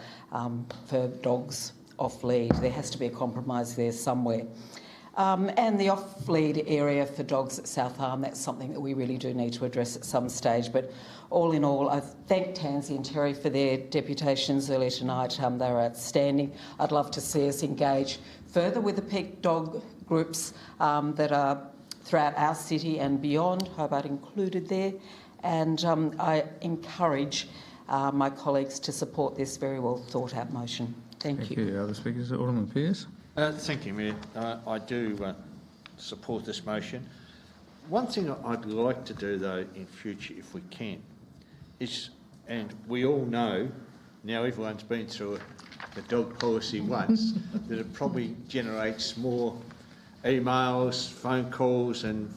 for dogs off lead. There has to be a compromise there somewhere. And the off-lead area for dogs at South Arm, that's something that we really do need to address at some stage. But all in all, I thank Tansy and Terry for their deputations earlier tonight. They were outstanding. I'd love to see us engage further with the peak dog groups that are throughout our city and beyond, Hobart included there. And I encourage my colleagues to support this very well thought out motion. Thank you. Other speakers, Alderman Pearce. Thank you, Mayor. I do support this motion. One thing I'd like to do, though, in future, if we can, is, and we all know, now everyone's been through the dog policy once, that it probably generates more emails, phone calls and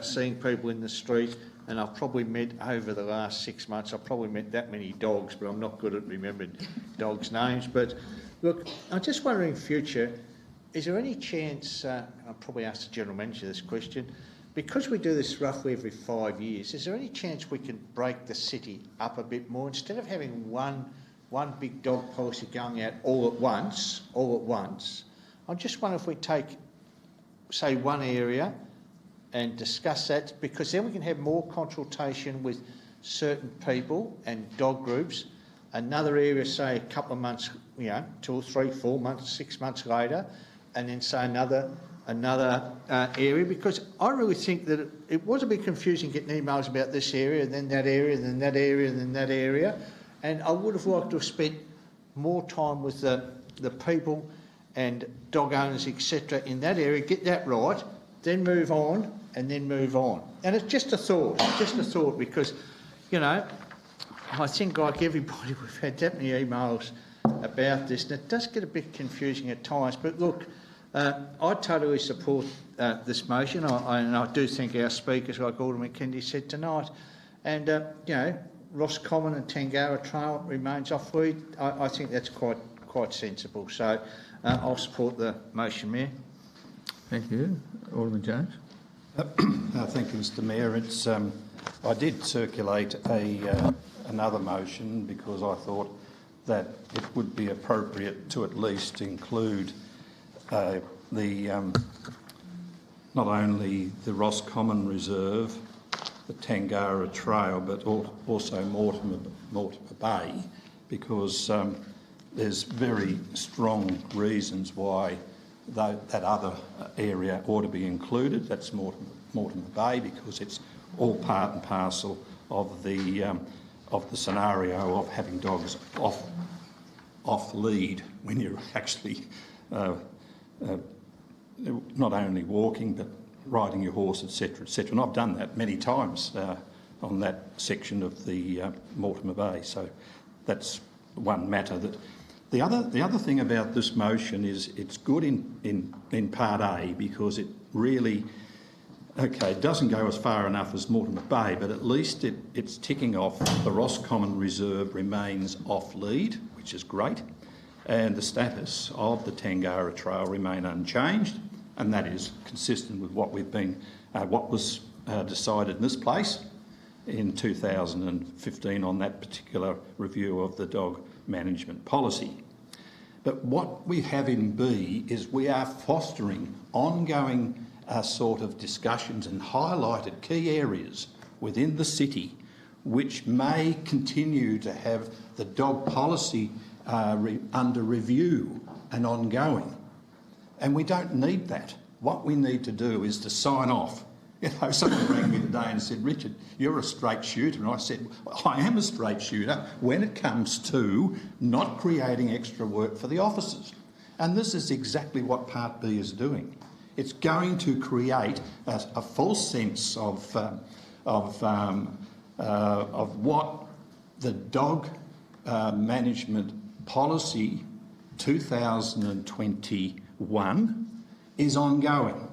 seeing people in the street. And I've probably met, over the last 6 months, I've probably met that many dogs, but I'm not good at remembering dogs' names. But look, I'm just wondering in future, is there any chance, I'll probably ask the General Manager this question, because we do this roughly every 5 years, is there any chance we can break the city up a bit more? Instead of having one big dog policy going out all at once, I just wonder if we take, say, one area and discuss that, because then we can have more consultation with certain people and dog groups. Another area, say, a couple of months, 2 or 3, 4 months, 6 months later, and then say another area, because I really think that it was a bit confusing getting emails about this area and then that area and then that area and then that area, and I would have liked to have spent more time with the people and dog owners, etc., in that area, get that right, then move on, and then move on. And it's just a thought, because, I think like everybody, we've had that many emails about this, and it does get a bit confusing at times. But look, I totally support this motion, and I do think our speakers, like Alderman Kennedy said tonight, and, Ross Common and Tangara Trail remains off-lead. I think that's quite sensible. So I'll support the motion, Mayor. Thank you. Alderman Jones. Thank you, Mr Mayor. I did circulate another motion because I thought that it would be appropriate to at least include not only the Ross Common Reserve, the Tangara Trail, but also Mortimer Bay, because there's very strong reasons why that other area ought to be included. That's Mortimer Bay, because it's all part and parcel of the scenario of having dogs off lead when you're actually not only walking but riding your horse, etc., etc. And I've done that many times on that section of the Mortimer Bay. So that's one matter that. The other thing about this motion is it's good in Part A, because it really, it doesn't go as far enough as Mortimer Bay, but at least it's ticking off the Ross Common Reserve remains off lead, which is great, and the status of the Tangara Trail remain unchanged, and that is consistent with what was decided in this place in 2015 on that particular review of the dog management policy. But what we have in B is we are fostering ongoing sort of discussions and highlighted key areas within the city which may continue to have the dog policy under review and ongoing. And we don't need that. What we need to do is to sign off. You know, someone rang me today and said, "Richard, you're a straight shooter." And I said, well, I am a straight shooter when it comes to not creating extra work for the officers. And this is exactly what Part B is doing. It's going to create a false sense of what the dog management policy 2021 is ongoing.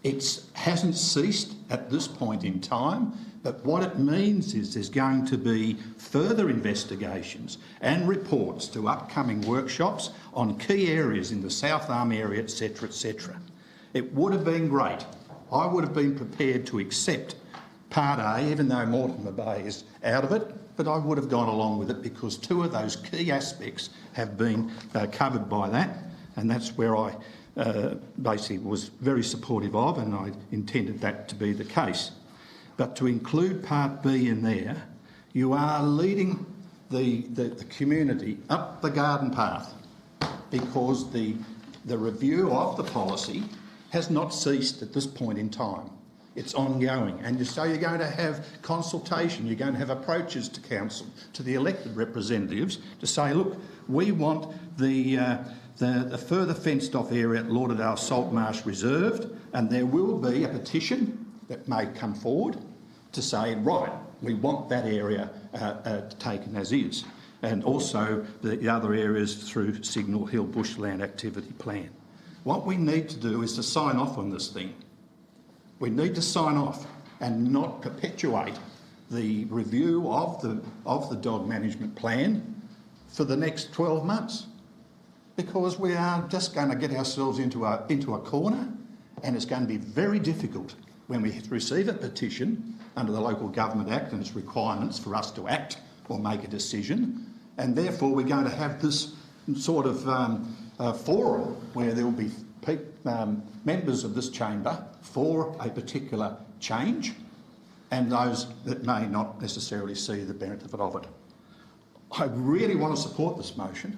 It hasn't ceased at this point in time, but what it means is there's going to be further investigations and reports to upcoming workshops on key areas in the South Arm area, etc., etc. It would have been great. I would have been prepared to accept Part A, even though Mortimer Bay is out of it, but I would have gone along with it because two of those key aspects have been covered by that, and that's where I basically was very supportive of, and I intended that to be the case. But to include Part B in there, you are leading the community up the garden path because the review of the policy has not ceased at this point in time. It's ongoing, and so you're going to have consultation, you're going to have approaches to council, to the elected representatives to say, look, we want the further fenced-off area at Lauderdale Salt Marsh reserved, and there will be a petition that may come forward to say, right, we want that area taken as is, and also the other areas through Signal Hill Bushland Activity Plan. What we need to do is to sign off on this thing. We need to sign off and not perpetuate the review of the dog management plan for the next 12 months, because we are just going to get ourselves into a corner, and it's going to be very difficult when we receive a petition under the Local Government Act and its requirements for us to act or make a decision, and therefore we're going to have this sort of forum where there will be members of this chamber for a particular change and those that may not necessarily see the benefit of it. I really want to support this motion,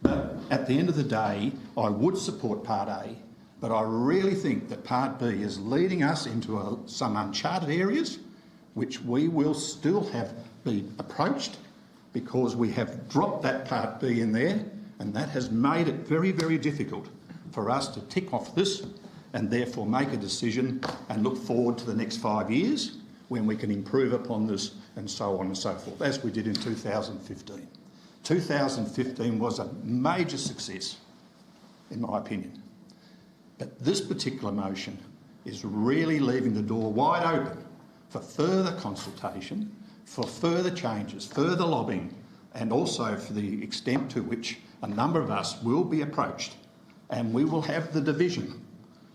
but at the end of the day, I would support Part A, but I really think that Part B is leading us into some uncharted areas which we will still have be approached because we have dropped that Part B in there, and that has made it very, very difficult for us to tick off this and therefore make a decision and look forward to the next 5 years when we can improve upon this and so on and so forth, as we did in 2015. 2015 was a major success, in my opinion. But this particular motion is really leaving the door wide open for further consultation, for further changes, further lobbying, and also for the extent to which a number of us will be approached, and we will have the division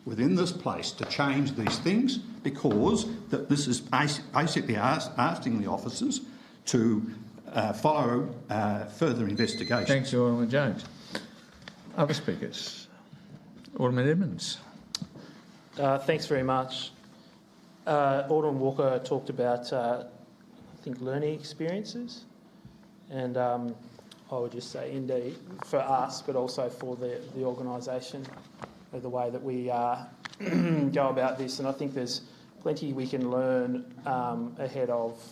within this place to change these things, because this is basically asking the officers to follow further investigation. Thanks, Alderman Jones. Other speakers? Alderman Edmonds. Thanks very much. Alderman Walker talked about, I think, learning experiences, and I would just say, indeed, for us, but also for the organisation, the way that we go about this. And I think there's plenty we can learn ahead of,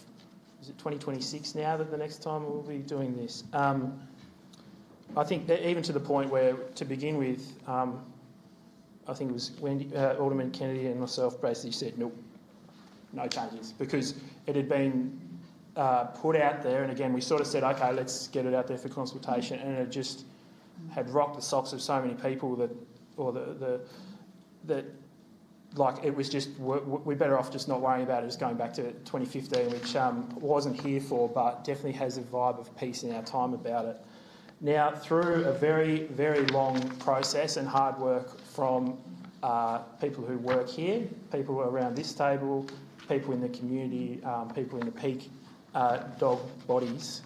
is it 2026 now that the next time we'll be doing this? I think that even to the point where, to begin with, I think it was Alderman Kennedy and myself basically said, nope, no changes, because it had been put out there, and again we sort of said, okay, let's get it out there for consultation, and it just had rocked the socks of so many people that like it was just, we're better off just not worrying about it, just going back to 2015, which wasn't here for, but definitely has a vibe of peace in our time about it. Now, through a very, very long process and hard work from people who work here, people around this table, people in the community, people in the peak dog bodies,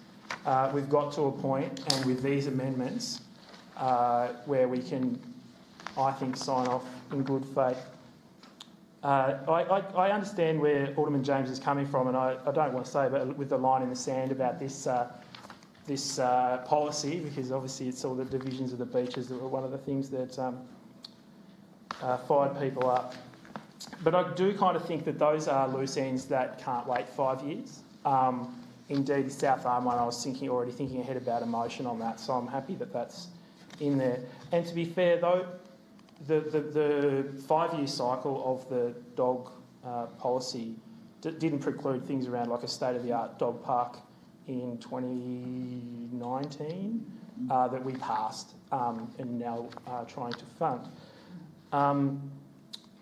we've got to a point, and with these amendments, where we can, I think, sign off in good faith. I understand where Alderman James is coming from, and I don't want to say but with the line in the sand about this policy, because obviously it's all the divisions of the beaches that were one of the things that fired people up. But I do kind of think that those are loose ends that can't wait 5 years. Indeed, the South Arm one, I was already thinking ahead about a motion on that, so I'm happy that that's in there. And to be fair, though, the 5-year cycle of the dog policy didn't preclude things around like a state-of-the-art dog park in 2019 that we passed and now trying to fund.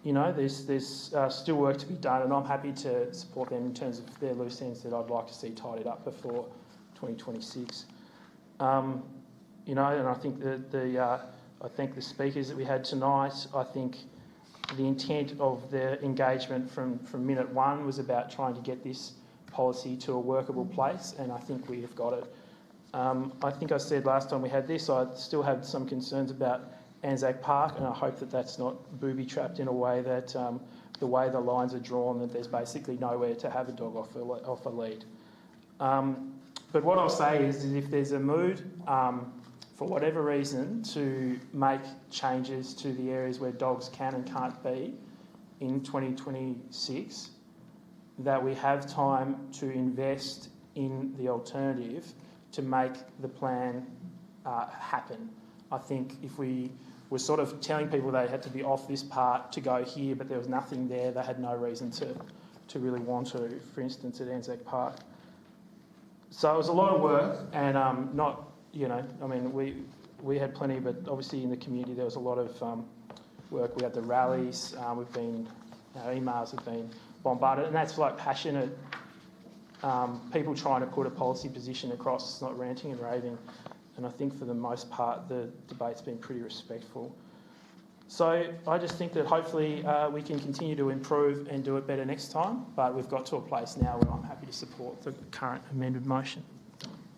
You know, there's still work to be done, and I'm happy to support them in terms of their loose ends that I'd like to see tidied up before 2026. You know, and I think I think the speakers that we had tonight, I think the intent of their engagement from minute one was about trying to get this policy to a workable place, and I think we have got it. I think I said last time we had this, I still have some concerns about Anzac Park, and I hope that that's not booby-trapped in a way that the way the lines are drawn, that there's basically nowhere to have a dog off a lead. But what I'll say is that if there's a mood, for whatever reason, to make changes to the areas where dogs can and can't be in 2026, that we have time to invest in the alternative to make the plan happen. I think if we were sort of telling people they had to be off this part to go here, but there was nothing there, they had no reason to really want to, for instance, at Anzac Park. So it was a lot of work, and not, you know, I mean, we had plenty, but obviously in the community there was a lot of work. We had the rallies, our emails have been bombarded, and that's like passionate people trying to put a policy position across. It's not ranting and raving. And I think for the most part, the debate's been pretty respectful. So I just think that hopefully we can continue to improve and do it better next time, but we've got to a place now where I'm happy to support the current amended motion.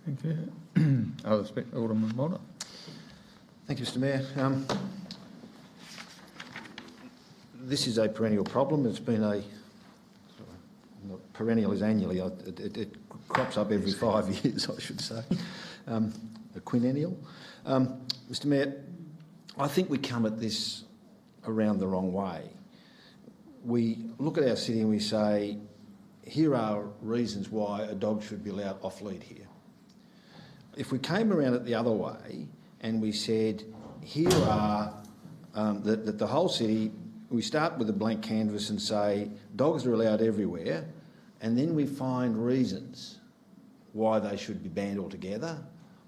Thank you. I'll respect Alderman Mulder. Thank you, Mr Mayor. This is a perennial problem. It's been perennial is annually. It crops up every 5 years, I should say. A quinennial. Mr Mayor, I think we come at this around the wrong way. We look at our city and we say, here are reasons why a dog should be allowed off-lead here. If we came around it the other way and we said, here are that the whole city, we start with a blank canvas and say, dogs are allowed everywhere, and then we find reasons why they should be banned altogether,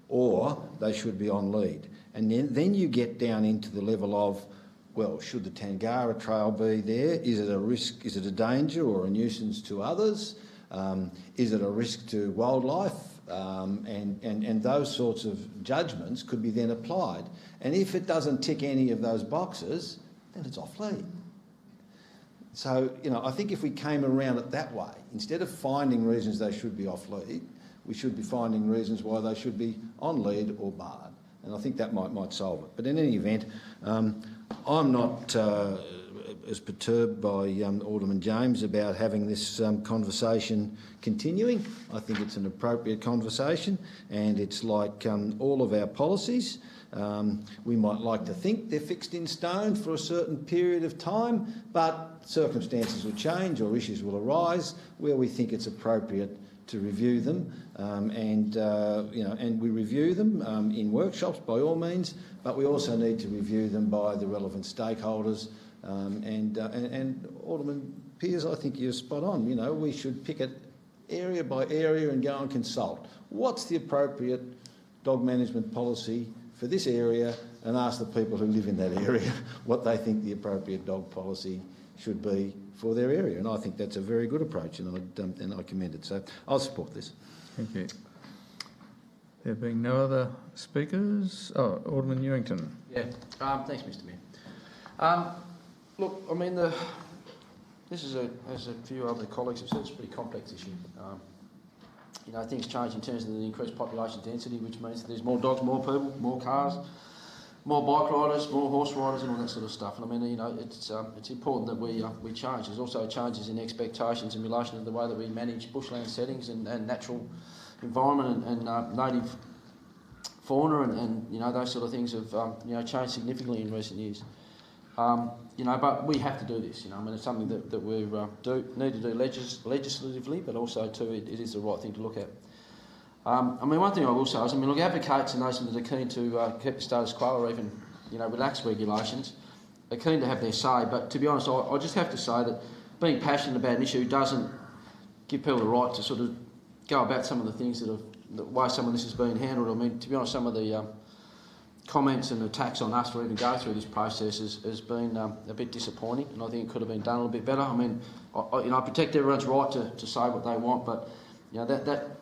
or they should be on lead. And then you get down into the level of, well, should the Tangara Trail be there? Is it a risk? Is it a danger or a nuisance to others? Is it a risk to wildlife? And those sorts of judgments could be then applied. And if it doesn't tick any of those boxes, then it's off lead. So, you know, I think if we came around it that way, instead of finding reasons they should be off lead, we should be finding reasons why they should be on lead or barred. And I think that might solve it. But in any event, I'm not as perturbed by Alderman James about having this conversation continuing. I think it's an appropriate conversation, and it's like all of our policies. We might like to think they're fixed in stone for a certain period of time, but circumstances will change or issues will arise where we think it's appropriate to review them, and we review them in workshops by all means, but we also need to review them by the relevant stakeholders. And Alderman Pearce, I think you're spot on. You know, we should pick it area by area and go and consult. What's the appropriate dog management policy for this area, and ask the people who live in that area what they think the appropriate dog policy should be for their area. And I think that's a very good approach, and I commend it. So I'll support this. Thank you. There being no other speakers, Alderman Newington. Yeah, thanks, Mr Mayor. Look, I mean, this is, as a few other colleagues have said, it's a pretty complex issue. You know, things change in terms of the increased population density, which means that there's more dogs, more people, more cars, more bike riders, more horse riders, and all that sort of stuff. And I mean, you know, it's important that we change. There's also changes in expectations in relation to the way that we manage bushland settings and natural environment and native fauna and you know, those sort of things have you know, changed significantly in recent years. You know, but we have to do this. You know, I mean, it's something that we need to do legislatively, but also too, it is the right thing to look at. I mean, one thing I will say is, I mean, look, advocates and those that are keen to keep the status quo or even, you know, relax regulations are keen to have their say. But to be honest, I just have to say that being passionate about an issue doesn't give people the right to sort of go about some of the things the way some of this has been handled. I mean, to be honest, some of the comments and attacks on us to even go through this process has been a bit disappointing, and I think it could have been done a little bit better. I mean, I protect everyone's right to say what they want, but you know that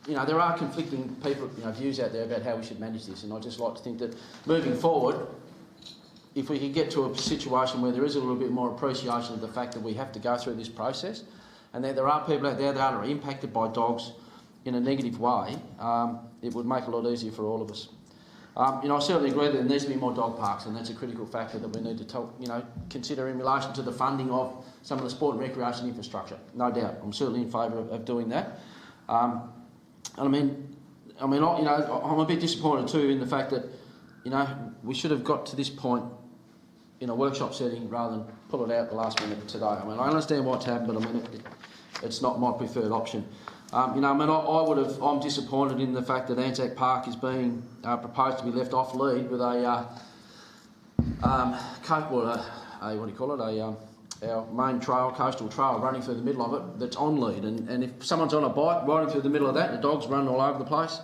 you know, there are conflicting views out there about how we should manage this, and I just like to think that moving forward, if we could get to a situation where there is a little bit more appreciation of the fact that we have to go through this process, and that there are people out there that are impacted by dogs in a negative way, it would make it a lot easier for all of us. You know, I certainly agree that there needs to be more dog parks, and that's a critical factor that we need to consider in relation to the funding of some of the sport and recreation infrastructure. No doubt, I'm certainly in favour of doing that. I mean, you know, I'm a bit disappointed too in the fact that, you know, we should have got to this point in a workshop setting rather than pull it out the last minute today. I mean, I understand what's happened, but I mean, it's not my preferred option. You know, I mean, I'm disappointed in the fact that Anzac Park is being proposed to be left off lead with our main trail, coastal trail, running through the middle of it that's on lead. And if someone's on a bike riding through the middle of that and the dog's running all over the place,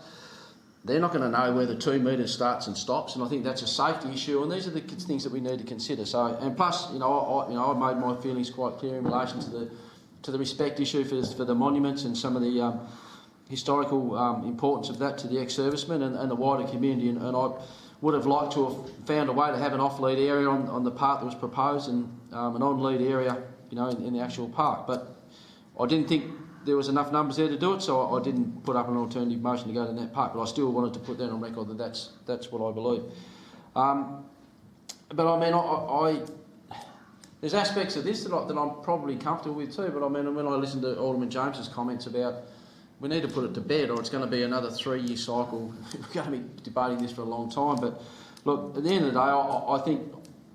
they're not going to know where the 2 metres starts and stops. And I think that's a safety issue, and these are the things that we need to consider. So, and plus, you know, I've made my feelings quite clear in relation to the respect issue for the monuments and some of the historical importance of that to the ex-servicemen and the wider community. And I would have liked to have found a way to have an off-lead area on the part that was proposed and an on-lead area, you know, in the actual park. But I didn't think there was enough numbers there to do it, so I didn't put up an alternative motion to go to that park. But I still wanted to put that on record that that's what I believe. But I mean, there's aspects of this that I'm probably comfortable with too. But I mean, when I listen to Alderman James's comments about we need to put it to bed or it's going to be another 3-year cycle. We're going to be debating this for a long time. But look, at the end of the day, I think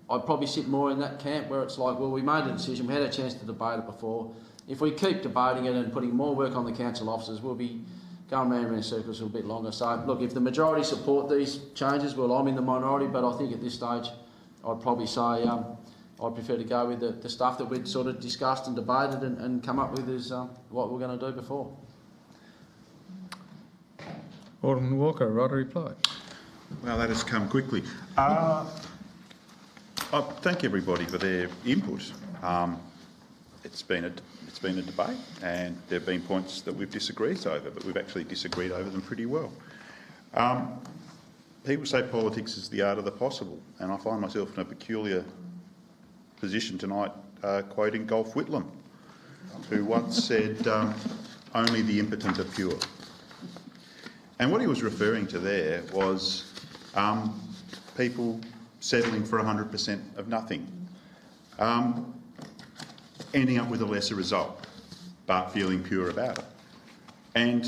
I'd probably sit more in that camp where it's like, well, we made a decision, we had a chance to debate it before. If we keep debating it and putting more work on the council officers, we'll be going round in circles a little bit longer. So, look, if the majority support these changes, well, I'm in the minority, but I think at this stage I'd probably say I'd prefer to go with the stuff that we'd sort of discussed and debated and come up with is what we're going to do before. Alderman Walker, right to reply. Well, that has come quickly. I thank everybody for their input. It's been a debate, and there have been points that we've disagreed over, but we've actually disagreed over them pretty well. People say politics is the art of the possible, and I find myself in a peculiar position tonight quoting Golf Whitlam, who once said, only the impotent are pure. And what he was referring to there was people settling for 100% of nothing, ending up with a lesser result, but feeling pure about it. And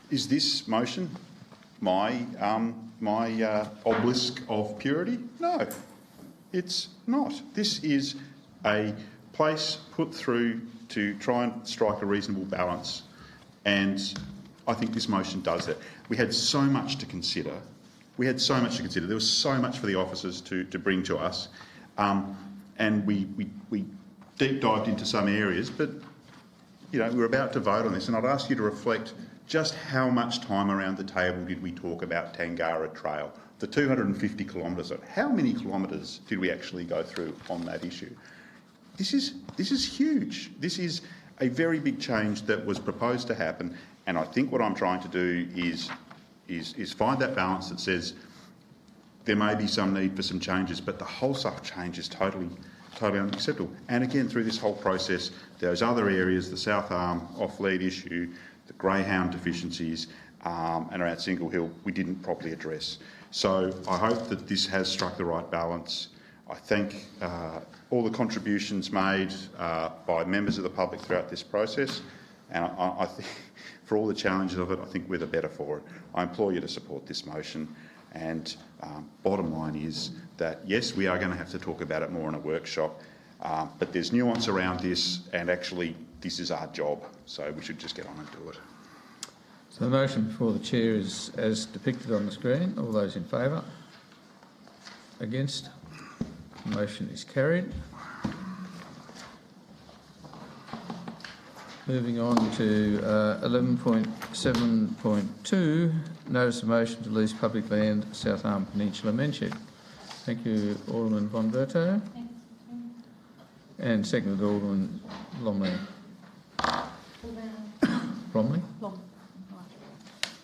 is this motion my obelisk of purity? No, it's not. This is a place put through to try and strike a reasonable balance, and I think this motion does that. We had so much to consider. There was so much for the officers to bring to us, and we deep dived into some areas. But you know, we're about to vote on this, and I'd ask you to reflect just how much time around the table did we talk about Tangara Trail, the 250 kilometres. How many kilometres did we actually go through on that issue? This is huge. This is a very big change that was proposed to happen, and I think what I'm trying to do is find that balance that says there may be some need for some changes, but the wholesale change is totally unacceptable. And again, through this whole process, those other areas, the South Arm off-lead issue, the greyhound deficiencies, and around Single Hill we didn't properly address. So I hope that this has struck the right balance. I thank all the contributions made by members of the public throughout this process, and I think for all the challenges of it, I think we're the better for it. I implore you to support this motion, and bottom line is that yes, we are going to have to talk about it more in a workshop, but there's nuance around this, and actually this is our job, so we should just get on and do it. So the motion before the chair is as depicted on the screen. All those in favour? Against? The motion is carried. Moving on to 11.7.2, notice of motion to lease public land, South Arm Peninsula Menshed. Thank you, Alderman von Berto. And seconded Alderman Bromley. Bromley?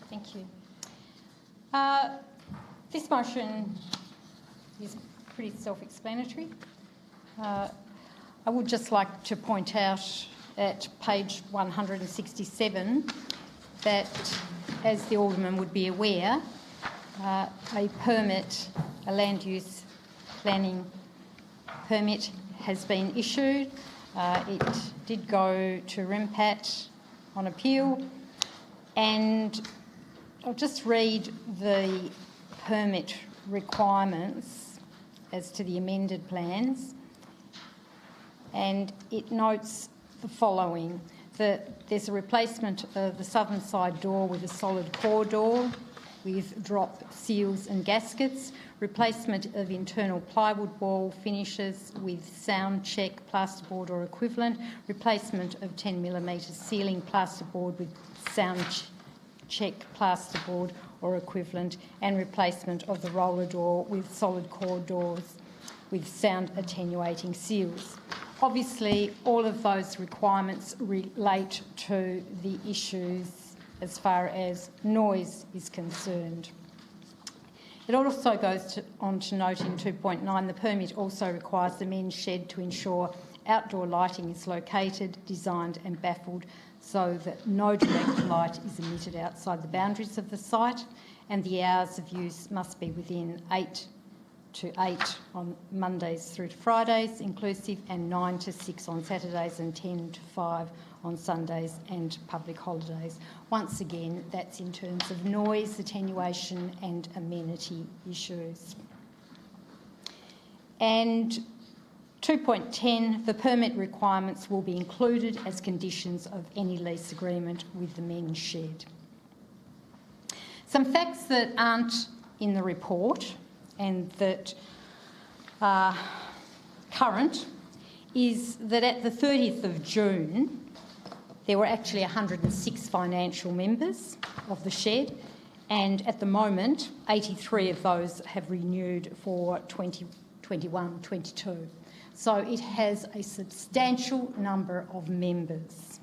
Thank you. This motion is pretty self-explanatory. I would just like to point out at page 167 that, as the Alderman would be aware, a land use planning permit has been issued. It did go to RIMPAT on appeal, and I'll just read the permit requirements as to the amended plans, and it notes the following: that there's a replacement of the southern side door with a solid core door with drop seals and gaskets, replacement of internal plywood wall finishes with sound check plasterboard or equivalent, replacement of 10mm ceiling plasterboard with sound check plasterboard or equivalent, and replacement of the roller door with solid core doors with sound attenuating seals. Obviously, all of those requirements relate to the issues as far as noise is concerned. It also goes on to note in 2.9, the permit also requires the men's shed to ensure outdoor lighting is located, designed and baffled so that no direct light is emitted outside the boundaries of the site, and the hours of use must be within 8 to 8 on Mondays through to Fridays inclusive, and 9 to 6 on Saturdays and 10 to 5 on Sundays and public holidays. Once again, that's in terms of noise, attenuation and amenity issues. And 2.10, the permit requirements will be included as conditions of any lease agreement with the men's shed. Some facts that aren't in the report and that are current is that at the 30th of June, there were actually 106 financial members of the shed, and at the moment, 83 of those have renewed for 2021-22. So it has a substantial number of members.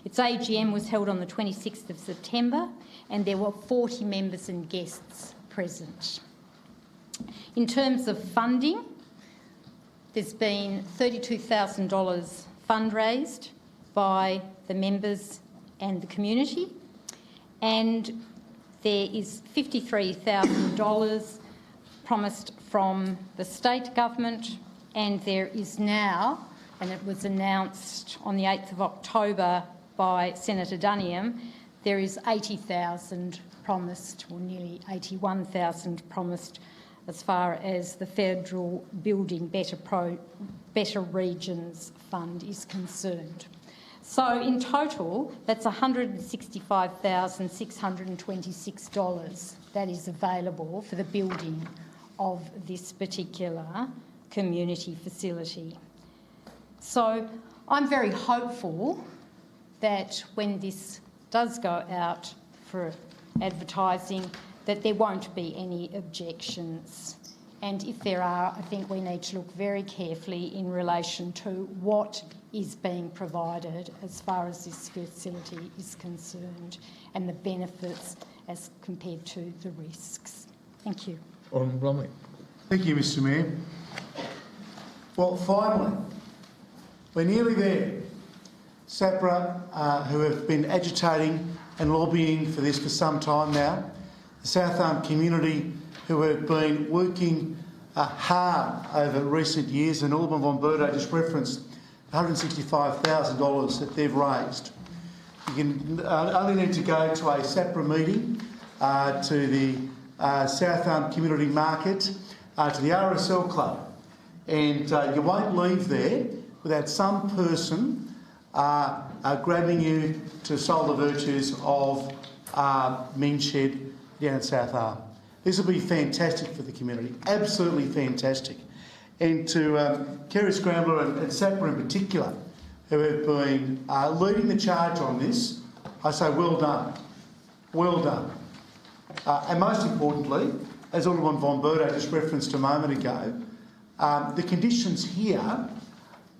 Its AGM was held on the 26th of September, and there were 40 members and guests present. In terms of funding, there's been $32,000 fundraised by the members and the community, and there is $53,000 promised from the state government, and there is now, and it was announced on the 8th of October by Senator Duniam, there is $80,000 promised, or nearly $81,000 promised, as far as the Federal Building Better Regions Fund is concerned. So in total, that's $165,626 that is available for the building of this particular community facility. So I'm very hopeful that when this does go out for advertising, that there won't be any objections. And if there are, I think we need to look very carefully in relation to what is being provided as far as this facility is concerned and the benefits as compared to the risks. Thank you. Alderman Bromley. Thank you, Mr Mayor. Well, finally, we're nearly there. SAPRA, who have been agitating and lobbying for this for some time now. The South Arm community, who have been working hard over recent years, and Alderman von Berto just referenced $165,000 that they've raised. You can only need to go to a SAPRA meeting, to the South Arm Community Market, to the RSL Club, and you won't leave there without some person grabbing you to sell the virtues of Men's Shed down at South Arm. This will be fantastic for the community, absolutely fantastic. And to Kerry Scrambler and SAPRA in particular, who have been leading the charge on this, I say well done, well done. And most importantly, as Alderman von Berto just referenced a moment ago, the conditions here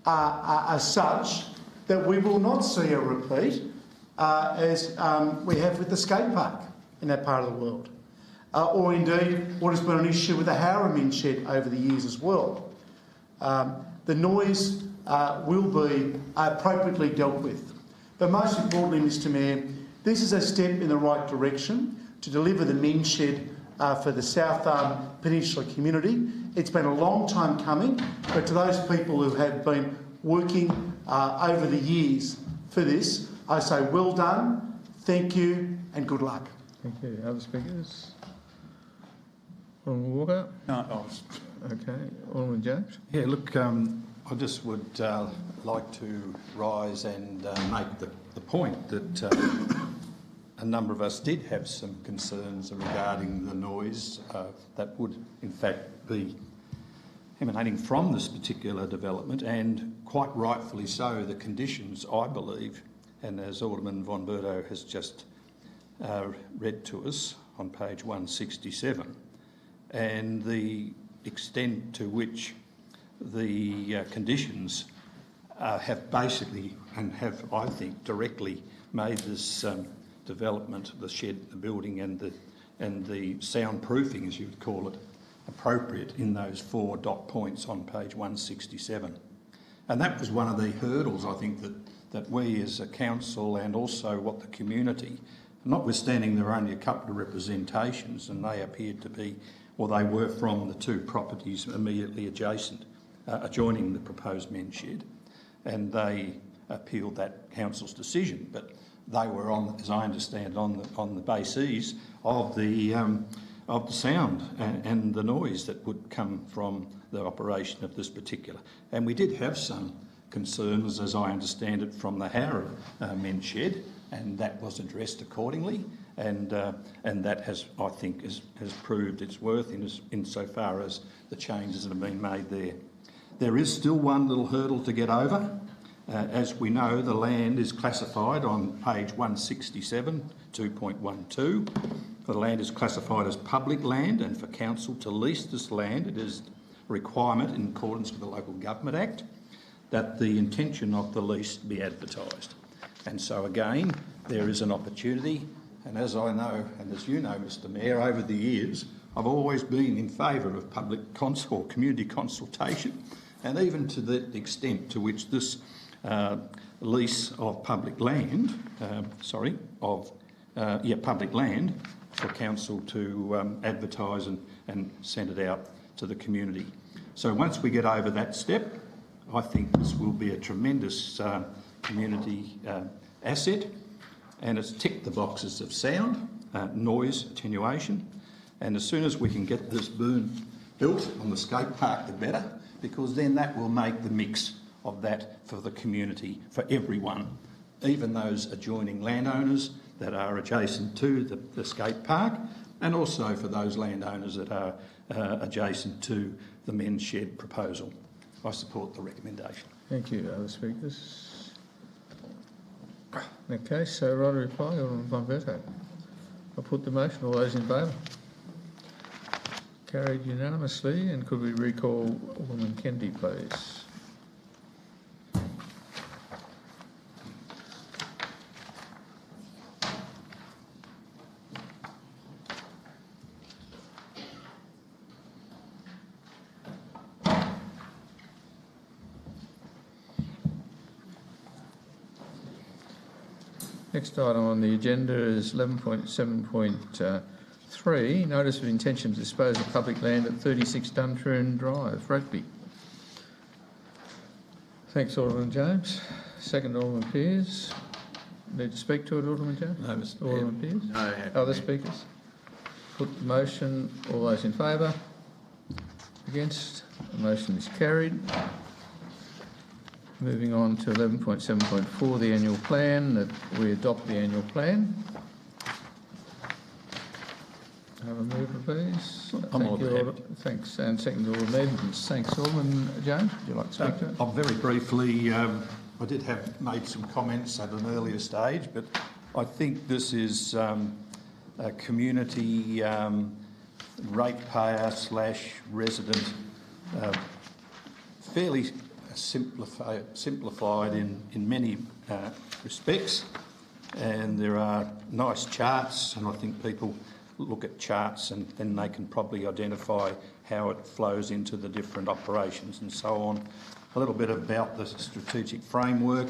are such that we will not see a repeat as we have with the skate park in that part of the world. Or indeed what has been an issue with the Harriman shed over the years as well. The noise will be appropriately dealt with. But most importantly, Mr Mayor, this is a step in the right direction to deliver the men's shed for the South Arm Peninsula community. It's been a long time coming, but to those people who have been working over the years for this, I say well done, thank you and good luck. Thank you. Other speakers? Alderman Walker? No, Okay. Alderman James? Yeah, look, I just would like to rise and make the point that a number of us did have some concerns regarding the noise that would in fact be emanating from this particular development, and quite rightfully so, the conditions, I believe, and as Alderman von Berto has just read to us on page 167, and the extent to which the conditions have basically and have, I think, directly made this development, the shed, the building and the soundproofing, as you would call it, appropriate in those 4 dot points on page 167. And that was one of the hurdles, I think, that we as a council and also what the community, notwithstanding there were only a couple of representations and they appeared to be, or they were from the 2 properties immediately adjoining the proposed men's shed, and they appealed that council's decision, but they were on, as I understand, on the bases of the sound and the noise that would come from the operation of this particular. And we did have some concerns, as I understand it, from the Harrow men's shed, and that was addressed accordingly. And that has, I think, has proved its worth insofar as the changes that have been made there. There is still one little hurdle to get over. As we know, the land is classified on page 167, 2.12. The land is classified as public land, and for council to lease this land, it is a requirement in accordance with the Local Government Act that the intention of the lease be advertised. And so again, there is an opportunity, and as I know, and as you know, Mr Mayor, over the years, I've always been in favour of public or community consultation, and even to the extent to which this lease of public land, public land for council to advertise and send it out to the community. So once we get over that step, I think this will be a tremendous community asset, and it's ticked the boxes of sound, noise, attenuation, and as soon as we can get this built on the skate park, the better, because then that will make the mix of that for the community, for everyone, even those adjoining landowners that are adjacent to the skate park, and also for those landowners that are adjacent to the men's shed proposal. I support the recommendation. Thank you. Other speakers? In that case, so right a reply, Alderman von Berto. I'll put the motion. All those in favour? Carried unanimously. And could we recall Alderman Kennedy, please? Next item on the agenda is 11.7.3, notice of intention to dispose of public land at 36 Duntroon Drive, Rugby. Thanks, Alderman James. Second, Alderman Pearce. Need to speak to it, Alderman James? No, Mr. Alderman Pearce? No. Other speakers? Put the motion. All those in favour? Against? The motion is carried. Moving on to 11.7.4, the annual plan, that we adopt the annual plan. Have a mover, please. Thank you, thanks. And second, Alderman Edmonds. Thanks, Alderman James. Would you like to speak to it? I'll very briefly, I did have made some comments at an earlier stage, but I think this is a community ratepayer / resident, fairly simplified in many respects, and there are nice charts, and I think people look at charts and then they can probably identify how it flows into the different operations and so on. A little bit about the strategic framework,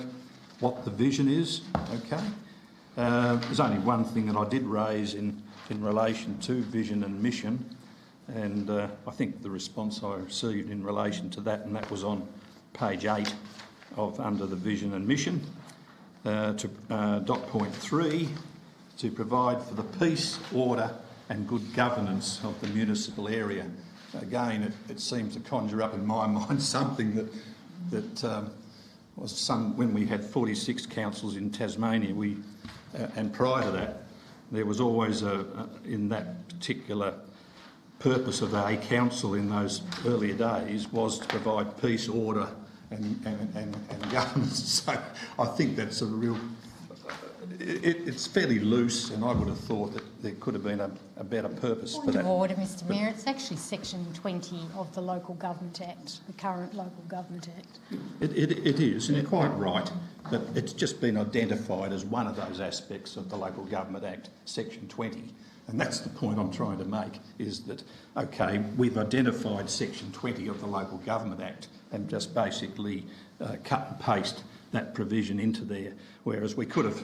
what the vision is, okay. There's only one thing that I did raise in relation to vision and mission, and I think the response I received in relation to that, and that was on page 8 of under the vision and mission, to dot point 3, to provide for the peace, order and good governance of the municipal area. Again, it seems to conjure up in my mind something that was when we had 46 councils in Tasmania, and prior to that, there was always in that particular purpose of a council in those earlier days was to provide peace, order and governance. So I think that's a real... It's fairly loose, and I would have thought that there could have been a better purpose for that. Point of order, Mr Mayor. It's actually Section 20 of the Local Government Act, the current Local Government Act. It is, and you're quite right, but it's just been identified as one of those aspects of the Local Government Act, Section 20. And that's the point I'm trying to make, is that, OK, we've identified Section 20 of the Local Government Act and just basically cut and paste that provision into there, whereas we could have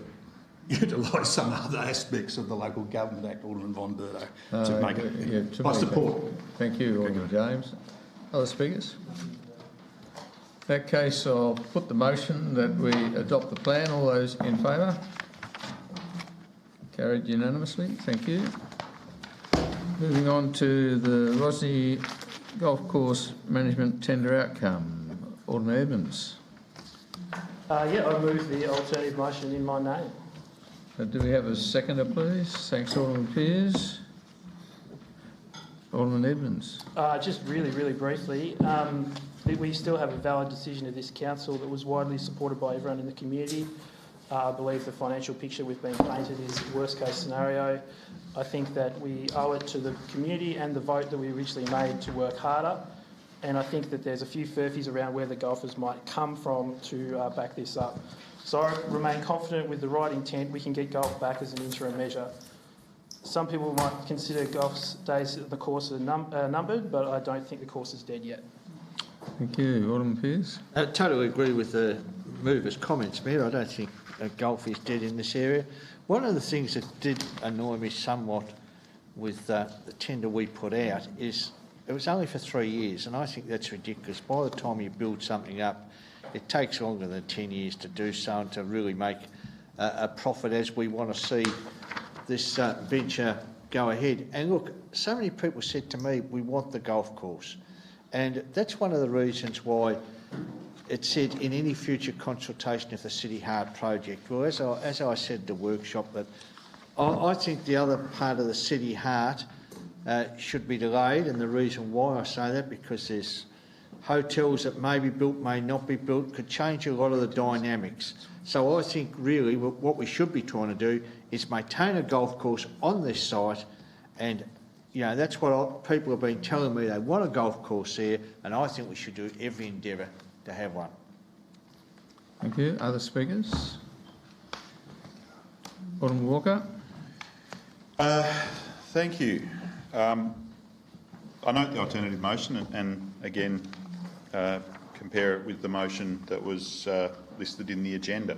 utilise some other aspects of the Local Government Act, Alderman von Berto, to make it. Yeah, I support. Thank you, Alderman James. Other speakers? In that case, I'll put the motion that we adopt the plan. All those in favour? Carried unanimously. Thank you. Moving on to the Rosny Golf Course Management Tender Outcome. Alderman Edmonds. Yeah, I move the alternative motion in my name. Do we have a seconder, please? Thanks, Alderman Pearce. Alderman Edmonds. Just really briefly, we still have a valid decision of this council that was widely supported by everyone in the community. I believe the financial picture we've been painted is worst case scenario. I think that we owe it to the community and the vote that we originally made to work harder. And I think that there's a few furphies around where the golfers might come from to back this up. So I remain confident with the right intent we can get golf back as an interim measure. Some people might consider golf's days at the course are numbered, but I don't think the course is dead yet. Thank you. Alderman Pearce. I totally agree with the mover's comments, Mayor. I don't think golf is dead in this area. One of the things that did annoy me somewhat with the tender we put out is it was only for 3 years, and I think that's ridiculous. By the time you build something up, it takes longer than 10 years to do so and to really make a profit as we want to see this venture go ahead. And look, so many people said to me, we want the golf course. And that's one of the reasons why it said in any future consultation of the City Heart project. Well, as I said at the workshop, that I think the other part of the City Heart should be delayed, and the reason why I say that, because there's hotels that may be built, may not be built, could change a lot of the dynamics. So I think really what we should be trying to do is maintain a golf course on this site, and that's what people have been telling me. They want a golf course there, and I think we should do every endeavour to have one. Thank you. Other speakers? Alderman Walker. Thank you. I note the alternative motion and again compare it with the motion that was listed in the agenda.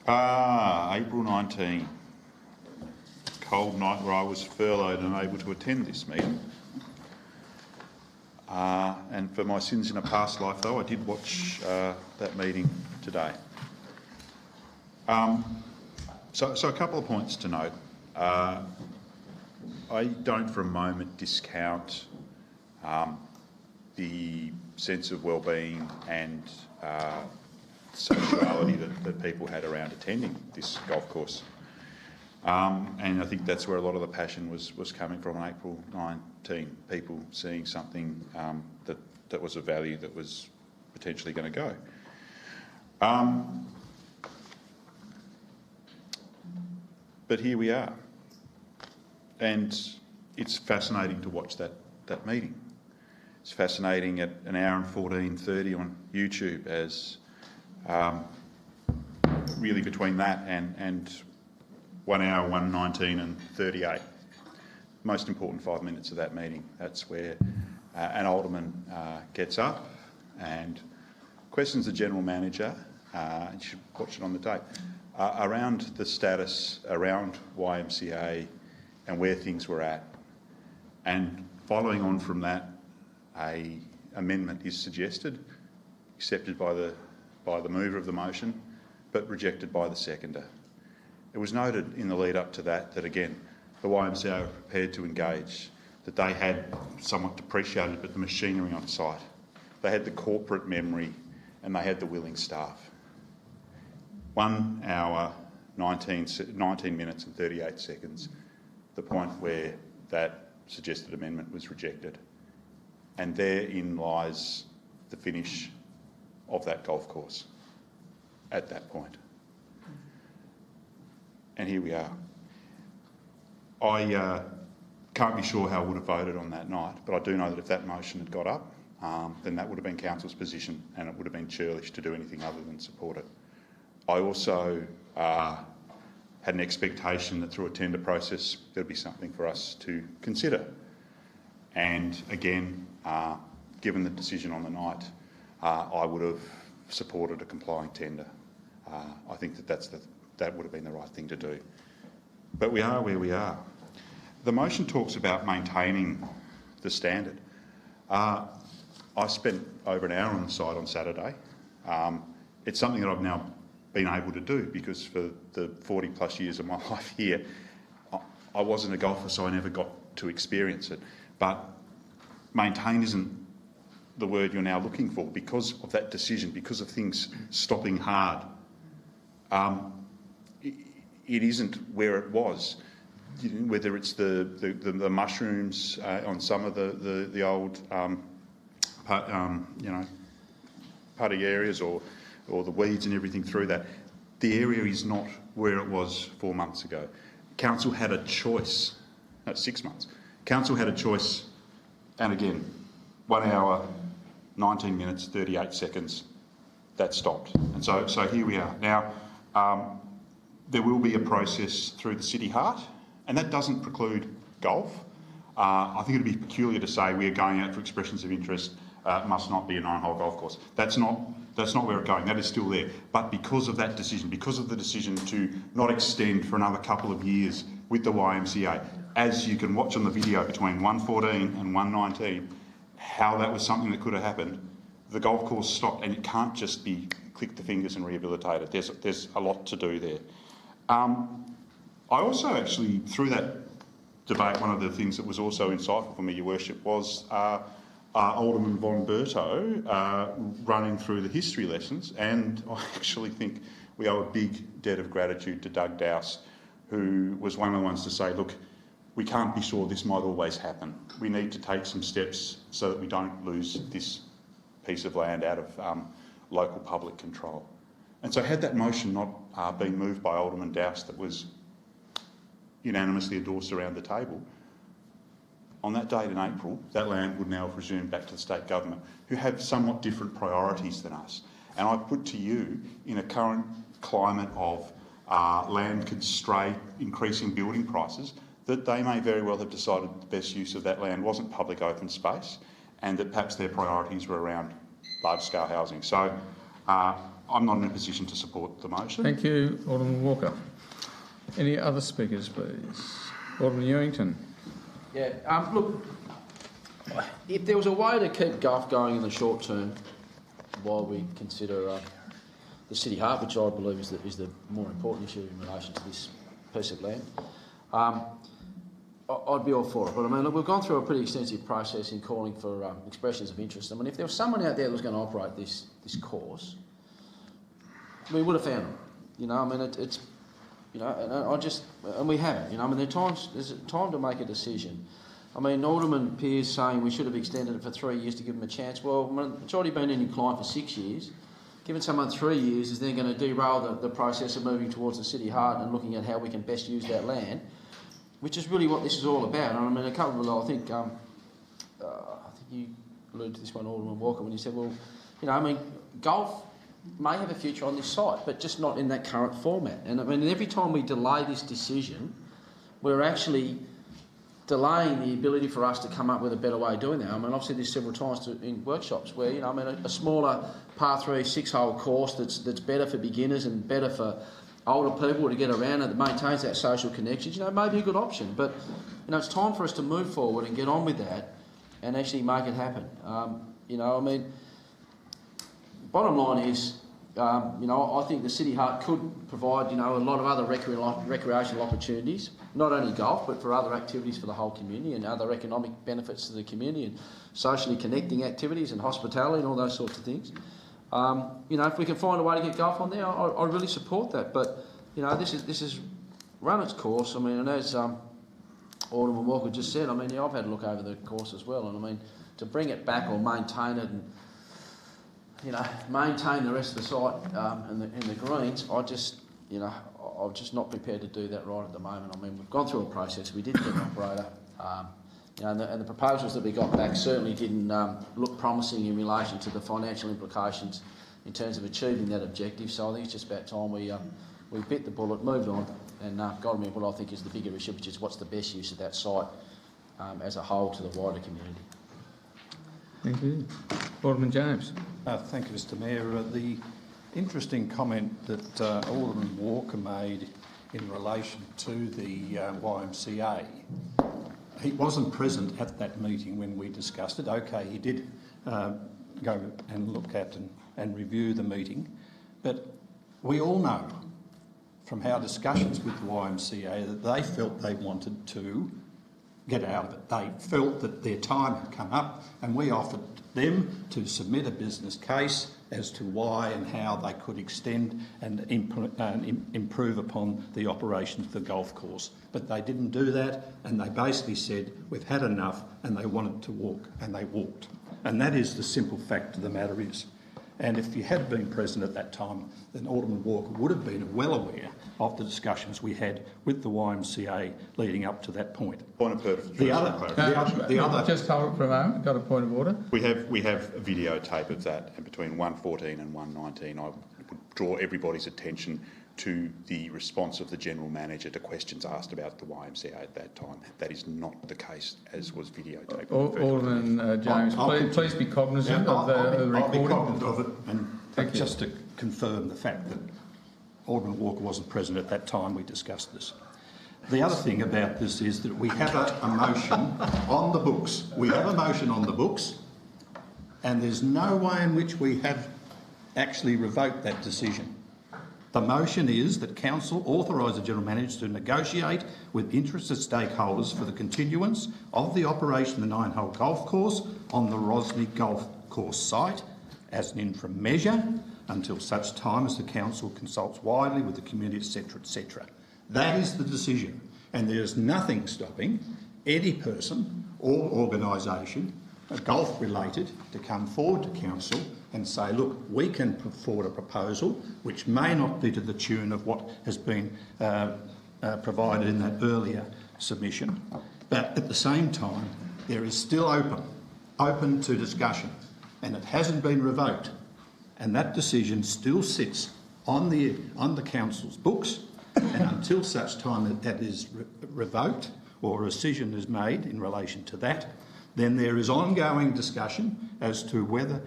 April 19. Cold night where I was furloughed and unable to attend this meeting. And for my sins in a past life, though, I did watch that meeting today. So a couple of points to note. I don't for a moment discount the sense of well-being and sociality that people had around attending this golf course. And I think that's where a lot of the passion was coming from on April 19, people seeing something that was of value that was potentially going to go. But here we are. And it's fascinating to watch that meeting. It's fascinating at an hour and 14:30 on YouTube as really between that and 1 hour, 1:19 and 38. Most important 5 minutes of that meeting. That's where an alderman gets up and questions the general manager, and you should watch it on the tape, around the status around YMCA and where things were at. And following on from that, an amendment is suggested, accepted by the mover of the motion, but rejected by the seconder. It was noted in the lead up to that again, the YMCA were prepared to engage, that they had somewhat depreciated but the machinery on site. They had the corporate memory and they had the willing staff. 1 hour, 19 minutes and 38 seconds, the point where that suggested amendment was rejected. And therein lies the finish of that golf course at that point. And here we are. I can't be sure how I would have voted on that night, but I do know that if that motion had got up, then that would have been Council's position and it would have been churlish to do anything other than support it. I also had an expectation that through a tender process there'd be something for us to consider. And again, given the decision on the night, I would have supported a complying tender. I think that would have been the right thing to do. But we are where we are. The motion talks about maintaining the standard. I spent over an hour on the site on Saturday. It's something that I've now been able to do because for the 40 plus years of my life here, I wasn't a golfer, so I never got to experience it. But maintain isn't the word you're now looking for because of that decision, because of things stopping hard. It isn't where it was. Whether it's the mushrooms on some of the old putty areas or the weeds and everything through that, the area is not where it was 4 months ago. Council had a choice, no, 6 months. Council had a choice, and again, 1 hour, 19 minutes, 38 seconds, that stopped. And so here we are. Now, there will be a process through the City Heart, and that doesn't preclude golf. I think it would be peculiar to say we are going out for expressions of interest, must not be a 9-hole golf course. That's not where it's going. That is still there. But because of that decision, because of the decision to not extend for another couple of years with the YMCA, as you can watch on the video between 1:14 and 1:19, how that was something that could have happened, the golf course stopped, and it can't just be click the fingers and rehabilitate it. There's a lot to do there. I also actually, through that debate, one of the things that was also insightful for me, Your Worship, was Alderman von Berto running through the history lessons, and I actually think we owe a big debt of gratitude to Doug Dowse, who was one of the ones to say, look, we can't be sure this might always happen. We need to take some steps so that we don't lose this piece of land out of local public control. And so had that motion not been moved by Alderman Dowse that was unanimously endorsed around the table, on that date in April, that land would now have resumed back to the state government, who have somewhat different priorities than us. And I put to you, in a current climate of land constraint, increasing building prices, that they may very well have decided the best use of that land wasn't public open space, and that perhaps their priorities were around large-scale housing. So I'm not in a position to support the motion. Thank you, Alderman Walker. Any other speakers, please? Alderman Ewington. Yeah, look, if there was a way to keep golf going in the short term while we consider the City Heart, which I believe is the more important issue in relation to this piece of land, I'd be all for it. But I mean, look, we've gone through a pretty extensive process in calling for expressions of interest. I mean, if there was someone out there that was going to operate this course, we would have found them. You know, I mean, it's you know, and we haven't. You know, I mean, there's time to make a decision. I mean, Alderman Pearce saying we should have extended it for 3 years to give them a chance. Well, I mean, it's already been in incline for 6 years. Giving someone 3 years is then going to derail the process of moving towards the City Heart and looking at how we can best use that land, which is really what this is all about. And I mean, a couple of, I think you alluded to this one, Alderman Walker, when you said, well, you know, I mean, golf may have a future on this site, but just not in that current format. And I mean, every time we delay this decision, we're actually delaying the ability for us to come up with a better way of doing that. I mean, I've said this several times in workshops where, you know, I mean, a smaller par 3 6-hole course that's better for beginners and better for older people to get around and that maintains that social connections, you know, may be a good option. But, you know, it's time for us to move forward and get on with that and actually make it happen. You know, I mean, bottom line is, you know, I think the City Heart could provide, you know, a lot of other recreational opportunities, not only golf, but for other activities for the whole community and other economic benefits to the community and socially connecting activities and hospitality and all those sorts of things. You know, if we can find a way to get golf on there, I really support that. But, you know, this is run its course. I mean, and as Alderman Walker just said, I mean, yeah, I've had a look over the course as well, and I mean, to bring it back or maintain it and, you know, maintain the rest of the site and the greens, I'm just not prepared to do that right at the moment. I mean, we've gone through a process. We did get an operator, you know, and the proposals that we got back certainly didn't look promising in relation to the financial implications in terms of achieving that objective. So I think it's just about time we bit the bullet, moved on, and got on with what I think is the bigger issue, which is what's the best use of that site as a whole to the wider community. Thank you. Alderman James. Thank you, Mr Mayor. The interesting comment that Alderman Walker made in relation to the YMCA, he wasn't present at that meeting when we discussed it. Okay, he did go and look at and review the meeting, but we all know from our discussions with the YMCA that they felt they wanted to get out of it. They felt that their time had come up, and we offered them to submit a business case as to why and how they could extend and improve upon the operation of the golf course. But they didn't do that, and they basically said, we've had enough, and they wanted to walk, and they walked. And that is the simple fact of the matter is. And if you had been present at that time, then Alderman Walker would have been well aware of the discussions we had with the YMCA leading up to that point. Point of purpose. Just hold it for a moment. Got a point of order. We have a videotape of that, and between 1:14 and 1:19, I would draw everybody's attention to the response of the General Manager to questions asked about the YMCA at that time. That is not the case, as was videotaped. Alderman James, please be cognisant of the recording. I'll be cognisant of it, and just to confirm the fact that Alderman Walker wasn't present at that time we discussed this. The other thing about this is that we have a motion on the books. We have a motion on the books, and there's no way in which we have actually revoked that decision. The motion is that Council authorise the General Manager to negotiate with interested stakeholders for the continuance of the operation of the 9-hole golf course on the Rosny Golf Course site as an interim measure until such time as the Council consults widely with the community, etc., etc. That is the decision, and there is nothing stopping any person or organisation, golf-related, to come forward to Council and say, look, we can put forward a proposal which may not be to the tune of what has been provided in that earlier submission, but at the same time there is still open to discussion, and it hasn't been revoked, and that decision still sits on the Council's books, and until such time that is revoked or a decision is made in relation to that, then there is ongoing discussion as to whether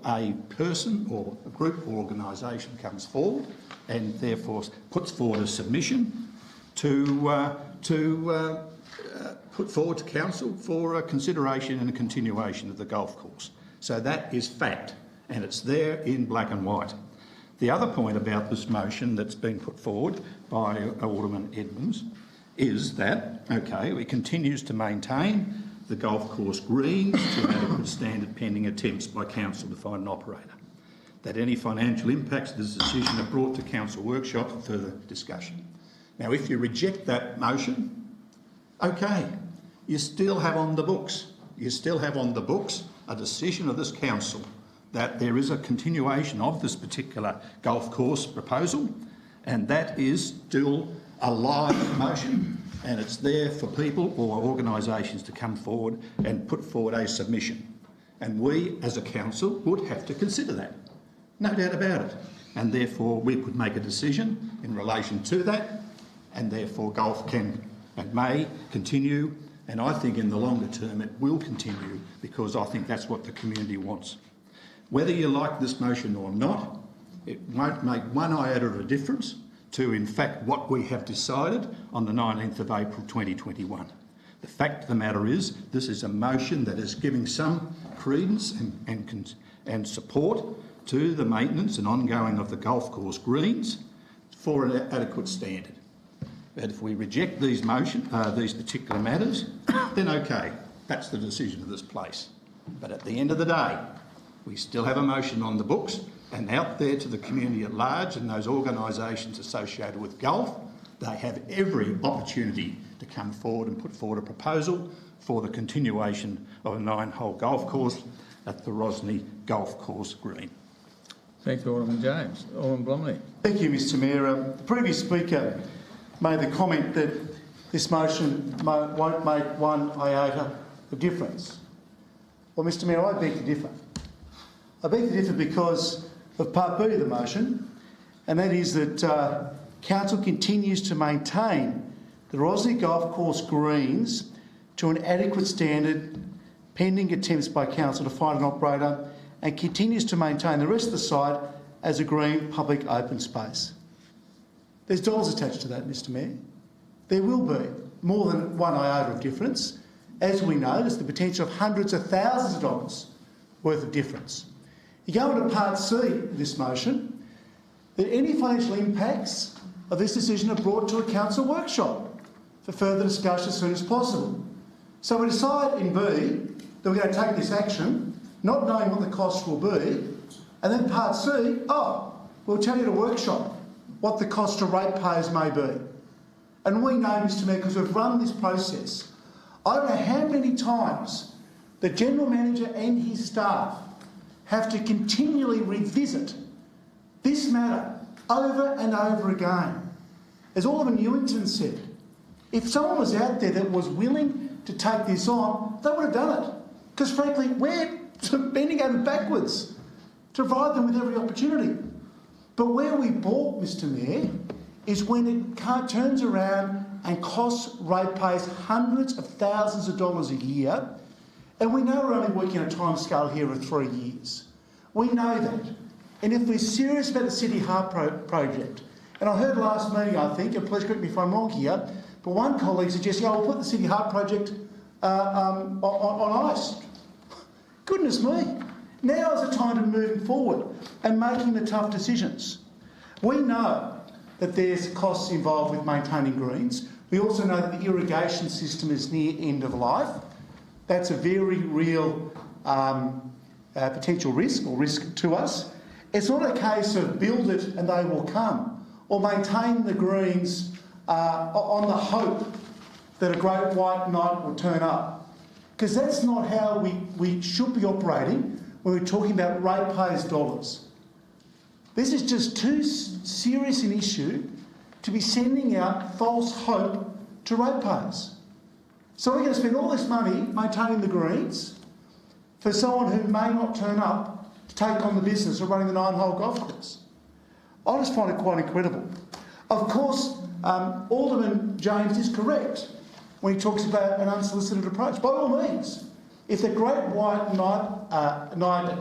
a person or a group or organisation comes forward and therefore puts forward a submission to put forward to council for a consideration and a continuation of the golf course. So that is fact, and it's there in black and white. The other point about this motion that's been put forward by Alderman Edmonds is that, okay, it continues to maintain the golf course greens to an adequate standard pending attempts by council to find an operator. That any financial impacts of this decision are brought to council workshop for further discussion. Now, if you reject that motion, okay, you still have on the books. You still have on the books a decision of this council that there is a continuation of this particular golf course proposal, and that is still a live motion, and it's there for people or organisations to come forward and put forward a submission. And we, as a council, would have to consider that, no doubt about it. And therefore, we could make a decision in relation to that, and therefore golf can and may continue. And I think in the longer term it will continue, because I think that's what the community wants. Whether you like this motion or not, it won't make one iota of a difference to, in fact, what we have decided on the 19th of April 2021. The fact of the matter is, this is a motion that is giving some credence and support to the maintenance and ongoing of the golf course greens for an adequate standard. But if we reject these particular matters, then okay, that's the decision of this place. But at the end of the day, we still have a motion on the books, and out there to the community at large and those organisations associated with golf, they have every opportunity to come forward and put forward a proposal for the continuation of a 9-hole golf course at the Rosny Golf Course Green. Thank you, Alderman James. Alderman Blomley. Thank you, Mr Mayor. The previous speaker made the comment that this motion won't make one iota of difference. Well, Mr Mayor, I beg to differ. I beg to differ because of Part B of the motion, and that is that Council continues to maintain the Rosny Golf Course greens to an adequate standard pending attempts by Council to find an operator, and continues to maintain the rest of the site as a green public open space. There's dollars attached to that, Mr Mayor. There will be more than one iota of difference. As we know, there's the potential of hundreds of thousands of dollars worth of difference. You go into Part C of this motion, that any financial impacts of this decision are brought to a council workshop for further discussion as soon as possible. So we decide in B that we're going to take this action, not knowing what the costs will be, and then Part C, we'll tell you at a workshop what the cost to ratepayers may be. And we know, Mr Mayor, because we've run this process, I don't know how many times the General Manager and his staff have to continually revisit this matter over and over again. As Alderman Newington said, if someone was out there that was willing to take this on, they would have done it. Because frankly, we're bending over backwards to provide them with every opportunity. But where we balk, Mr Mayor, is when it turns around and costs ratepayers hundreds of thousands of dollars a year. And we know we're only working on a timescale here of 3 years. We know that. And if we're serious about the City Harp project, and I heard last meeting, I think, and please correct me if I'm wrong here, but one colleague suggested, we'll put the City Harp project on ice. Goodness me. Now is the time to move forward and making the tough decisions. We know that there's costs involved with maintaining greens. We also know that the irrigation system is near end of life. That's a very real potential risk or risk to us. It's not a case of build it and they will come, or maintain the greens on the hope that a great white knight will turn up. Because that's not how we should be operating when we're talking about ratepayers' dollars. This is just too serious an issue to be sending out false hope to ratepayers. So we're going to spend all this money maintaining the greens for someone who may not turn up to take on the business of running the 9-hole golf course. I just find it quite incredible. Of course, Alderman James is correct when he talks about an unsolicited approach. By all means, if the great white knight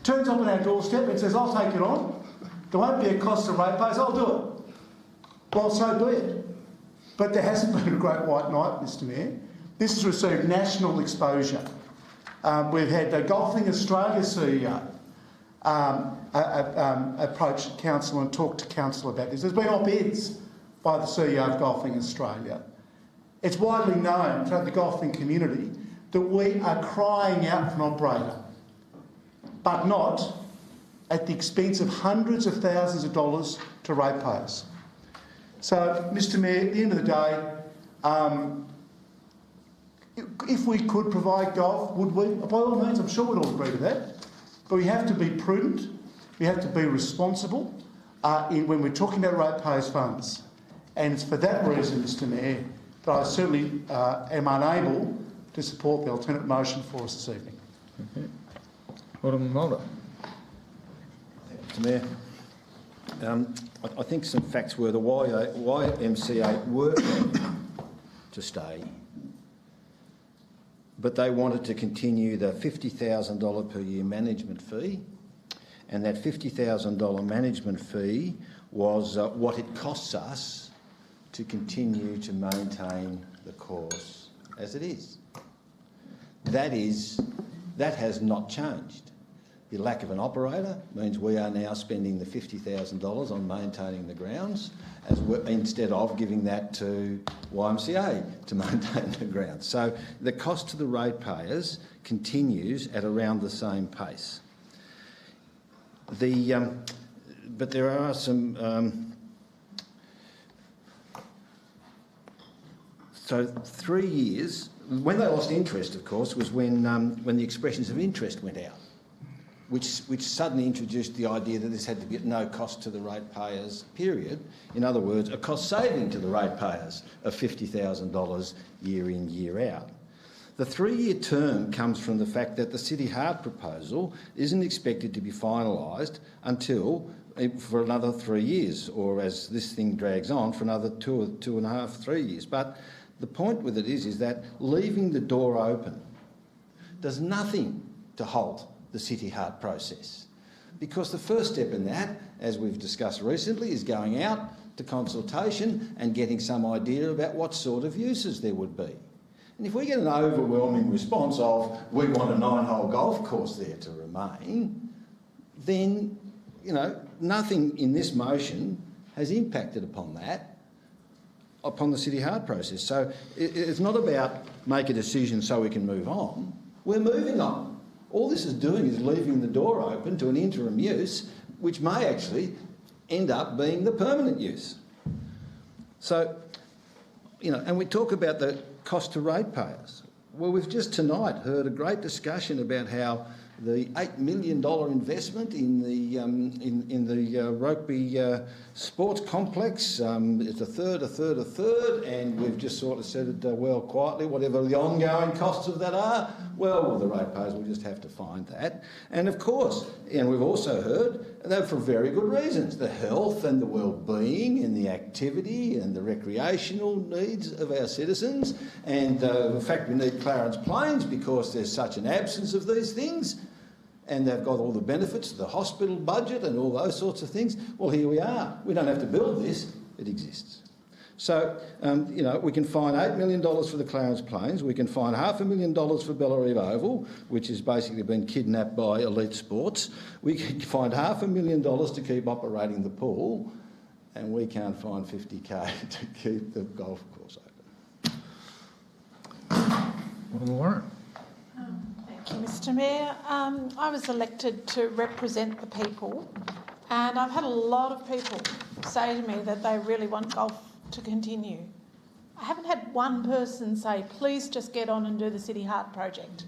turns up on our doorstep and says, I'll take it on. There won't be a cost to ratepayers, I'll do it. Well, so be it. But there hasn't been a great white night, Mr Mayor. This has received national exposure. We've had the Golfing Australia CEO approach council and talk to council about this. There's been op-eds by the CEO of Golfing Australia. It's widely known throughout the golfing community that we are crying out for an operator, but not at the expense of hundreds of thousands of dollars to ratepayers. So, Mr Mayor, at the end of the day, if we could provide golf, would we? By all means, I'm sure we'd all agree to that. But we have to be prudent, we have to be responsible when we're talking about ratepayers' funds. And it's for that reason, Mr Mayor, that I certainly am unable to support the alternate motion for us this evening. Okay. Alderman Mulder. Mr Mayor, I think some facts were the YMCA were to stay, but they wanted to continue the $50,000 per year management fee, and that $50,000 management fee was what it costs us to continue to maintain the course as it is. That has not changed. The lack of an operator means we are now spending the $50,000 on maintaining the grounds instead of giving that to YMCA to maintain the grounds. So the cost to the ratepayers continues at around the same pace. But there are some... So 3 years, when they lost interest, of course, was when the expressions of interest went out, which suddenly introduced the idea that this had to be at no cost to the ratepayers, period. In other words, a cost saving to the ratepayers of $50,000 year in, year out. The 3-year term comes from the fact that the City Hart proposal isn't expected to be finalised until for another 3 years, or as this thing drags on, for another 2.5, 3 years. But the point with it is that leaving the door open does nothing to halt the City Hart process, because the first step in that, as we've discussed recently, is going out to consultation and getting some idea about what sort of uses there would be. And if we get an overwhelming response of we want a 9-hole golf course there to remain, then, you know, nothing in this motion has impacted upon that, upon the City Hart process. So it's not about make a decision so we can move on. We're moving on. All this is doing is leaving the door open to an interim use, which may actually end up being the permanent use. So, you know, and we talk about the cost to ratepayers. Well, we've just tonight heard a great discussion about how the $8 million investment in the rugby sports complex is a third, and we've just sort of said it well quietly, whatever the ongoing costs of that are, well, the ratepayers will just have to find that. And of course, and we've also heard that for very good reasons, the health and the well-being and the activity and the recreational needs of our citizens, and the fact we need Clarence Plains because there's such an absence of these things, and they've got all the benefits of the hospital budget and all those sorts of things. Well, here we are. We don't have to build this. It exists. So, you know, we can find $8 million for the Clarence Plains. We can find $500,000 for Bellareve Oval, which has basically been kidnapped by elite sports. We can find $500,000 to keep operating the pool, and we can't find $50,000 to keep the golf course open. Warren. Thank you, Mr Mayor. I was elected to represent the people, and I've had a lot of people say to me that they really want golf to continue. I haven't had one person say, please just get on and do the City Hart project.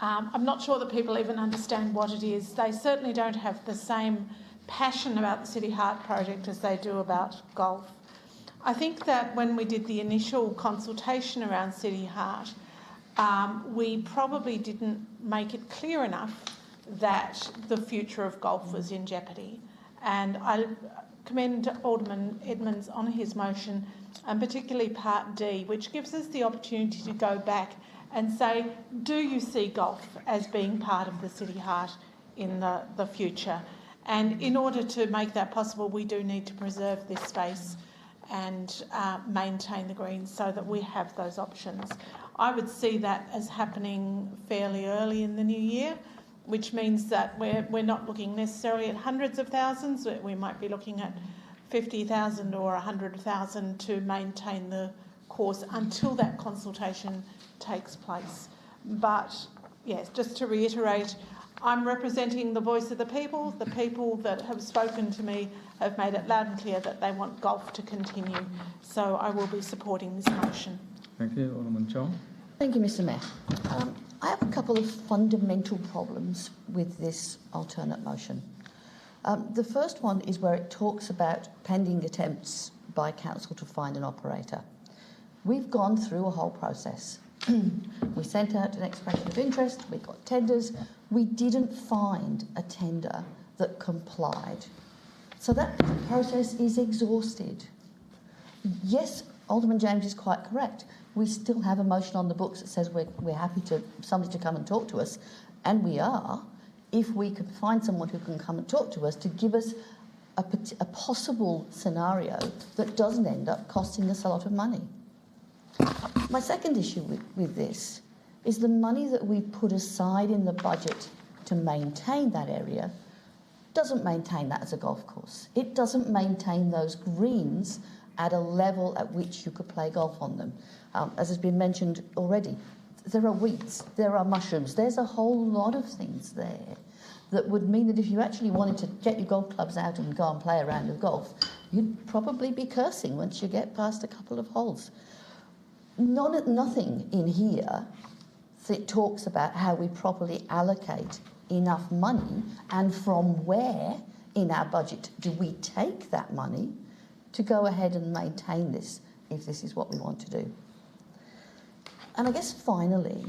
I'm not sure that people even understand what it is. They certainly don't have the same passion about the City Hart project as they do about golf. I think that when we did the initial consultation around City Hart, we probably didn't make it clear enough that the future of golf was in jeopardy. And I commend Alderman Edmonds on his motion, and particularly Part D, which gives us the opportunity to go back and say, do you see golf as being part of the City Hart in the future. And in order to make that possible, we do need to preserve this space and maintain the greens so that we have those options. I would see that as happening fairly early in the new year, which means that we're not looking necessarily at hundreds of thousands. We might be looking at 50,000 or 100,000 to maintain the course until that consultation takes place. But yes, just to reiterate, I'm representing the voice of the people. The people that have spoken to me have made it loud and clear that they want golf to continue. So I will be supporting this motion. Thank you. Alderman Chong. Thank you, Mr Mayor. I have a couple of fundamental problems with this alternate motion. The first one is where it talks about pending attempts by council to find an operator. We've gone through a whole process. We sent out an expression of interest, we got tenders, we didn't find a tender that complied. So that process is exhausted. Yes, Alderman James is quite correct. We still have a motion on the books that says we're happy to somebody to come and talk to us, and we are, if we could find someone who can come and talk to us to give us a possible scenario that doesn't end up costing us a lot of money. My second issue with this is the money that we put aside in the budget to maintain that area doesn't maintain that as a golf course. It doesn't maintain those greens at a level at which you could play golf on them. As has been mentioned already, there are weeds, there are mushrooms, there's a whole lot of things there that would mean that if you actually wanted to get your golf clubs out and go and play a round of golf, you'd probably be cursing once you get past a couple of holes. Nothing in here that talks about how we properly allocate enough money and from where in our budget do we take that money to go ahead and maintain this if this is what we want to do. And I guess finally,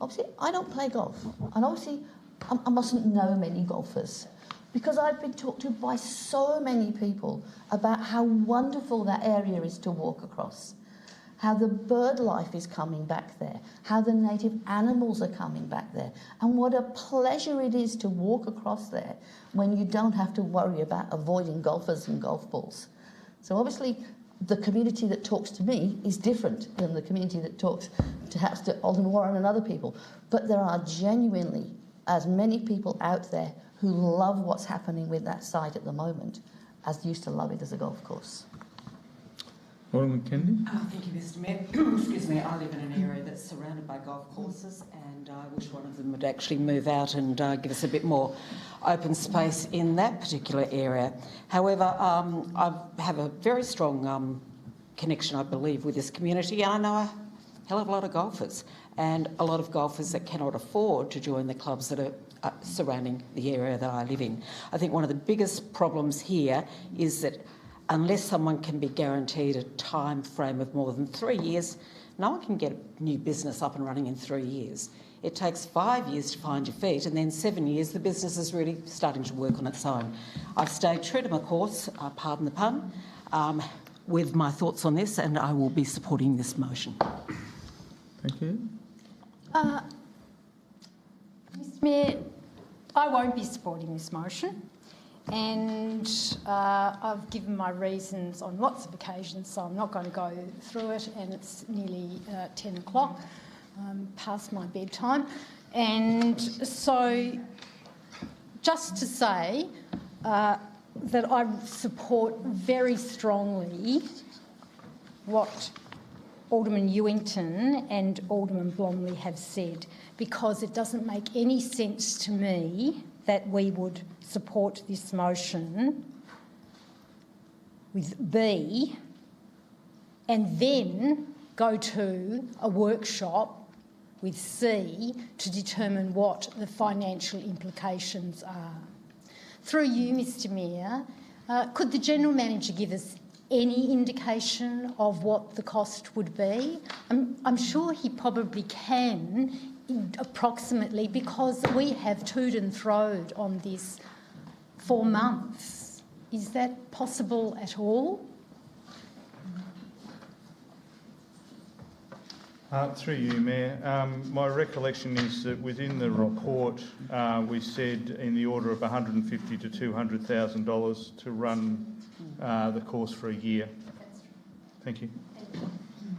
obviously I don't play golf, and obviously I mustn't know many golfers because I've been talked to by so many people about how wonderful that area is to walk across, how the bird life is coming back there, how the native animals are coming back there, and what a pleasure it is to walk across there when you don't have to worry about avoiding golfers and golf balls. So obviously the community that talks to me is different than the community that talks perhaps to Alderman Warren and other people, but there are genuinely as many people out there who love what's happening with that site at the moment as used to love it as a golf course. Alderman Kennedy. Thank you, Mr Mayor. Excuse me, I live in an area that's surrounded by golf courses and I wish one of them would actually move out and give us a bit more open space in that particular area. However, I have a very strong connection, I believe, with this community, and I know a hell of a lot of golfers and a lot of golfers that cannot afford to join the clubs that are surrounding the area that I live in. I think one of the biggest problems here is that unless someone can be guaranteed a time frame of more than 3 years, no one can get a new business up and running in 3 years. It takes 5 years to find your feet, and then 7 years the business is really starting to work on its own. I've stayed true to my course, pardon the pun, with my thoughts on this, and I will be supporting this motion. Thank you. Mr Mayor, I won't be supporting this motion. And I've given my reasons on lots of occasions, so I'm not going to go through it, and it's nearly 10 o'clock, past my bedtime. And so just to say that I support very strongly what Alderman Ewington and Alderman Blomley have said, because it doesn't make any sense to me that we would support this motion with B and then go to a workshop with C to determine what the financial implications are. Through you, Mr Mayor, could the General Manager give us any indication of what the cost would be? I'm sure he probably can, approximately, because we have toed and froed on this for months. Is that possible at all? Through you, Mayor. My recollection is that within the report we said in the order of $150,000 to $200,000 to run the course for a year. Thank you.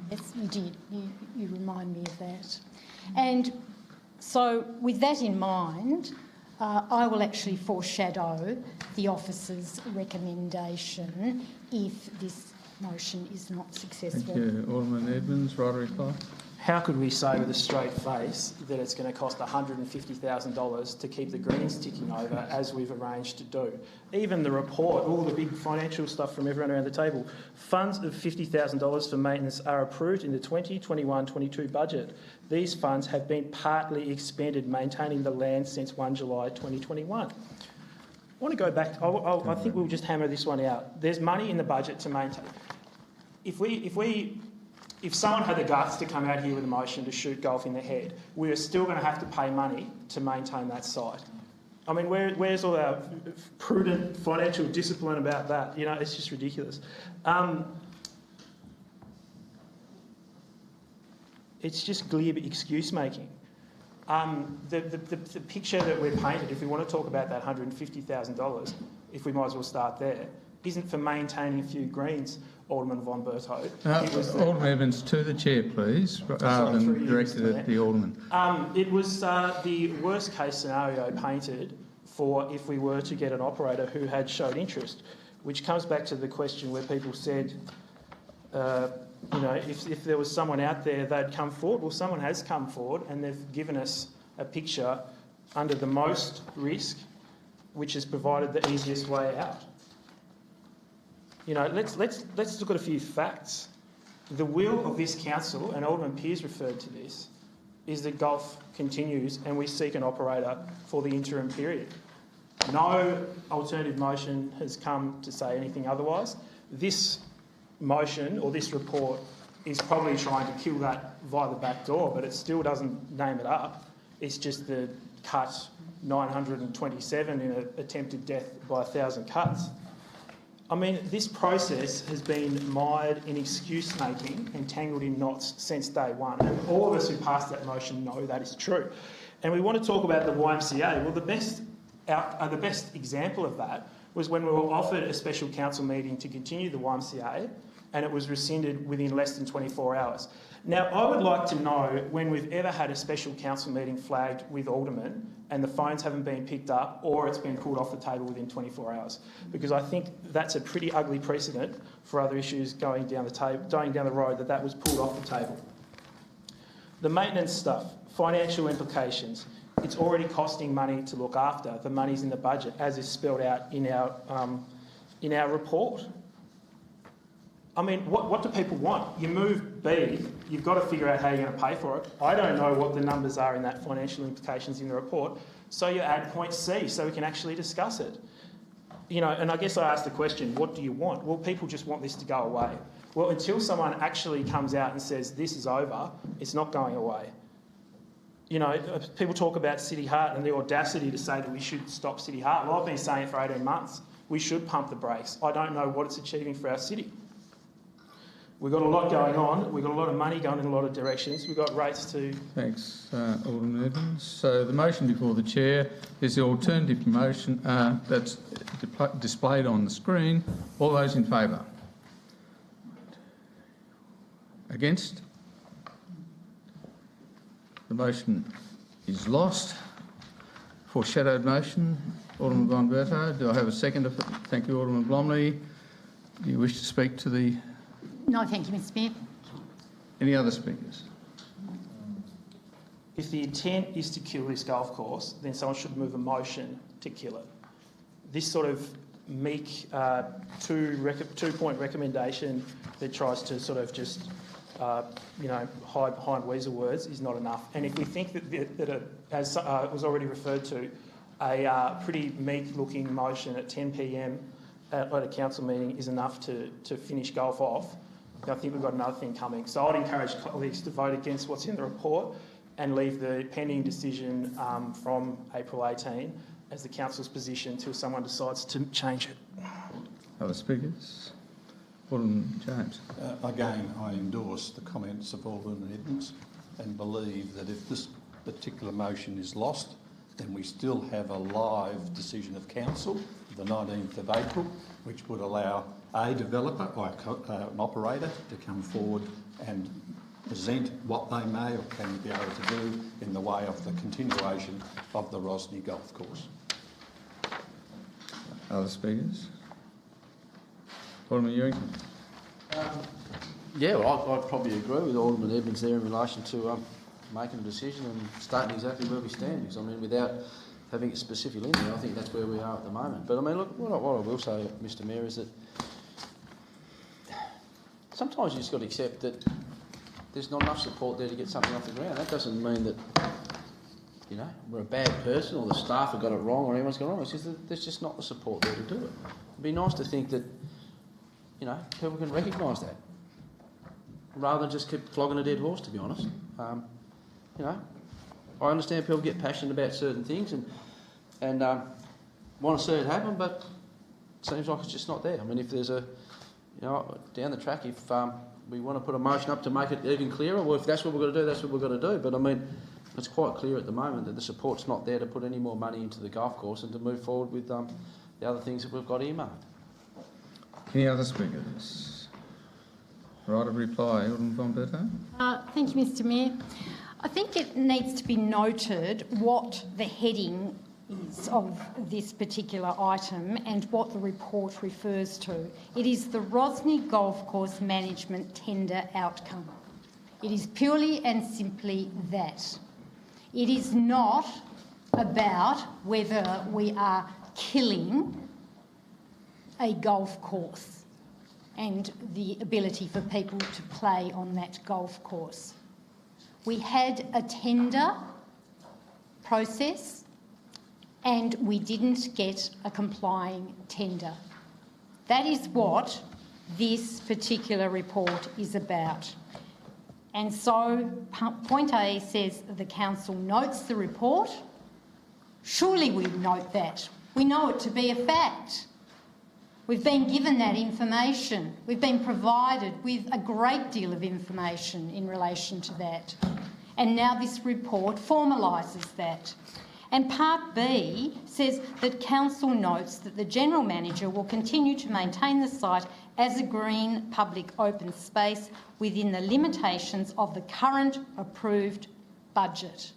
Yes, you did. You remind me of that. And so with that in mind, I will actually foreshadow the officer's recommendation if this motion is not successful. Thank you. Alderman Edmonds, right to reply. How could we say with a straight face that it's going to cost $150,000 to keep the greens ticking over as we've arranged to do? Even the report, all the big financial stuff from everyone around the table, funds of $50,000 for maintenance are approved in the 2021-22 budget. These funds have been partly expended maintaining the land since 1 July 2021. I want to go back. I think we'll just hammer this one out. There's money in the budget to maintain. If someone had the guts to come out here with a motion to shoot golf in the head, we are still going to have to pay money to maintain that site. I mean, where's all our prudent financial discipline about that? You know, it's just ridiculous. It's just glib excuse making. The picture that we're painted, if we want to talk about that $150,000, if we might as well start there, isn't for maintaining a few greens, Alderman von Berthold. Alderman Evans, to the chair, please, rather than directed at the Alderman. It was the worst case scenario painted for if we were to get an operator who had showed interest, which comes back to the question where people said, you know, if there was someone out there, they'd come forward. Well, someone has come forward and they've given us a picture under the most risk, which has provided the easiest way out. You know, let's look at a few facts. The will of this council, and Alderman Pearce referred to this, is that golf continues and we seek an operator for the interim period. No alternative motion has come to say anything otherwise. This motion or this report is probably trying to kill that via the back door, but it still doesn't name it up. It's just the cut 927 in an attempted death by 1,000 cuts. I mean, this process has been mired in excuse-making and tangled in knots since day one. And all of us who passed that motion know that is true. And we want to talk about the YMCA. Well, the best example of that was when we were offered a special council meeting to continue the YMCA, and it was rescinded within less than 24 hours. Now, I would like to know when we've ever had a special council meeting flagged with aldermen and the phones haven't been picked up or it's been pulled off the table within 24 hours, because I think that's a pretty ugly precedent for other issues going down the road that was pulled off the table. The maintenance stuff, financial implications. It's already costing money to look after. The money's in the budget, as is spelled out in our report. I mean, what do people want? You move B, you've got to figure out how you're going to pay for it. I don't know what the numbers are in that financial implications in the report, so you add point C so we can actually discuss it. You know, and I guess I asked the question, what do you want? Well, people just want this to go away. Well, until someone actually comes out and says this is over, it's not going away. You know, people talk about City Heart and the audacity to say that we should stop City Heart. Well, I've been saying it for 18 months. We should pump the brakes. I don't know what it's achieving for our city. We've got a lot going on. We've got a lot of money going in a lot of directions. We've got rates to... Thanks, Alderman Evans. So the motion before the chair is the alternative motion that's displayed on the screen. All those in favour? Against? The motion is lost. Foreshadowed motion. Alderman von Berthold. Do I have a second? Thank you, Alderman Blomley. Do you wish to speak to the... No, thank you, Mr Mayor. Any other speakers? If the intent is to kill this golf course, then someone should move a motion to kill it. This sort of meek two-point recommendation that tries to sort of just, you know, hide behind weasel words is not enough. And if we think that as was already referred to, a pretty meek-looking motion at 10 p.m. at a council meeting is enough to finish golf off, I think we've got another thing coming. So I'd encourage colleagues to vote against what's in the report and leave the pending decision from April 18 as the council's position until someone decides to change it. Other speakers? Alderman James. Again, I endorse the comments of Alderman Edmonds and believe that if this particular motion is lost, then we still have a live decision of council, the 19th of April, which would allow a developer or an operator to come forward and present what they may or can be able to do in the way of the continuation of the Rosny Golf Course. Other speakers? Alderman Ewington. Yeah, well, I'd probably agree with Alderman Edmonds there in relation to making a decision and stating exactly where we stand. Because, I mean, without having it specifically in there, I think that's where we are at the moment. But, I mean, look, what I will say, Mr Mayor, is that sometimes you just got to accept that there's not enough support there to get something off the ground. That doesn't mean that, you know, we're a bad person or the staff have got it wrong or anyone's got it wrong. It's just that there's just not the support there to do it. It'd be nice to think that, you know, people can recognise that rather than just keep flogging a dead horse, to be honest. You know, I understand people get passionate about certain things and want to see it happen, but it seems like it's just not there. I mean, if there's a, you know, down the track, if we want to put a motion up to make it even clearer, well, if that's what we've got to do, that's what we've got to do. But, I mean, it's quite clear at the moment that the support's not there to put any more money into the golf course and to move forward with the other things that we've got earmarked. Any other speakers? Right of reply, Alderman von Berto. Thank you, Mr Mayor. I think it needs to be noted what the heading is of this particular item and what the report refers to. It is the Rosny Golf Course Management Tender Outcome. It is purely and simply that. It is not about whether we are killing a golf course and the ability for people to play on that golf course. We had a tender process and we didn't get a complying tender. That is what this particular report is about. And so point A says the council notes the report. Surely we note that. We know it to be a fact. We've been given that information. We've been provided with a great deal of information in relation to that. And now this report formalises that. And Part B says that Council notes that the General Manager will continue to maintain the site as a green public open space within the limitations of the current approved budget.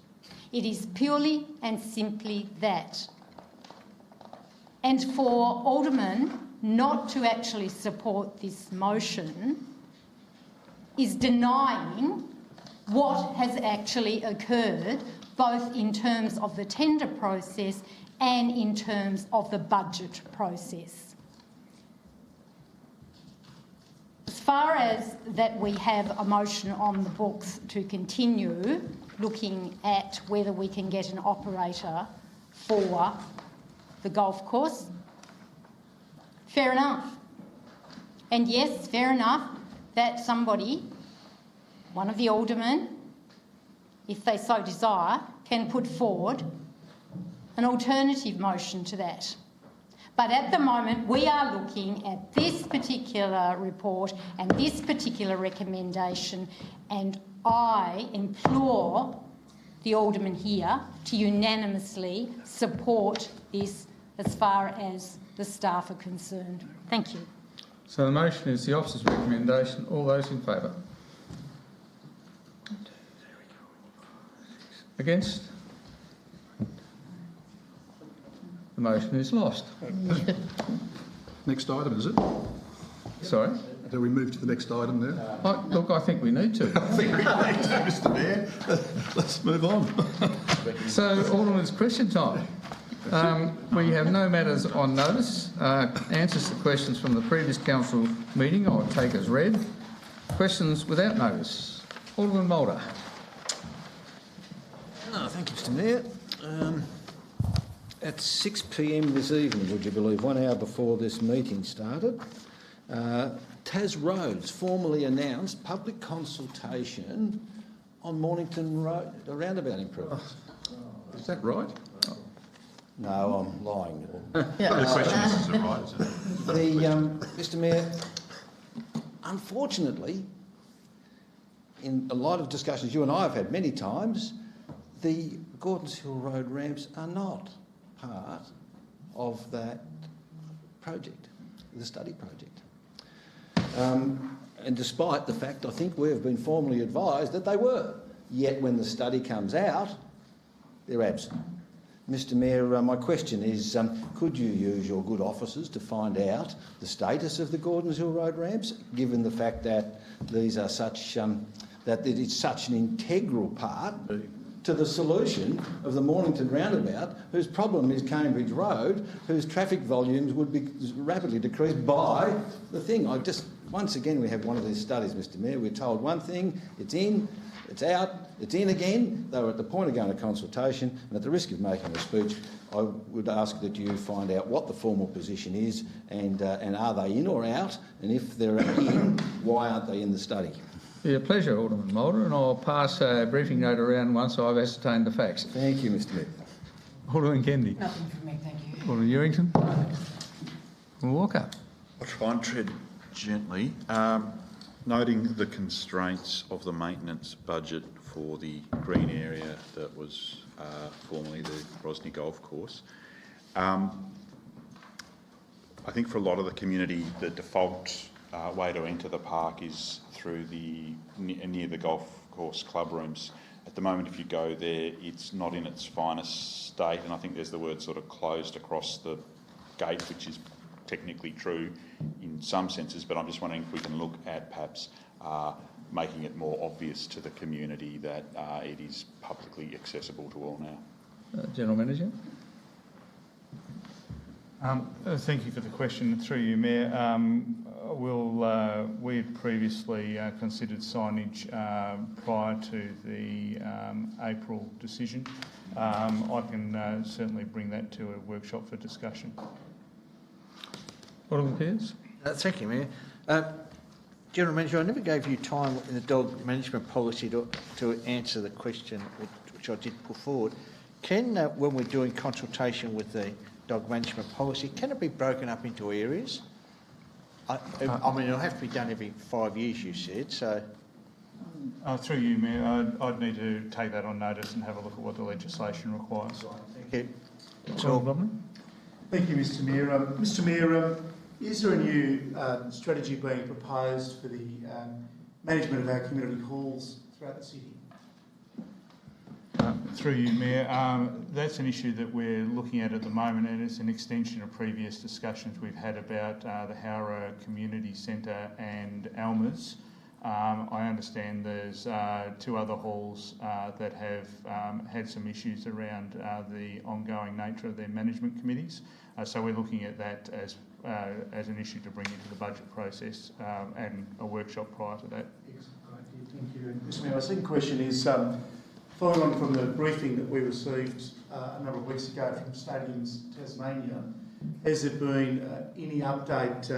It is purely and simply that. And for Alderman not to actually support this motion is denying what has actually occurred, both in terms of the tender process and in terms of the budget process. As far as that we have a motion on the books to continue looking at whether we can get an operator for the golf course, fair enough. And yes, fair enough that somebody, one of the aldermen, if they so desire, can put forward an alternative motion to that. But at the moment, we are looking at this particular report and this particular recommendation, and I implore the alderman here to unanimously support this as far as the staff are concerned. Thank you. So the motion is the officer's recommendation. All those in favour? Against? The motion is lost. Next item, is it? Sorry? Do we move to the next item now? Look, I think we need to. I think we need to, Mr Mayor. Let's move on. So, Alderman's question time. We have no matters on notice. Answers to questions from the previous council meeting I will take as read. Questions without notice. Alderman Mulder. Thank you, Mr Mayor. At 6 p.m. this evening, would you believe, 1 hour before this meeting started, Tas Roads formally announced public consultation on Mornington Road, a roundabout improvements. Is that right? No, I'm lying. The question is it right, isn't it? Mr Mayor, unfortunately, in a lot of discussions you and I have had many times, the Gordons Hill Road ramps are not part of that project, the study project. And despite the fact I think we have been formally advised that they were, yet when the study comes out, they're absent. Mr Mayor, my question is, could you use your good officers to find out the status of the Gordons Hill Road ramps, given the fact that these are such, that it is such an integral part to the solution of the Mornington roundabout, whose problem is Cambridge Road, whose traffic volumes would be rapidly decreased by the thing. Once again, we have one of these studies, Mr Mayor. We're told one thing, it's in, it's out, it's in again. They were at the point of going to consultation, and at the risk of making a speech, I would ask that you find out what the formal position is and are they in or out, and if they're in, why aren't they in the study? Yeah, pleasure, Alderman Mulder, and I'll pass a briefing note around once I've ascertained the facts. Thank you, Mr Mayor. Alderman Kennedy. Nothing from me, thank you. Alderman Ewington. Alderman Walker. I'll try and tread gently, noting the constraints of the maintenance budget for the green area that was formerly the Rosny Golf Course. I think for a lot of the community, the default way to enter the park is through near the golf course club rooms. At the moment, if you go there, it's not in its finest state, and I think there's the word sort of closed across the gate, which is technically true in some senses, but I'm just wondering if we can look at perhaps making it more obvious to the community that it is publicly accessible to all now. General Manager. Thank you for the question. Through you, Mayor. We had previously considered signage prior to the April decision. I can certainly bring that to a workshop for discussion. Alderman Pearce. Thank you, Mayor. General Manager, I never gave you time in the dog management policy to answer the question which I did put forward. Can, when we're doing consultation with the dog management policy, can it be broken up into areas? I mean, it'll have to be done every 5 years, you said, so... Through you, Mayor, I'd need to take that on notice and have a look at what the legislation requires. Thank you. Thank you, Mr Mayor. Mr Mayor, is there a new strategy being proposed for the management of our community halls throughout the city? Through you, Mayor, that's an issue that we're looking at the moment, and it's an extension of previous discussions we've had about the Howrah Community Centre and Almas. I understand there's 2 other halls that have had some issues around the ongoing nature of their management committees. So we're looking at that as an issue to bring into the budget process and a workshop prior to that. Excellent, thank you. And Mr Mayor, my second question is, following on from the briefing that we received a number of weeks ago from Stadiums Tasmania, has there been any update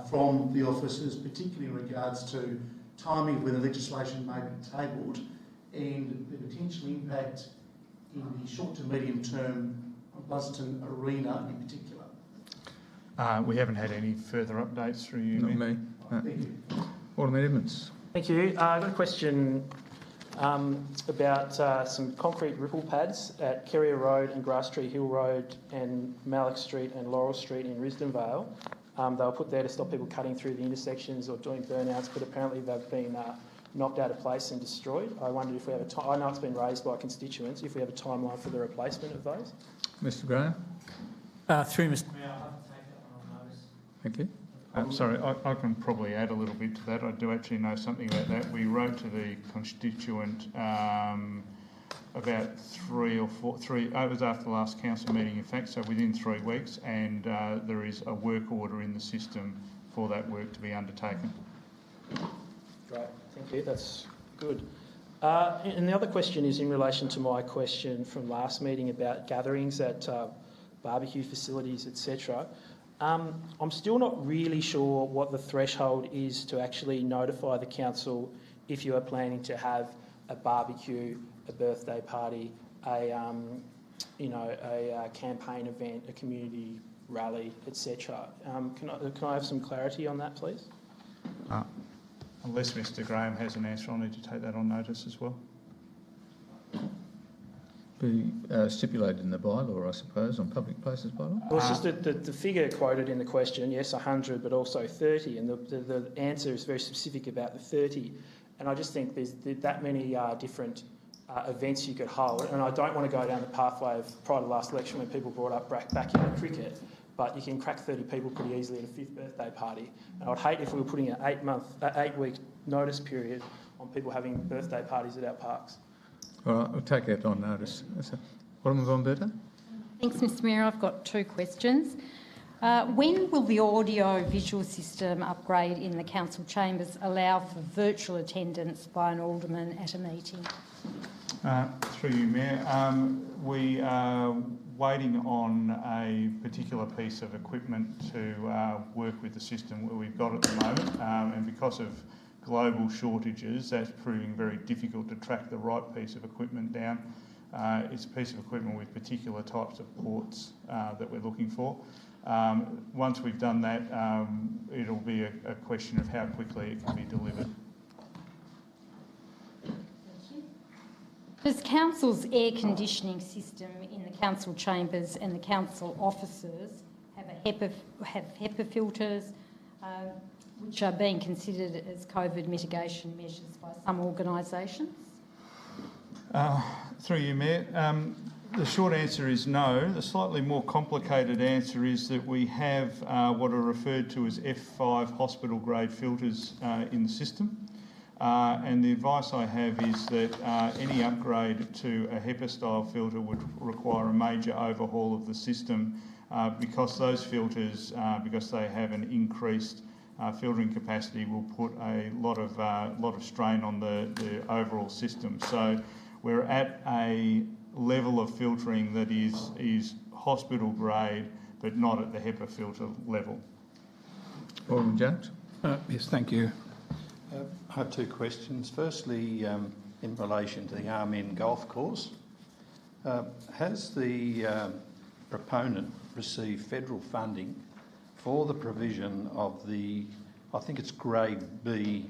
from the officers, particularly in regards to timing when the legislation may be tabled and the potential impact in the short to medium term on Busselton Arena in particular? We haven't had any further updates through you, Not Mayor. me. Thank you. Alderman Edmonds. Thank you. I've got a question about some concrete ripple pads at Kerrier Road and Grass Tree Hill Road and Mallock Street and Laurel Street in Risdon Vale. They were put there to stop people cutting through the intersections or doing burnouts, but apparently they've been knocked out of place and destroyed. I wondered if we have I know it's been raised by constituents, if we have a timeline for the replacement of those. Mr Graham. Through Mr Mayor, I'll have to take that one on notice. Thank you. Sorry, I can probably add a little bit to that. I do actually know something about that. We wrote to the constituent about 3 or 4, it was after the last council meeting, in fact, so within 3 weeks, and there is a work order in the system for that work to be undertaken. Great, thank you, that's good. And the other question is in relation to my question from last meeting about gatherings at barbecue facilities, etc. I'm still not really sure what the threshold is to actually notify the council if you are planning to have a barbecue, a birthday party, a campaign event, a community rally, etc. Can I have some clarity on that, please? Unless Mr Graham has an answer, I'll need to take that on notice as well. Be stipulated in the bylaw, I suppose, on public places bylaw? Well, it's just that the figure quoted in the question, yes, 100, but also 30, and the answer is very specific about the 30. And I just think there's that many different events you could hold, and I don't want to go down the pathway of prior to last election when people brought up backyard cricket, but you can crack 30 people pretty easily at a 5th birthday party. And I'd hate if we were putting an 8-week notice period on people having birthday parties at our parks. All right, we'll take that on notice. Alderman von Berta? Thanks, Mr Mayor. I've got 2 questions. When will the audio-visual system upgrade in the council chambers allow for virtual attendance by an alderman at a meeting? Through you, Mayor. We are waiting on a particular piece of equipment to work with the system that we've got at the moment, and because of global shortages, that's proving very difficult to track the right piece of equipment down. It's a piece of equipment with particular types of ports that we're looking for. Once we've done that, it'll be a question of how quickly it can be delivered. Does council's air conditioning system in the council chambers and the council offices have HEPA filters, which are being considered as COVID mitigation measures by some organisations? Through you, Mayor. The short answer is no. The slightly more complicated answer is that we have what are referred to as F5 hospital grade filters in the system. And the advice I have is that any upgrade to a HEPA style filter would require a major overhaul of the system because those filters, because they have an increased filtering capacity, will put a lot of strain on the overall system. So we're at a level of filtering that is hospital grade, but not at the HEPA filter level. Alderman Jones? Yes, thank you. I have 2 questions. Firstly, in relation to the Amen Golf Course, has the proponent received federal funding for the provision of the, I think it's grade B,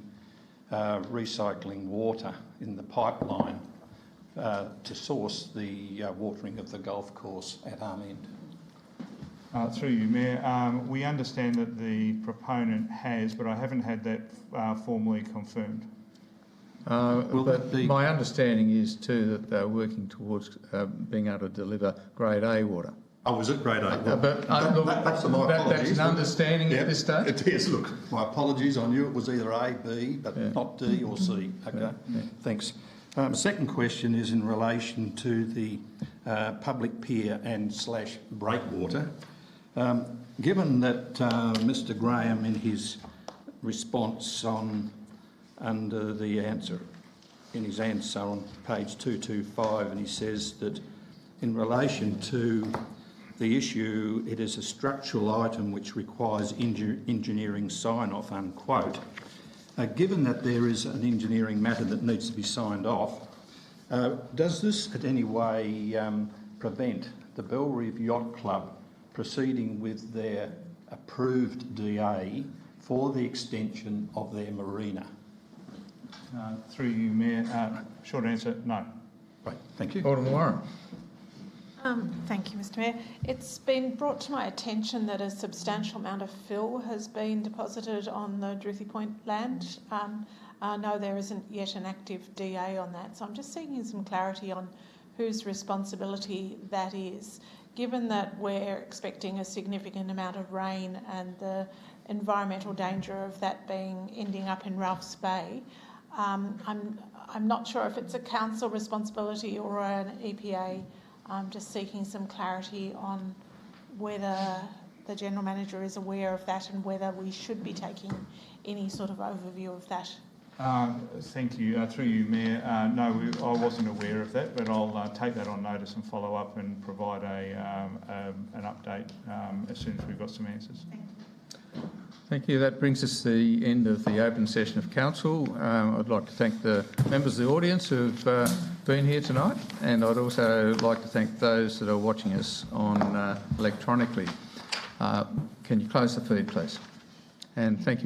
recycling water in the pipeline to source the watering of the golf course at Amen? Through you, Mayor. We understand that the proponent has, but I haven't had that formally confirmed. But my understanding is too that they're working towards being able to deliver grade A water. Oh, was it grade A? That's an understanding at this stage? It is. Look, my apologies. I knew it was either A, B, but not D or C. Okay, thanks. Second question is in relation to the public pier and / breakwater. Given that Mr Graham, in his response under the answer, in his answer on page 225, and he says that in relation to the issue, it is a structural item which requires engineering sign-off, unquote. Given that there is an engineering matter that needs to be signed off, does this in any way prevent the Belrive Yacht Club proceeding with their approved DA for the extension of their marina? Through you, Mayor. Short answer, no. Right, thank you. Alderman Warren. Thank you, Mr Mayor. It's been brought to my attention that a substantial amount of fill has been deposited on the Drury Point land. I know there isn't yet an active DA on that, so I'm just seeking some clarity on whose responsibility that is. Given that we're expecting a significant amount of rain and the environmental danger of that ending up in Ralph's Bay, I'm not sure if it's a council responsibility or an EPA. I'm just seeking some clarity on whether the General Manager is aware of that and whether we should be taking any sort of overview of that. Thank you. Through you, Mayor. No, I wasn't aware of that, but I'll take that on notice and follow up and provide an update as soon as we've got some answers. Thank you. That brings us to the end of the open session of council. I'd like to thank the members of the audience who've been here tonight, and I'd also like to thank those that are watching us on electronically. Can you close the feed, please? And thank you.